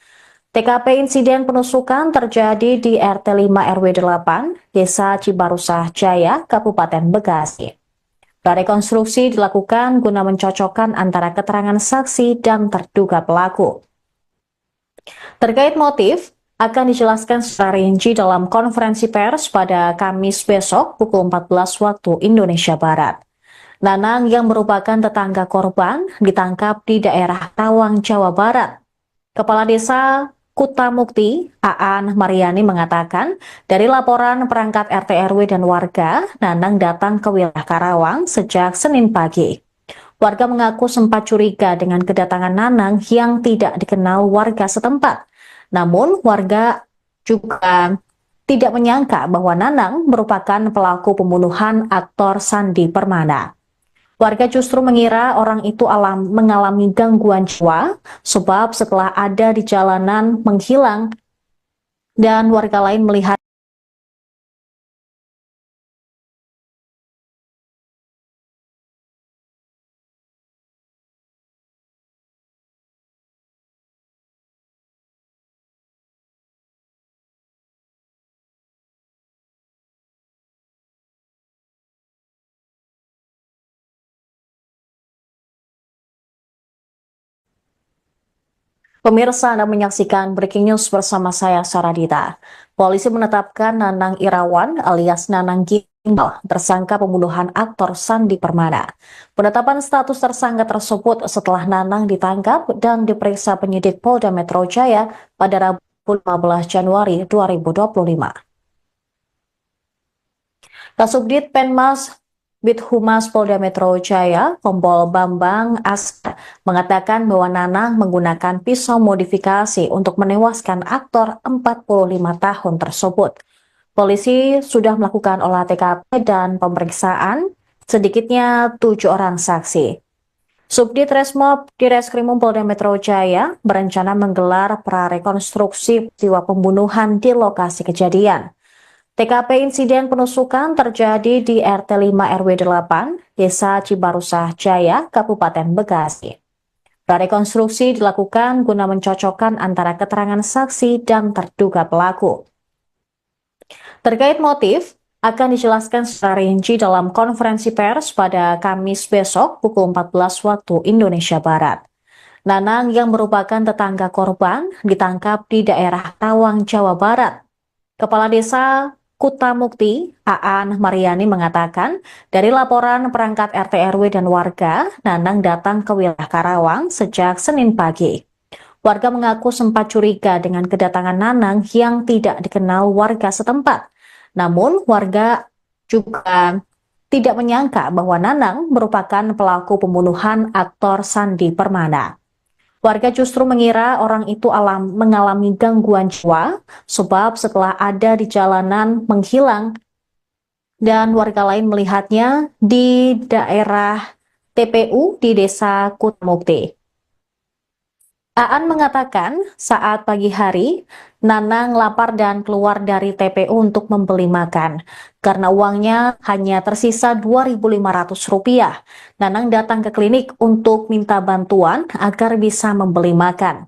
TKP insiden penusukan terjadi di RT 5 RW 8, Desa Cibarusah Jaya, Kabupaten Bekasi. Prarekonstruksi dilakukan guna mencocokkan antara keterangan saksi dan terduga pelaku. Terkait motif, akan dijelaskan secara rinci dalam konferensi pers pada Kamis besok pukul 14 waktu Indonesia Barat. Nanang yang merupakan tetangga korban ditangkap di daerah Tawang, Jawa Barat. Kepala Desa Kutamukti, Aan Mariani mengatakan, dari laporan perangkat RT RW dan warga, Nanang datang ke wilayah Karawang sejak Senin pagi. Warga mengaku sempat curiga dengan kedatangan Nanang yang tidak dikenal warga setempat. Namun, warga juga tidak menyangka bahwa Nanang merupakan pelaku pembunuhan aktor Sandi Permana. Warga justru mengira orang itu mengalami gangguan jiwa, sebab setelah ada di jalanan menghilang dan warga lain melihat Pemirsa, Anda menyaksikan Breaking News bersama saya, Saradita. Polisi menetapkan Nanang Irawan alias Nanang Gimbal tersangka pembunuhan aktor Sandi Permana. Penetapan status tersangka tersebut setelah Nanang ditangkap dan diperiksa penyidik Polda Metro Jaya pada Rabu 15 Januari 2025. Kasubdit Penmas Bithumas Polda Metro Jaya, Kompol Bambang Askar, mengatakan bahwa Nanang menggunakan pisau modifikasi untuk menewaskan aktor 45 tahun tersebut. Polisi sudah melakukan olah TKP dan pemeriksaan sedikitnya 7 orang saksi. Subdit Resmob Direskrimum Polda Metro Jaya berencana menggelar prarekonstruksi peristiwa pembunuhan di lokasi kejadian. TKP insiden penusukan terjadi di RT 5 RW 8, Desa Cibarusah Jaya, Kabupaten Bekasi. Prarekonstruksi dilakukan guna mencocokkan antara keterangan saksi dan terduga pelaku. Terkait motif, akan dijelaskan secara rinci dalam konferensi pers pada Kamis besok pukul 14 waktu Indonesia Barat. Nanang yang merupakan tetangga korban ditangkap di daerah Tawang, Jawa Barat. Kepala Desa Kutamukti, Aan Mariani mengatakan, dari laporan perangkat RT RW dan warga, Nanang datang ke wilayah Karawang sejak Senin pagi. Warga mengaku sempat curiga dengan kedatangan Nanang yang tidak dikenal warga setempat. Namun, warga juga tidak menyangka bahwa Nanang merupakan pelaku pembunuhan aktor Sandi Permana. Warga justru mengira orang itu mengalami gangguan jiwa, sebab setelah ada di jalanan menghilang dan warga lain melihatnya di daerah TPU di Desa Kutamukti. Aan mengatakan saat pagi hari, Nanang lapar dan keluar dari TPU untuk membeli makan. Karena uangnya hanya tersisa Rp2.500, Nanang datang ke klinik untuk minta bantuan agar bisa membeli makan.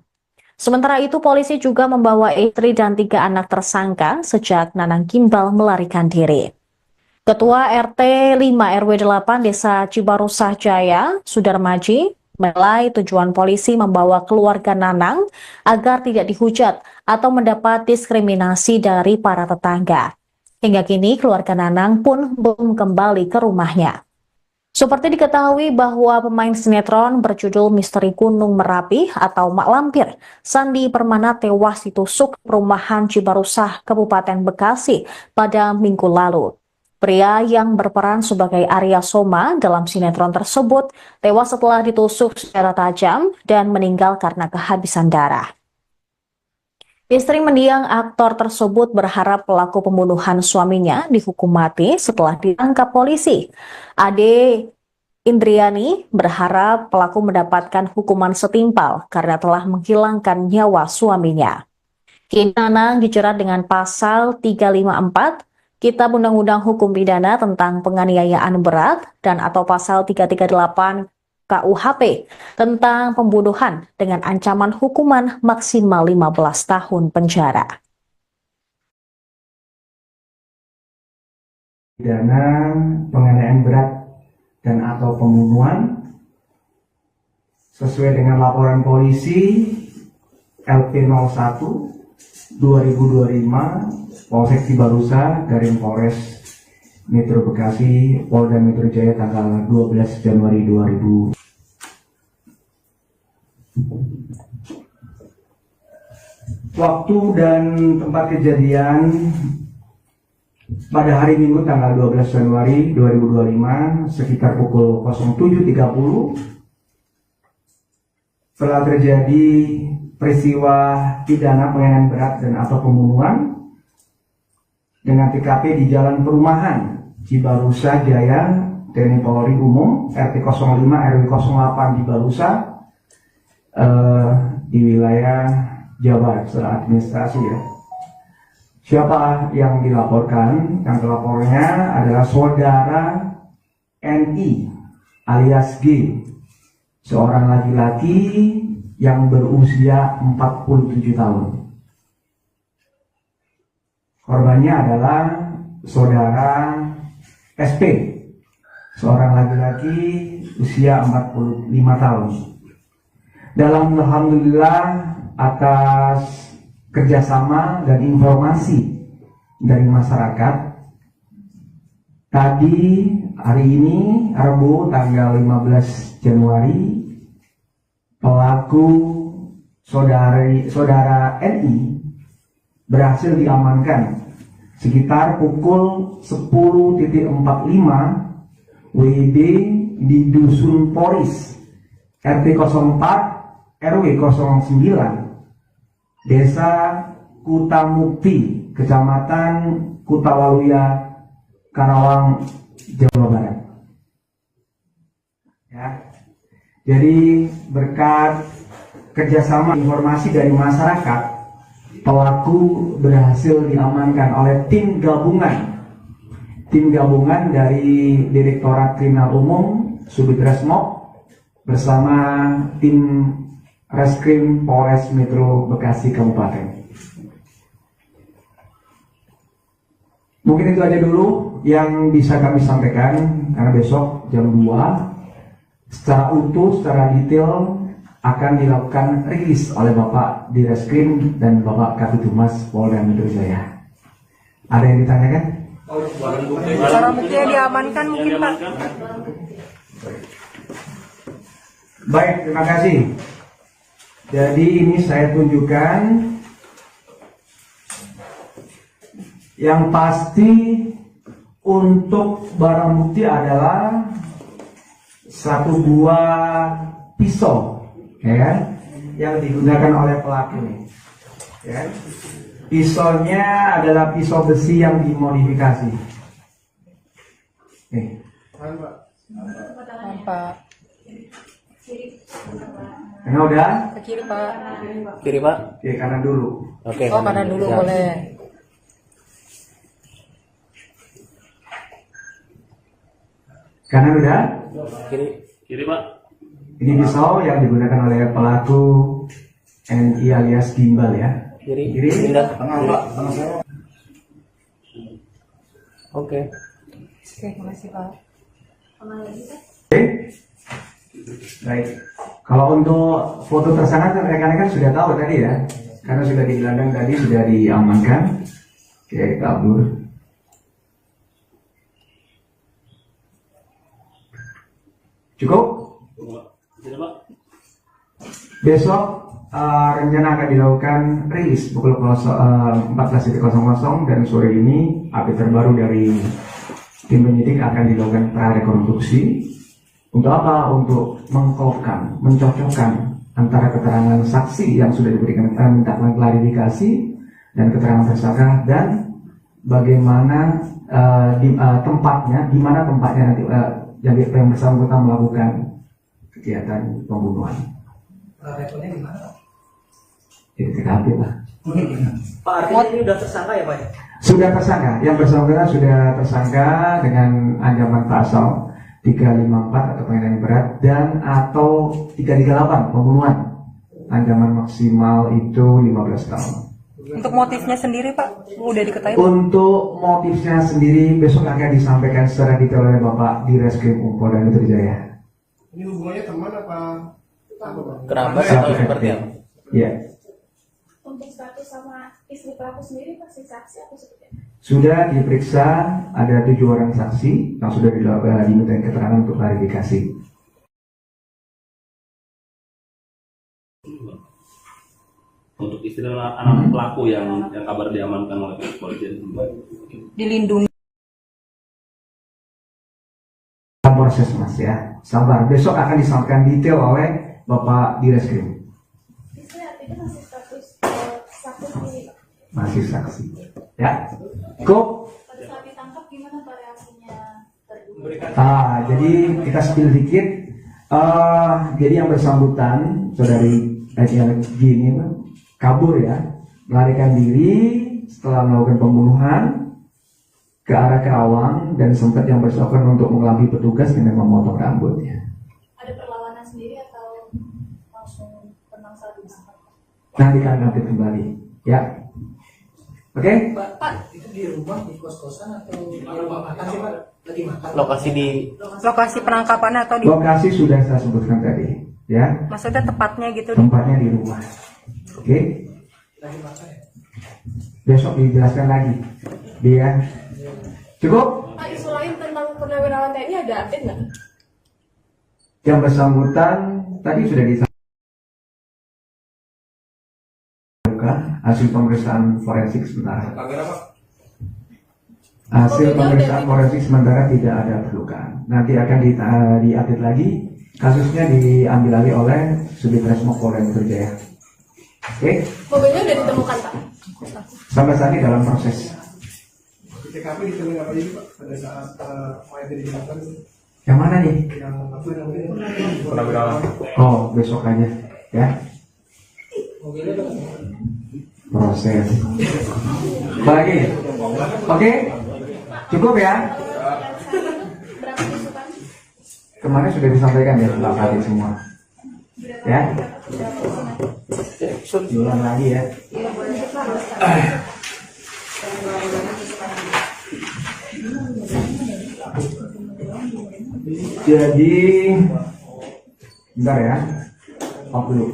Sementara itu, polisi juga membawa istri dan 3 anak tersangka sejak Nanang Gimbal melarikan diri. Ketua RT 5 RW 8 Desa Cibarusah Jaya, Sudarmaji, menilai tujuan polisi membawa keluarga Nanang agar tidak dihujat atau mendapat diskriminasi dari para tetangga. Hingga kini keluarga Nanang pun belum kembali ke rumahnya. Seperti diketahui bahwa pemain sinetron berjudul Misteri Gunung Merapi atau Mak Lampir, Sandi Permana tewas ditusuk perumahan Cibarusah, Kabupaten Bekasi pada Minggu lalu. Pria yang berperan sebagai Arya Soma dalam sinetron tersebut tewas setelah ditusuk secara tajam dan meninggal karena kehabisan darah. Istri mendiang aktor tersebut berharap pelaku pembunuhan suaminya dihukum mati setelah ditangkap polisi. Ade Indriani berharap pelaku mendapatkan hukuman setimpal karena telah menghilangkan nyawa suaminya. Kini Nanang dijerat dengan pasal 354 Kitab Undang-Undang Hukum Pidana tentang penganiayaan berat dan atau pasal 338 KUHP tentang pembunuhan dengan ancaman hukuman maksimal 15 tahun penjara. Pidana penganiayaan berat dan atau pembunuhan sesuai dengan laporan polisi LP01 2025 Polsek Cibarusah, Garing Polres Metro Bekasi, Polda Metro Jaya tanggal 12 Januari 2000. Waktu dan tempat kejadian pada hari Minggu tanggal 12 Januari 2025 sekitar pukul 07.30 telah terjadi peristiwa pidana penganiayaan berat dan atau pembunuhan dengan TKP di Jalan Perumahan Cibarusah Jaya, TNI Polri Umum, RT 05 RW 08 Cibarusah di wilayah Jawa secara administrasi ya. Siapa yang dilaporkan? Yang terlapornya adalah saudara NI alias G, seorang laki-laki yang berusia 47 tahun. Korbannya adalah saudara SP, seorang laki-laki usia 45 tahun. Dalam alhamdulillah atas kerjasama dan informasi dari masyarakat, tadi hari ini Rabu tanggal 15 Januari pelaku saudara NI berhasil diamankan sekitar pukul 10.45 WIB di Dusun Poris RT 04 RW 09 Desa Kutamukti, Kecamatan Kutawaluya, Karawang, Jawa Barat. Ya. Jadi berkat kerjasama informasi dari masyarakat, pelaku berhasil diamankan oleh tim gabungan dari Direktorat Kriminal Umum Subdit Resmob bersama tim Reskrim Polres Metro Bekasi Kabupaten. Mungkin itu aja dulu yang bisa kami sampaikan, karena besok jam 2 secara utuh, secara detail akan dilakukan rilis oleh Bapak Direskrim dan Bapak Kabid Humas Polda Metro Jaya. Ada yang ditanyakan? Barang bukti yang diamankan mungkin Pak. Baik, terima kasih. Jadi ini saya tunjukkan yang pasti untuk barang bukti adalah satu buah pisau, ya kan? Yang digunakan oleh pelaku, ya. Pisaunya adalah pisau besi yang dimodifikasi. Pak. Karena udah Ke kiri Pak. Kiri Pak. ke kanan dulu. Oke. Oh kanan dulu Siap. boleh. Kanan udah. Kiri. Kiri Pak. Ini pisau yang digunakan oleh pelaku NI alias gimbal, ya. Kiri. Kiri. Pindah. Tengah Kiri. Pak, tengah saya. Oke. Oke, makasih Pak. Oke. Baik. Kalau untuk foto tersangka kan rekan-rekan sudah tahu tadi ya, karena sudah digelandang tadi, sudah diamankan. Oke, kabur. Cukup? Sini Pak. Besok rencana akan dilakukan rilis pukul 14.00 dan sore ini update terbaru dari tim penyidik akan dilakukan prarekonstruksi. Untuk apa? Untuk mengkopkan, mencocokkan antara keterangan saksi yang sudah diberikan minta klarifikasi dan keterangan tersangka dan bagaimana tempatnya, di mana tempatnya nanti yang bersangkutan melakukan kegiatan pembunuhan. Rekonnya gimana Pak? Jadi TKP lah. Pak artinya ini udah tersangka ya Pak ya? Sudah tersangka, yang bersangkutan sudah tersangka dengan ancaman pasal 354 atau penghinaan berat dan atau 338 pembunuhan. Ancaman maksimal itu 15 tahun. Untuk motifnya sendiri Pak, udah diketahui? Untuk motifnya sendiri besok akan disampaikan secara detail oleh Bapak di Reskrim Polda Metro Jaya. Ini hubungannya teman apa Pak? Kerabat Satu atau seperti RT. apa? Ya, Untuk status sama istri pelaku sendiri pasti saksi atau seperti apa? sudah diperiksa, ada 7 orang saksi yang sudah diminta keterangan untuk klarifikasi. Untuk istri dan anak pelaku yang kabar diamankan oleh kepolisian. Dilindungi. Proses Mas ya, sabar. Besok akan disampaikan detail oleh Bapak di Reskrim. Istri artinya masih status saksi sendiri Pak. Masih saksi. Ya, cukup. Pada saat ditangkap gimana Pak reaksinya terduga? Jadi kita spill dikit. Jadi yang bersangkutan saudari G ini kabur ya, melarikan diri setelah melakukan pembunuhan ke arah Kerawang dan sempat yang bersangkutan untuk mengelabui petugas dengan memotong rambutnya. Ada perlawanan sendiri atau langsung tenang saat ditangkap? Nanti kami update kembali. Ya, oke. Pak, itu di rumah, di kos-kosan atau di rumah makan sih Pak? Lagi makan? Lokasi di Lokasi penangkapannya atau di Lokasi sudah saya sebutkan tadi, ya. maksudnya tepatnya gitu? Tempatnya di rumah. Oke. Lagi makan ya? Besok dijelaskan lagi. Dia cukup. Pak, isu lain tentang purnawirawan TNI ada update nggak? Yang bersangkutan tadi sudah disampaikan hasil pemeriksaan forensik sementara. Hasil pemeriksaan forensik sementara tidak ada perlukaan. Nanti akan diupdate lagi. Kasusnya diambil alih oleh Subdit Resmo Polda Metro Jaya. Oke, Mobilnya udah ditemukan Pak? sampai saat ini dalam proses. Di TKP ditemuin apa aja Pak pada saat mayatnya ditemukan? Yang mana nih? Yang apa namanya? Oh, besok aja, ya. Mobilnya udah ketemu. Proses. Lagi. Oke, cukup ya. Berapa tusukan? Kemarin sudah disampaikan ya Pak Kadif semua. Ya. Diulang lagi ya. Jadi, bentar ya. Off dulu.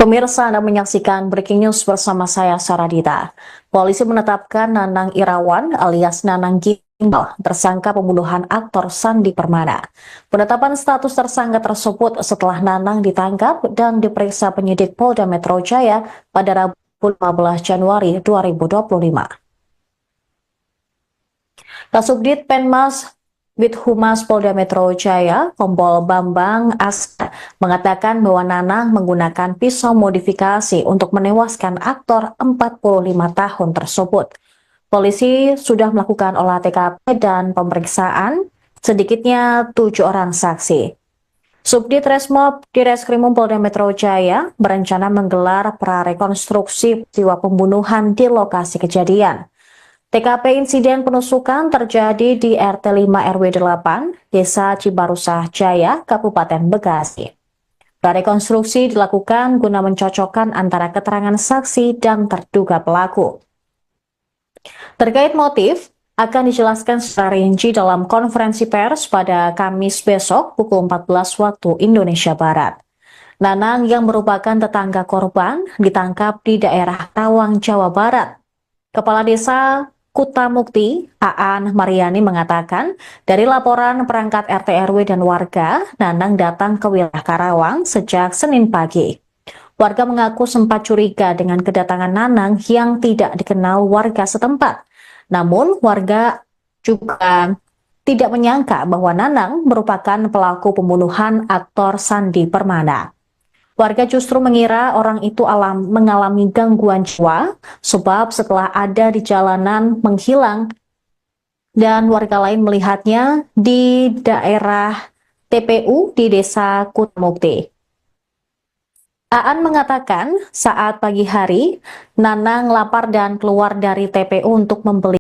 Pemirsa, Anda menyaksikan Breaking News bersama saya, Saradita. Polisi menetapkan Nanang Irawan alias Nanang Gimbal tersangka pembunuhan aktor Sandi Permana. Penetapan status tersangka tersebut setelah Nanang ditangkap dan diperiksa penyidik Polda Metro Jaya pada Rabu 15 Januari 2025. Kasubdit Penmas Bithumas Polda Metro Jaya, Kompol Bambang Askar, mengatakan bahwa Nanang menggunakan pisau modifikasi untuk menewaskan aktor 45 tahun tersebut. Polisi sudah melakukan olah TKP dan pemeriksaan sedikitnya 7 orang saksi. Subdit Resmob Direskrimum Polda Metro Jaya berencana menggelar prarekonstruksi peristiwa pembunuhan di lokasi kejadian. TKP insiden penusukan terjadi di RT 5 RW 8, Desa Cibarusah Jaya, Kabupaten Bekasi. Prarekonstruksi dilakukan guna mencocokkan antara keterangan saksi dan terduga pelaku. Terkait motif, akan dijelaskan secara rinci dalam konferensi pers pada Kamis besok pukul 14 waktu Indonesia Barat. Nanang yang merupakan tetangga korban ditangkap di daerah Tawang, Jawa Barat. Kepala Desa Kutamukti, Aan Mariani mengatakan, dari laporan perangkat RT RW dan warga, Nanang datang ke wilayah Karawang sejak Senin pagi. Warga mengaku sempat curiga dengan kedatangan Nanang yang tidak dikenal warga setempat. Namun, warga juga tidak menyangka bahwa Nanang merupakan pelaku pembunuhan aktor Sandi Permana. Warga justru mengira orang itu mengalami gangguan jiwa, sebab setelah ada di jalanan menghilang dan warga lain melihatnya di daerah TPU di Desa Kutamukti. Aan mengatakan saat pagi hari, Nanang lapar dan keluar dari TPU untuk membeli